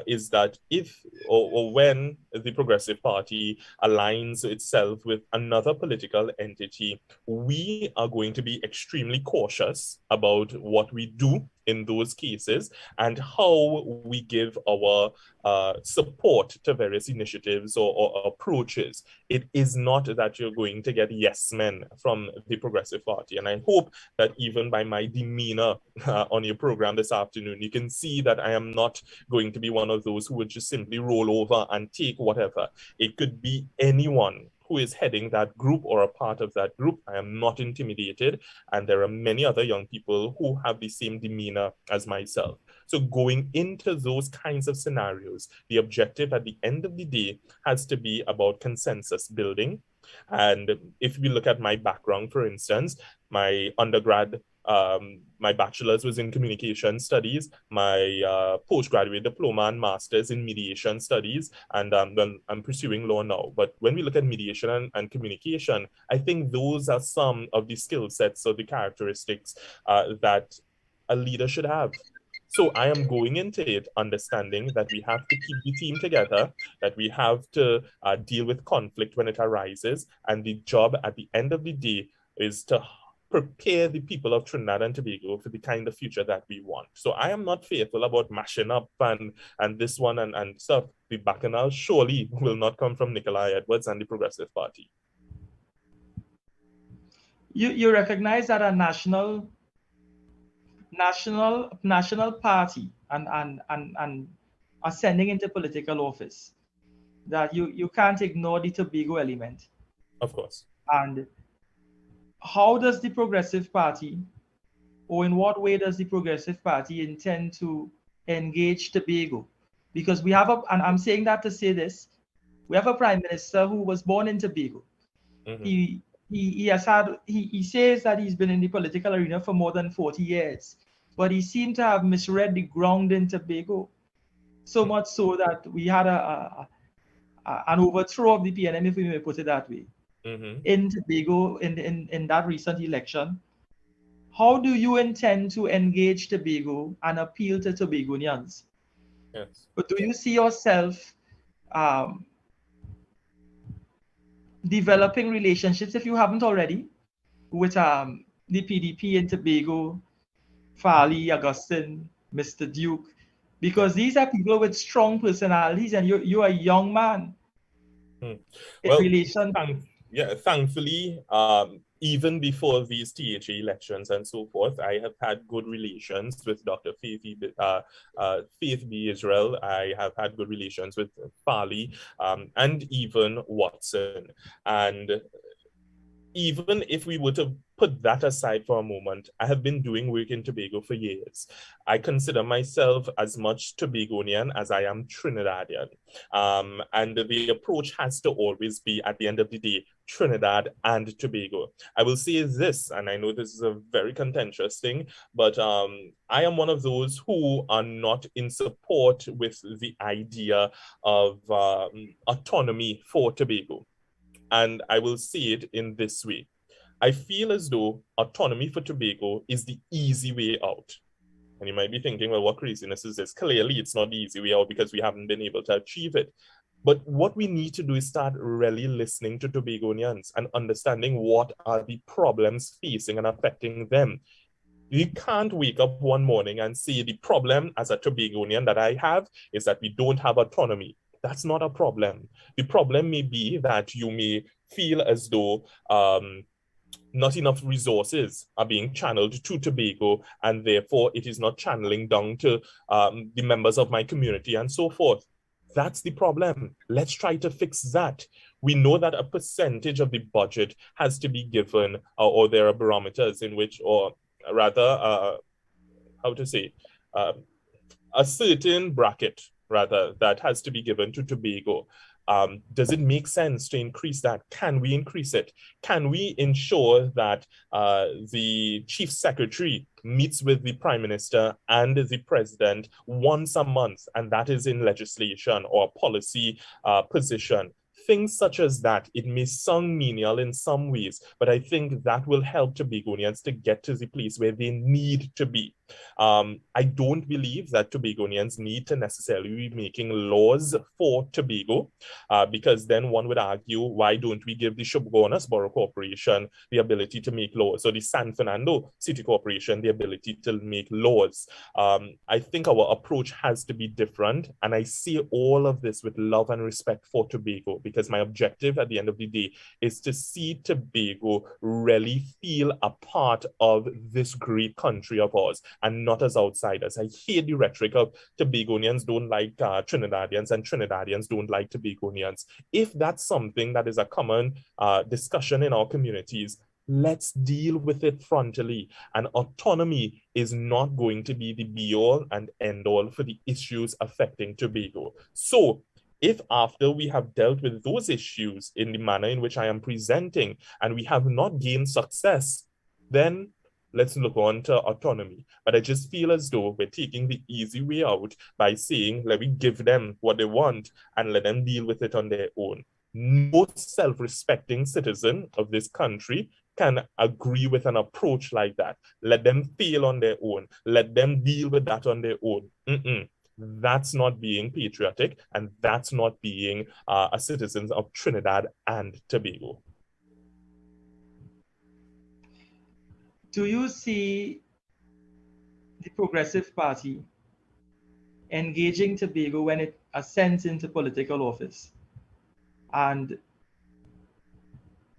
is that if or when the Progressive Party aligns itself with another political entity, we are going to be extremely cautious about what we do in those cases and how we give our support to various initiatives or approaches. It is not that you're going to get yes men from the Progressive Party. And I hope that even by my demeanor on your program this afternoon, you can see that I am not going to be one of those who would just simply roll over and take whatever. It could be anyone who is heading that group or a part of that group. I am not intimidated, and there are many other young people who have the same demeanor as myself. So going into those kinds of scenarios, the objective at the end of the day has to be about consensus building. And if we look at my background, for instance, my undergrad, my bachelor's was in communication studies, my postgraduate diploma and master's in mediation studies, and then I'm pursuing law now. But when we look at mediation and communication, I think those are some of the skill sets or the characteristics that a leader should have. So I am going into it understanding that we have to keep the team together, that we have to deal with conflict when it arises, and the job at the end of the day is to prepare the people of Trinidad and Tobago for the kind of future that we want. So I am not fearful about mashing up and this one and stuff. The bacchanal surely will not come from Nikolai Edwards and the Progressive Party. You recognize that a national party and ascending into political office, that you can't ignore the Tobago element. Of course. And how does the Progressive Party, or in what way does the Progressive Party intend to engage Tobago? Because we have and I'm saying that to say this, we have a prime minister who was born in Tobago. Mm-hmm. He says that he's been in the political arena for more than 40 years, but he seemed to have misread the ground in Tobago, so much so that we had an overthrow of the PNM, if we may put it that way. Mm-hmm. In Tobago, in that recent election. How do you intend to engage Tobago and appeal to Tobagonians? Yes. But do you see yourself developing relationships, if you haven't already, with the PDP in Tobago, Farley, Augustine, Mr. Duke? Because these are people with strong personalities, and you're a young man. Thankfully, even before these THA elections and so forth, I have had good relations with Dr. Faith B. Israel. I have had good relations with Farley and even Watson. And even if we were to put that aside for a moment, I have been doing work in Tobago for years. I consider myself as much Tobagonian as I am Trinidadian. And the approach has to always be, at the end of the day, Trinidad and Tobago. I will say this, and I know this is a very contentious thing, but I am one of those who are not in support with the idea of autonomy for Tobago. And I will say it in this way. I feel as though autonomy for Tobago is the easy way out. And you might be thinking, well, what craziness is this? Clearly, it's not the easy way out because we haven't been able to achieve it. But what we need to do is start really listening to Tobagonians and understanding what are the problems facing and affecting them. You can't wake up one morning and say the problem as a Tobagonian that I have is that we don't have autonomy. That's not a problem. The problem may be that you may feel as though not enough resources are being channeled to Tobago, and therefore it is not channeling down to the members of my community and so forth. That's the problem. Let's try to fix that. We know that a percentage of the budget has to be given, or there are barometers in which, or rather, a certain bracket, rather, that has to be given to Tobago. Does it make sense to increase that? Can we increase it? Can we ensure that the chief secretary meets with the prime minister and the president once a month, and that is in legislation or policy position? Things such as that. It may sound menial in some ways, but I think that will help Tobagonians to get to the place where they need to be. I don't believe that Tobagonians need to necessarily be making laws for Tobago, because then one would argue, why don't we give the Shobogonus Borough Corporation the ability to make laws, or the San Fernando City Corporation the ability to make laws? I think our approach has to be different, and I see all of this with love and respect for Tobago, because my objective at the end of the day is to see Tobago really feel a part of this great country of ours, and not as outsiders. I hear the rhetoric of Tobagonians don't like Trinidadians and Trinidadians don't like Tobagonians. If that's something that is a common discussion in our communities, let's deal with it frontally. And autonomy is not going to be the be-all and end-all for the issues affecting Tobago. So if after we have dealt with those issues in the manner in which I am presenting and we have not gained success, then let's look on to autonomy. But I just feel as though we're taking the easy way out by saying, let me give them what they want and let them deal with it on their own. No self-respecting citizen of this country can agree with an approach like that. Let them fail on their own. Let them deal with that on their own. That's not being patriotic, and that's not being a citizen of Trinidad and Tobago. Do you see the Progressive Party engaging Tobago when it ascends into political office and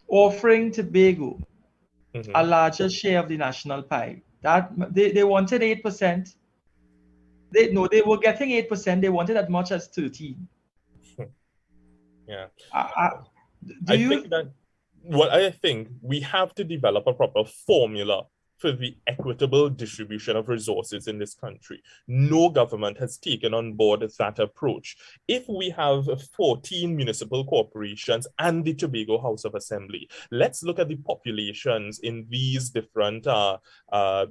offering Tobago a larger share of the national pie? That they wanted 8%. They were getting 8%. They wanted as much as 13%. Yeah. I think we have to develop a proper formula for the equitable distribution of resources in this country. No government has taken on board that approach. If we have 14 municipal corporations and the Tobago House of Assembly, let's look at the populations in these different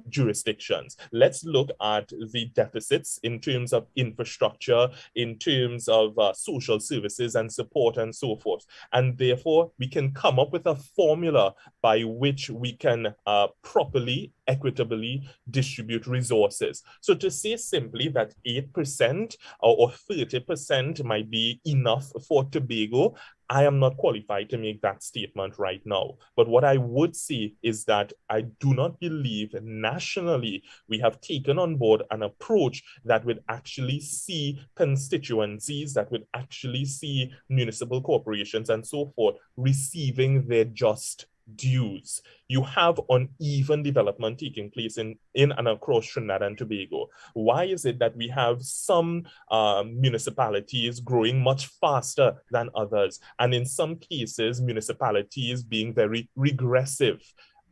jurisdictions. Let's look at the deficits in terms of infrastructure, in terms of social services and support and so forth. And therefore, we can come up with a formula by which we can properly, equitably distribute resources. So to say simply that 8% or 30% might be enough for Tobago, I am not qualified to make that statement right now. But what I would say is that I do not believe nationally we have taken on board an approach that would actually see constituencies, that would actually see municipal corporations and so forth receiving their just dues. You have uneven development taking place in and across Trinidad and Tobago. Why is it that we have some municipalities growing much faster than others, and in some cases municipalities being very regressive?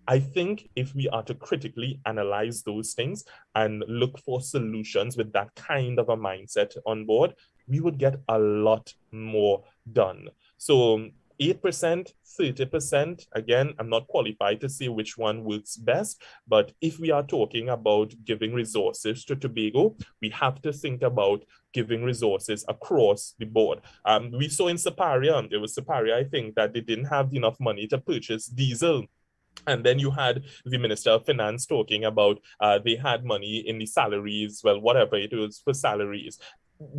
I think if we are to critically analyze those things and look for solutions with that kind of a mindset on board, we would get a lot more done. So 8%, 30%, again, I'm not qualified to say which one works best, but if we are talking about giving resources to Tobago, we have to think about giving resources across the board. We saw in Siparia, it was Siparia, I think, that they didn't have enough money to purchase diesel. And then you had the Minister of Finance talking about they had money in the salaries, well, whatever it was for salaries.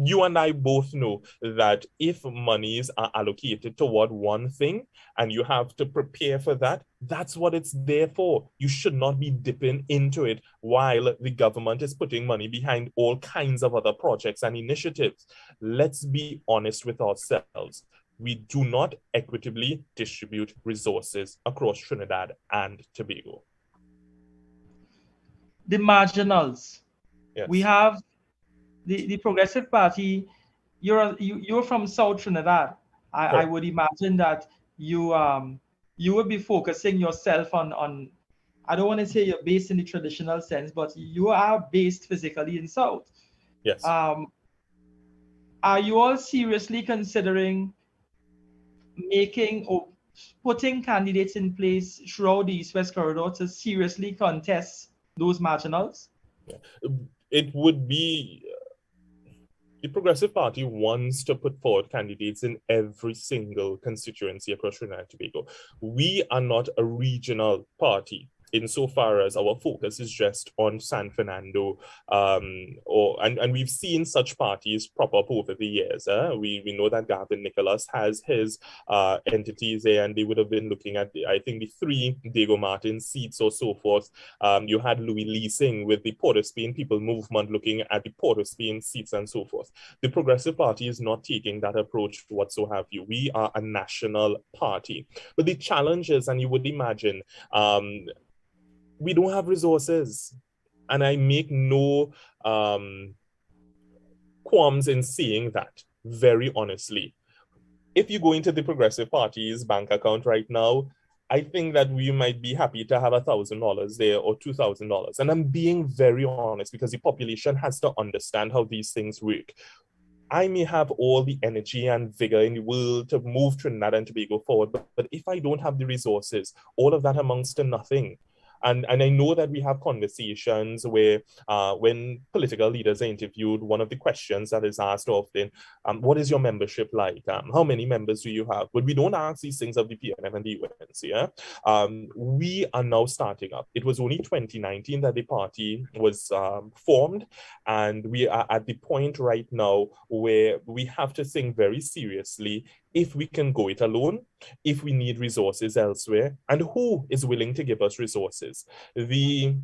You and I both know that if monies are allocated toward one thing and you have to prepare for that, that's what it's there for. You should not be dipping into it while the government is putting money behind all kinds of other projects and initiatives. Let's be honest with ourselves. We do not equitably distribute resources across Trinidad and Tobago. The marginals. Yes. We have the Progressive Party. You're from South Trinidad. I would imagine that you would be focusing yourself on I don't want to say you're based in the traditional sense, but you are based physically in South. Yes. Are you all seriously considering making or putting candidates in place throughout the East-West corridor to seriously contest those marginals? It would be the Progressive Party wants to put forward candidates in every single constituency across Trinidad and Tobago. We are not a regional party insofar as our focus is just on San Fernando, and we've seen such parties prop up over the years. We know that Gavin Nicholas has his entities there, and they would have been looking at, I think, the 3 Diego Martin seats or so forth. You had Louis Leasing with the Port of Spain People Movement looking at the Port of Spain seats and so forth. The Progressive Party is not taking that approach whatsoever. We are a national party. But the challenge is, and you would imagine, we don't have resources, and I make no qualms in saying that, very honestly. If you go into the Progressive Party's bank account right now, I think that we might be happy to have $1,000 there or $2,000. And I'm being very honest because the population has to understand how these things work. I may have all the energy and vigor in the world to move Trinidad and Tobago forward, but if I don't have the resources, all of that amounts to nothing. And I know that we have conversations where when political leaders are interviewed, one of the questions that is asked often, what is your membership like? How many members do you have? But we don't ask these things of the PNM and the UNC. Yeah? We are now starting up. It was only 2019 that the party was formed, and we are at the point right now where we have to think very seriously if we can go it alone, if we need resources elsewhere, and who is willing to give us resources. The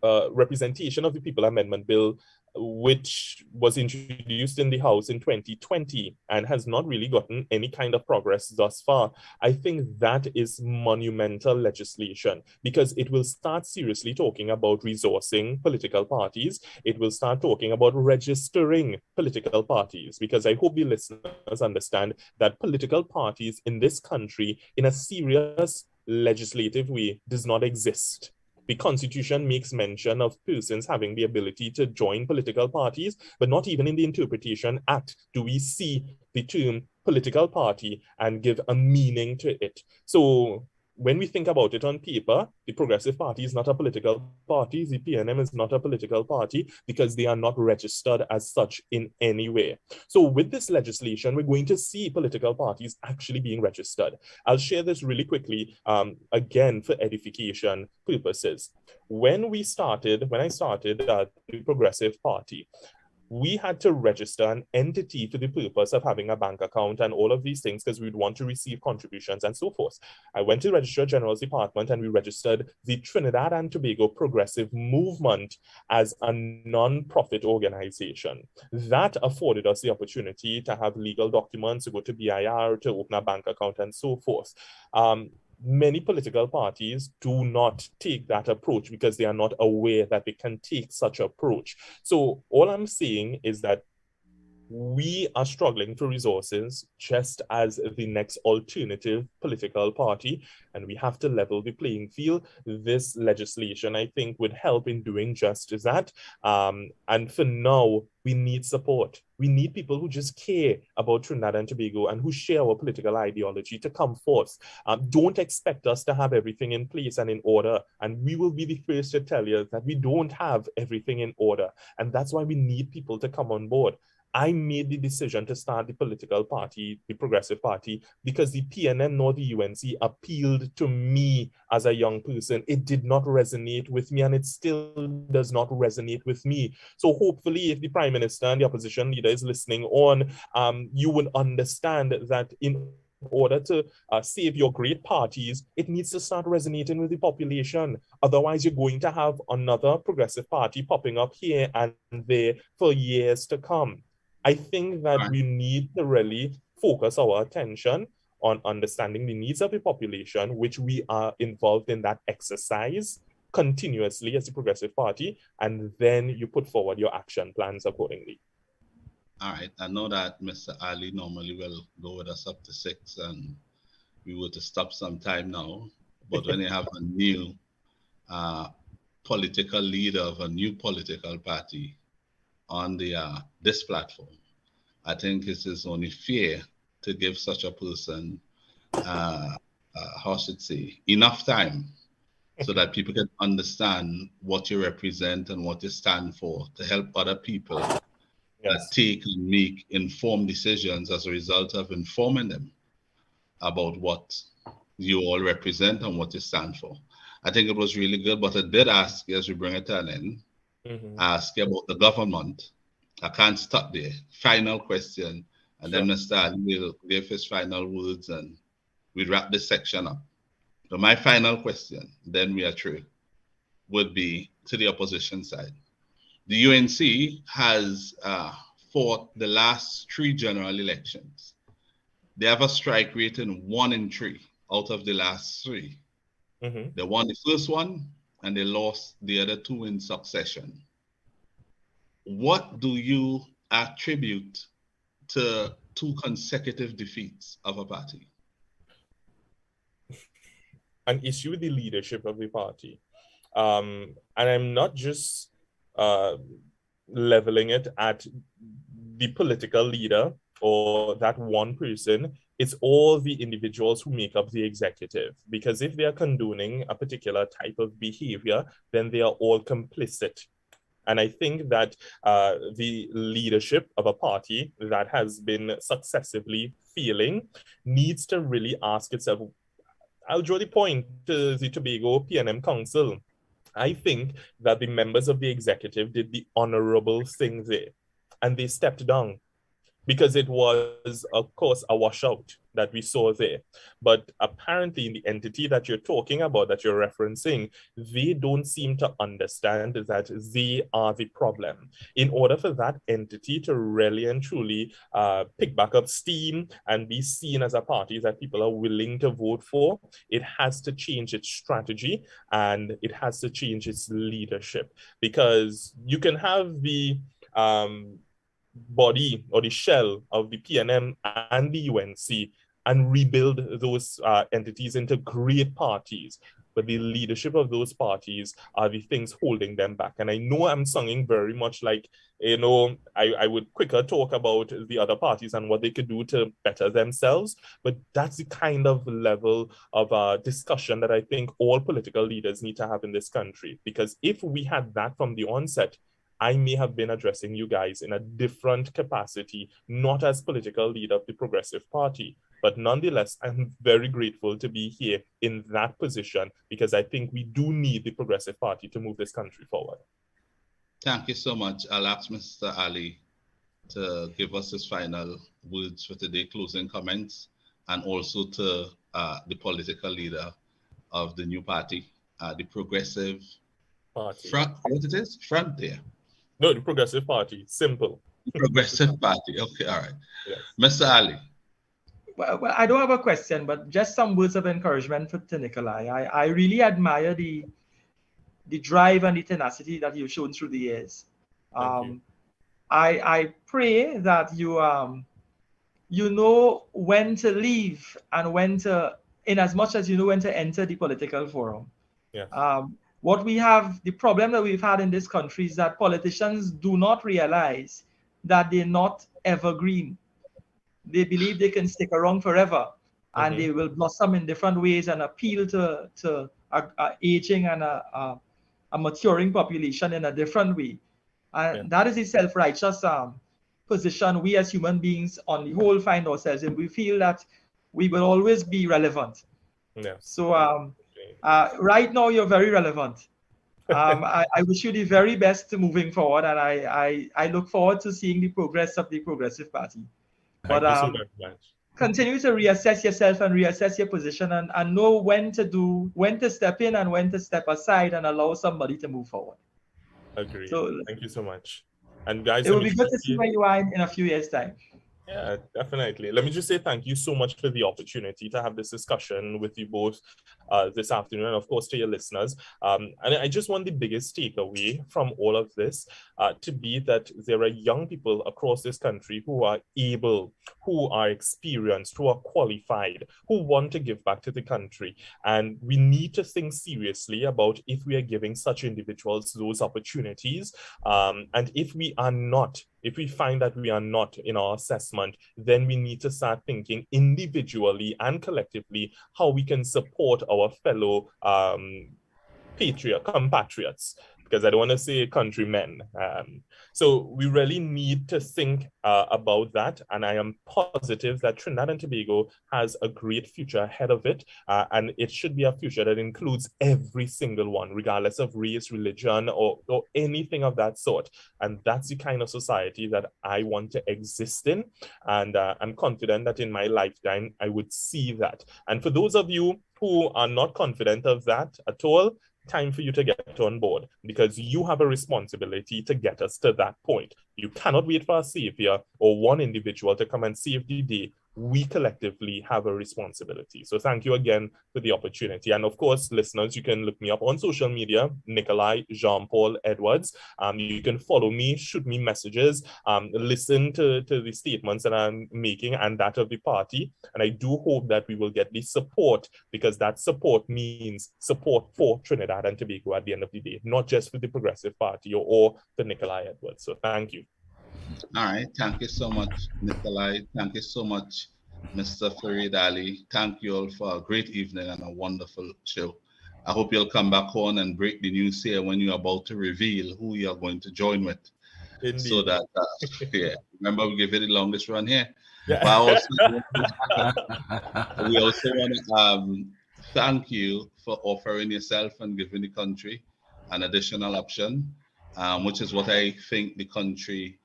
representation of the People Amendment Bill, which was introduced in the House in 2020 and has not really gotten any kind of progress thus far, I think that is monumental legislation because it will start seriously talking about resourcing political parties. It will start talking about registering political parties, because I hope the listeners understand that political parties in this country in a serious legislative way does not exist. The Constitution makes mention of persons having the ability to join political parties, but not even in the Interpretation Act do we see the term political party and give a meaning to it. So when we think about it on paper, the Progressive Party is not a political party. The PNM is not a political party because they are not registered as such in any way. So with this legislation, we're going to see political parties actually being registered. I'll share this really quickly, again, for edification purposes. When I started the Progressive Party, we had to register an entity for the purpose of having a bank account and all of these things because we'd want to receive contributions and so forth. I went to the Registrar General's Department and we registered the Trinidad and Tobago Progressive Movement as a non-profit organization. That afforded us the opportunity to have legal documents, to go to BIR, to open a bank account and so forth. Many political parties do not take that approach because they are not aware that they can take such approach. So all I'm saying is that we are struggling for resources just as the next alternative political party, and we have to level the playing field. This legislation, I think, would help in doing just that. And for now, we need support. We need people who just care about Trinidad and Tobago and who share our political ideology to come forth. Don't expect us to have everything in place and in order. And we will be the first to tell you that we don't have everything in order. And that's why we need people to come on board. I made the decision to start the political party, the Progressive Party, because the PNM nor the UNC appealed to me as a young person. It did not resonate with me, and it still does not resonate with me. So hopefully, if the Prime Minister and the opposition leader is listening on, you would understand that in order to save your great parties, it needs to start resonating with the population. Otherwise, you're going to have another progressive party popping up here and there for years to come. I think that we need to really focus our attention on understanding the needs of the population, which we are involved in that exercise continuously as the Progressive Party, and then you put forward your action plans accordingly. All right, I know that Mr. Ali normally will go with us up to 6, and we were to stop some time now. But when you have a new political leader of a new political party on the this platform, I think it is only fair to give such a person, how should I say, enough time so that people can understand what you represent and what you stand for, to help other people take and make informed decisions as a result of informing them about what you all represent and what you stand for. I think it was really good, but I did ask you, as we bring it to an end, ask you about the government. I can't stop there. Final question, and then Mr. Ali will give his final words and we wrap this section up. So my final question, then we are through, would be to the opposition side. The UNC has fought the last 3 general elections. They have a strike rate in 1 in 3 out of the last 3. They won the first one and they lost the other 2 in succession. What do you attribute to 2 consecutive defeats of a party? An issue with the leadership of the party. And I'm not just leveling it at the political leader or that one person. It's all the individuals who make up the executive. Because if they are condoning a particular type of behavior, then they are all complicit. And I think that the leadership of a party that has been successively failing needs to really ask itself. I'll draw the point to the Tobago PNM Council. I think that the members of the executive did the honorable thing there, and they stepped down because it was, of course, a washout that we saw there. But apparently in the entity that you're talking about, that you're referencing, they don't seem to understand that they are the problem. In order for that entity to really and truly pick back up steam and be seen as a party that people are willing to vote for, it has to change its strategy and it has to change its leadership. Because you can have the body or the shell of the PNM and the UNC and rebuild those entities into great parties. But the leadership of those parties are the things holding them back. And I know I'm sounding very much like, you know, I would quicker talk about the other parties and what they could do to better themselves. But that's the kind of level of discussion that I think all political leaders need to have in this country. Because if we had that from the onset, I may have been addressing you guys in a different capacity, not as political leader of the Progressive Party. But nonetheless, I'm very grateful to be here in that position because I think we do need the Progressive Party to move this country forward. Thank you so much. I'll ask Mr. Ali to give us his final words for today, closing comments, and also to the political leader of the new party, the Progressive Party. Frontier. No, the Progressive Party. Simple. The Progressive Party. Okay, all right. Yes. Mr. Ali. Well, I don't have a question, but just some words of encouragement for Nikolai. I really admire the drive and the tenacity that you've shown through the years. I pray that you know when to leave and when to, in as much as you know when to enter the political forum. Yeah. What we have, the problem that we've had in this country is that politicians do not realize that they're not evergreen. They believe they can stick around forever and they will blossom in different ways and appeal to a aging and a maturing population in a different way. And that is a self-righteous position we as human beings on the whole find ourselves in, we feel that we will always be relevant. Yes. So right now you're very relevant. I wish you the very best moving forward, and I look forward to seeing the progress of the Progressive Party. But Thank you so very much. continue to reassess yourself and reassess your position, and know when to step in and when to step aside and allow somebody to move forward. Agreed. So thank you so much. And guys, it will be good to see where you are in a few years' time. Yeah, definitely. Let me just say thank you so much for the opportunity to have this discussion with you both this afternoon, and of course to your listeners. And I just want the biggest takeaway from all of this to be that there are young people across this country who are able, who are experienced, who are qualified, who want to give back to the country. And we need to think seriously about if we are giving such individuals those opportunities. And if we are not, if we find that we are not in our assessment, then we need to start thinking individually and collectively how we can support our fellow compatriots, because I don't want to say countrymen. So we really need to think about that. And I am positive that Trinidad and Tobago has a great future ahead of it. And it should be a future that includes every single one, regardless of race, religion, or anything of that sort. And that's the kind of society that I want to exist in. And I'm confident that in my lifetime, I would see that. And for those of you who are not confident of that at all, time for you to get on board, because you have a responsibility to get us to that point. You cannot wait for a savior or one individual to come and save the day. We collectively have a responsibility. So thank you again for the opportunity. And of course, listeners, you can look me up on social media, Nikolai Jean-Paul Edwards. You can follow me, shoot me messages, listen to the statements that I'm making and that of the party. And I do hope that we will get the support, because that support means support for Trinidad and Tobago at the end of the day, not just for the Progressive Party or for Nikolai Edwards. So thank you. All right. Thank you so much, Nikolai. Thank you so much, Mr. Farid Ali. Thank you all for a great evening and a wonderful show. I hope you'll come back on and break the news here when you're about to reveal who you're going to join with. Indeed. So that, remember we give it the longest run here. Yeah. But we also want to thank you for offering yourself and giving the country an additional option, which is what I think the country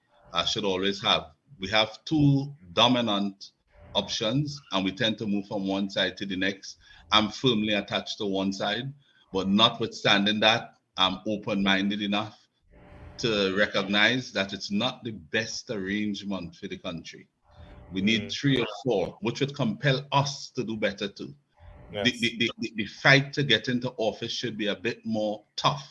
should always have. We have two dominant options, and we tend to move from one side to the next. I'm firmly attached to one side, but notwithstanding that, I'm open-minded enough to recognize that it's not the best arrangement for the country. We need 3 or 4, which would compel us to do better too. Yes. The fight to get into office should be a bit more tough,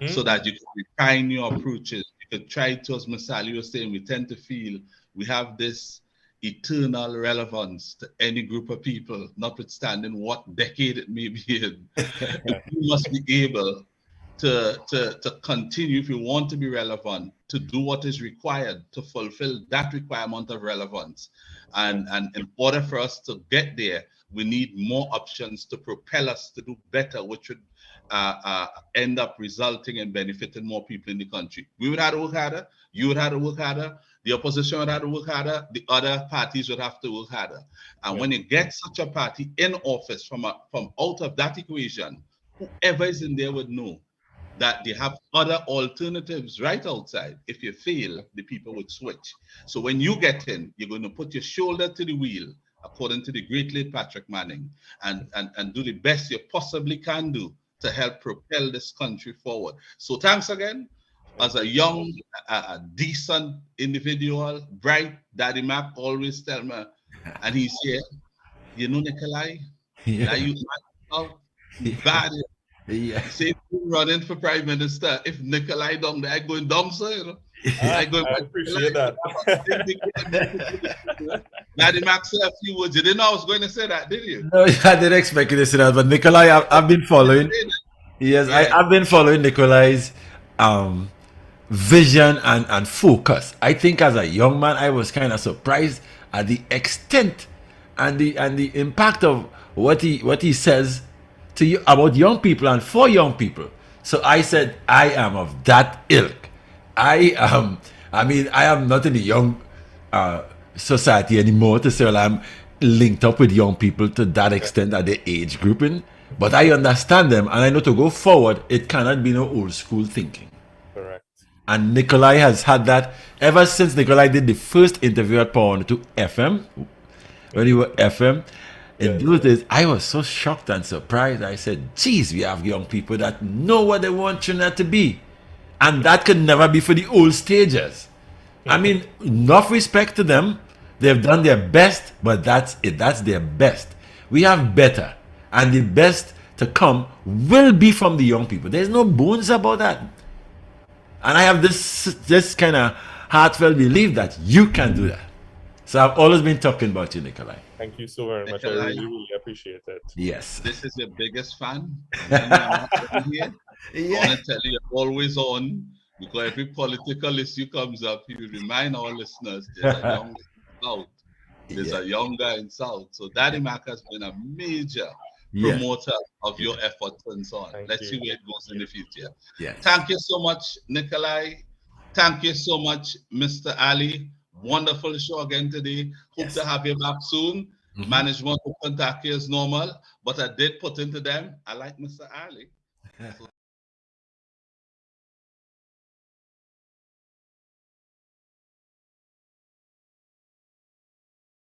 so that you can refine your approaches. You could try to, as Masali was saying, we tend to feel we have this eternal relevance to any group of people, notwithstanding what decade it may be in. You must be able to continue, if you want to be relevant, to do what is required to fulfill that requirement of relevance. And in order for us to get there, we need more options to propel us to do better, which would end up resulting in benefiting more people in the country. We would have to work harder, you would have to work harder, the opposition would have to work harder, the other parties would have to work harder. And when you get such a party in office from out of that equation, whoever is in there would know that they have other alternatives right outside. If you fail, the people would switch. So when you get in, you're going to put your shoulder to the wheel, according to the great late Patrick Manning, and do the best you possibly can do to help propel this country forward. So thanks again. As a young, decent individual, bright, Daddy Mac always tell me, and he's here, you know, Nikolai, that you bad. Yeah. Say running for prime minister. If Nikolai down there, I going dumb, sir. You know, I appreciate that. Daddy Mac said a few words. You didn't know I was going to say that, did you? No, I didn't expect you to say that. But Nikolai, I've been following. Yes, yeah. I've been following Nikolai's vision and focus. I think as a young man, I was kind of surprised at the extent and the impact of what he says to you about young people and for young people. So I said, I am of that ilk. I I mean, I am not in the young society anymore to say, well, I'm linked up with young people to that extent at the age grouping. But I understand them, and I know to go forward, it cannot be no old school thinking. Correct. And Nikolai has had that ever since Nikolai did the first interview at Power 102 FM. When you were FM, in those days, I was so shocked and surprised. I said, geez, we have young people that know what they want Trinidad to be. And that could never be for the old stagers. I mean, enough respect to them. They've done their best, but that's it. That's their best. We have better. And the best to come will be from the young people. There's no bones about that. And I have this kind of heartfelt belief that you can do that. So I've always been talking about you, Nikolai. Thank you so very much. I Nikolai, really appreciate it. Yes. This is your biggest fan. I want to tell you, you're always on, because every political issue comes up, you remind our listeners there's a young South. There's a young guy in South. So Daddy Mac has been a major promoter of your efforts and so on. Let's see where it goes in the future. Yes. Thank you so much, Nikolai. Thank you so much, Mr. Ali. Wonderful show again today. Hope to have you back soon. Management will contact you as normal, but I did put into them, I like Mr. Ali. So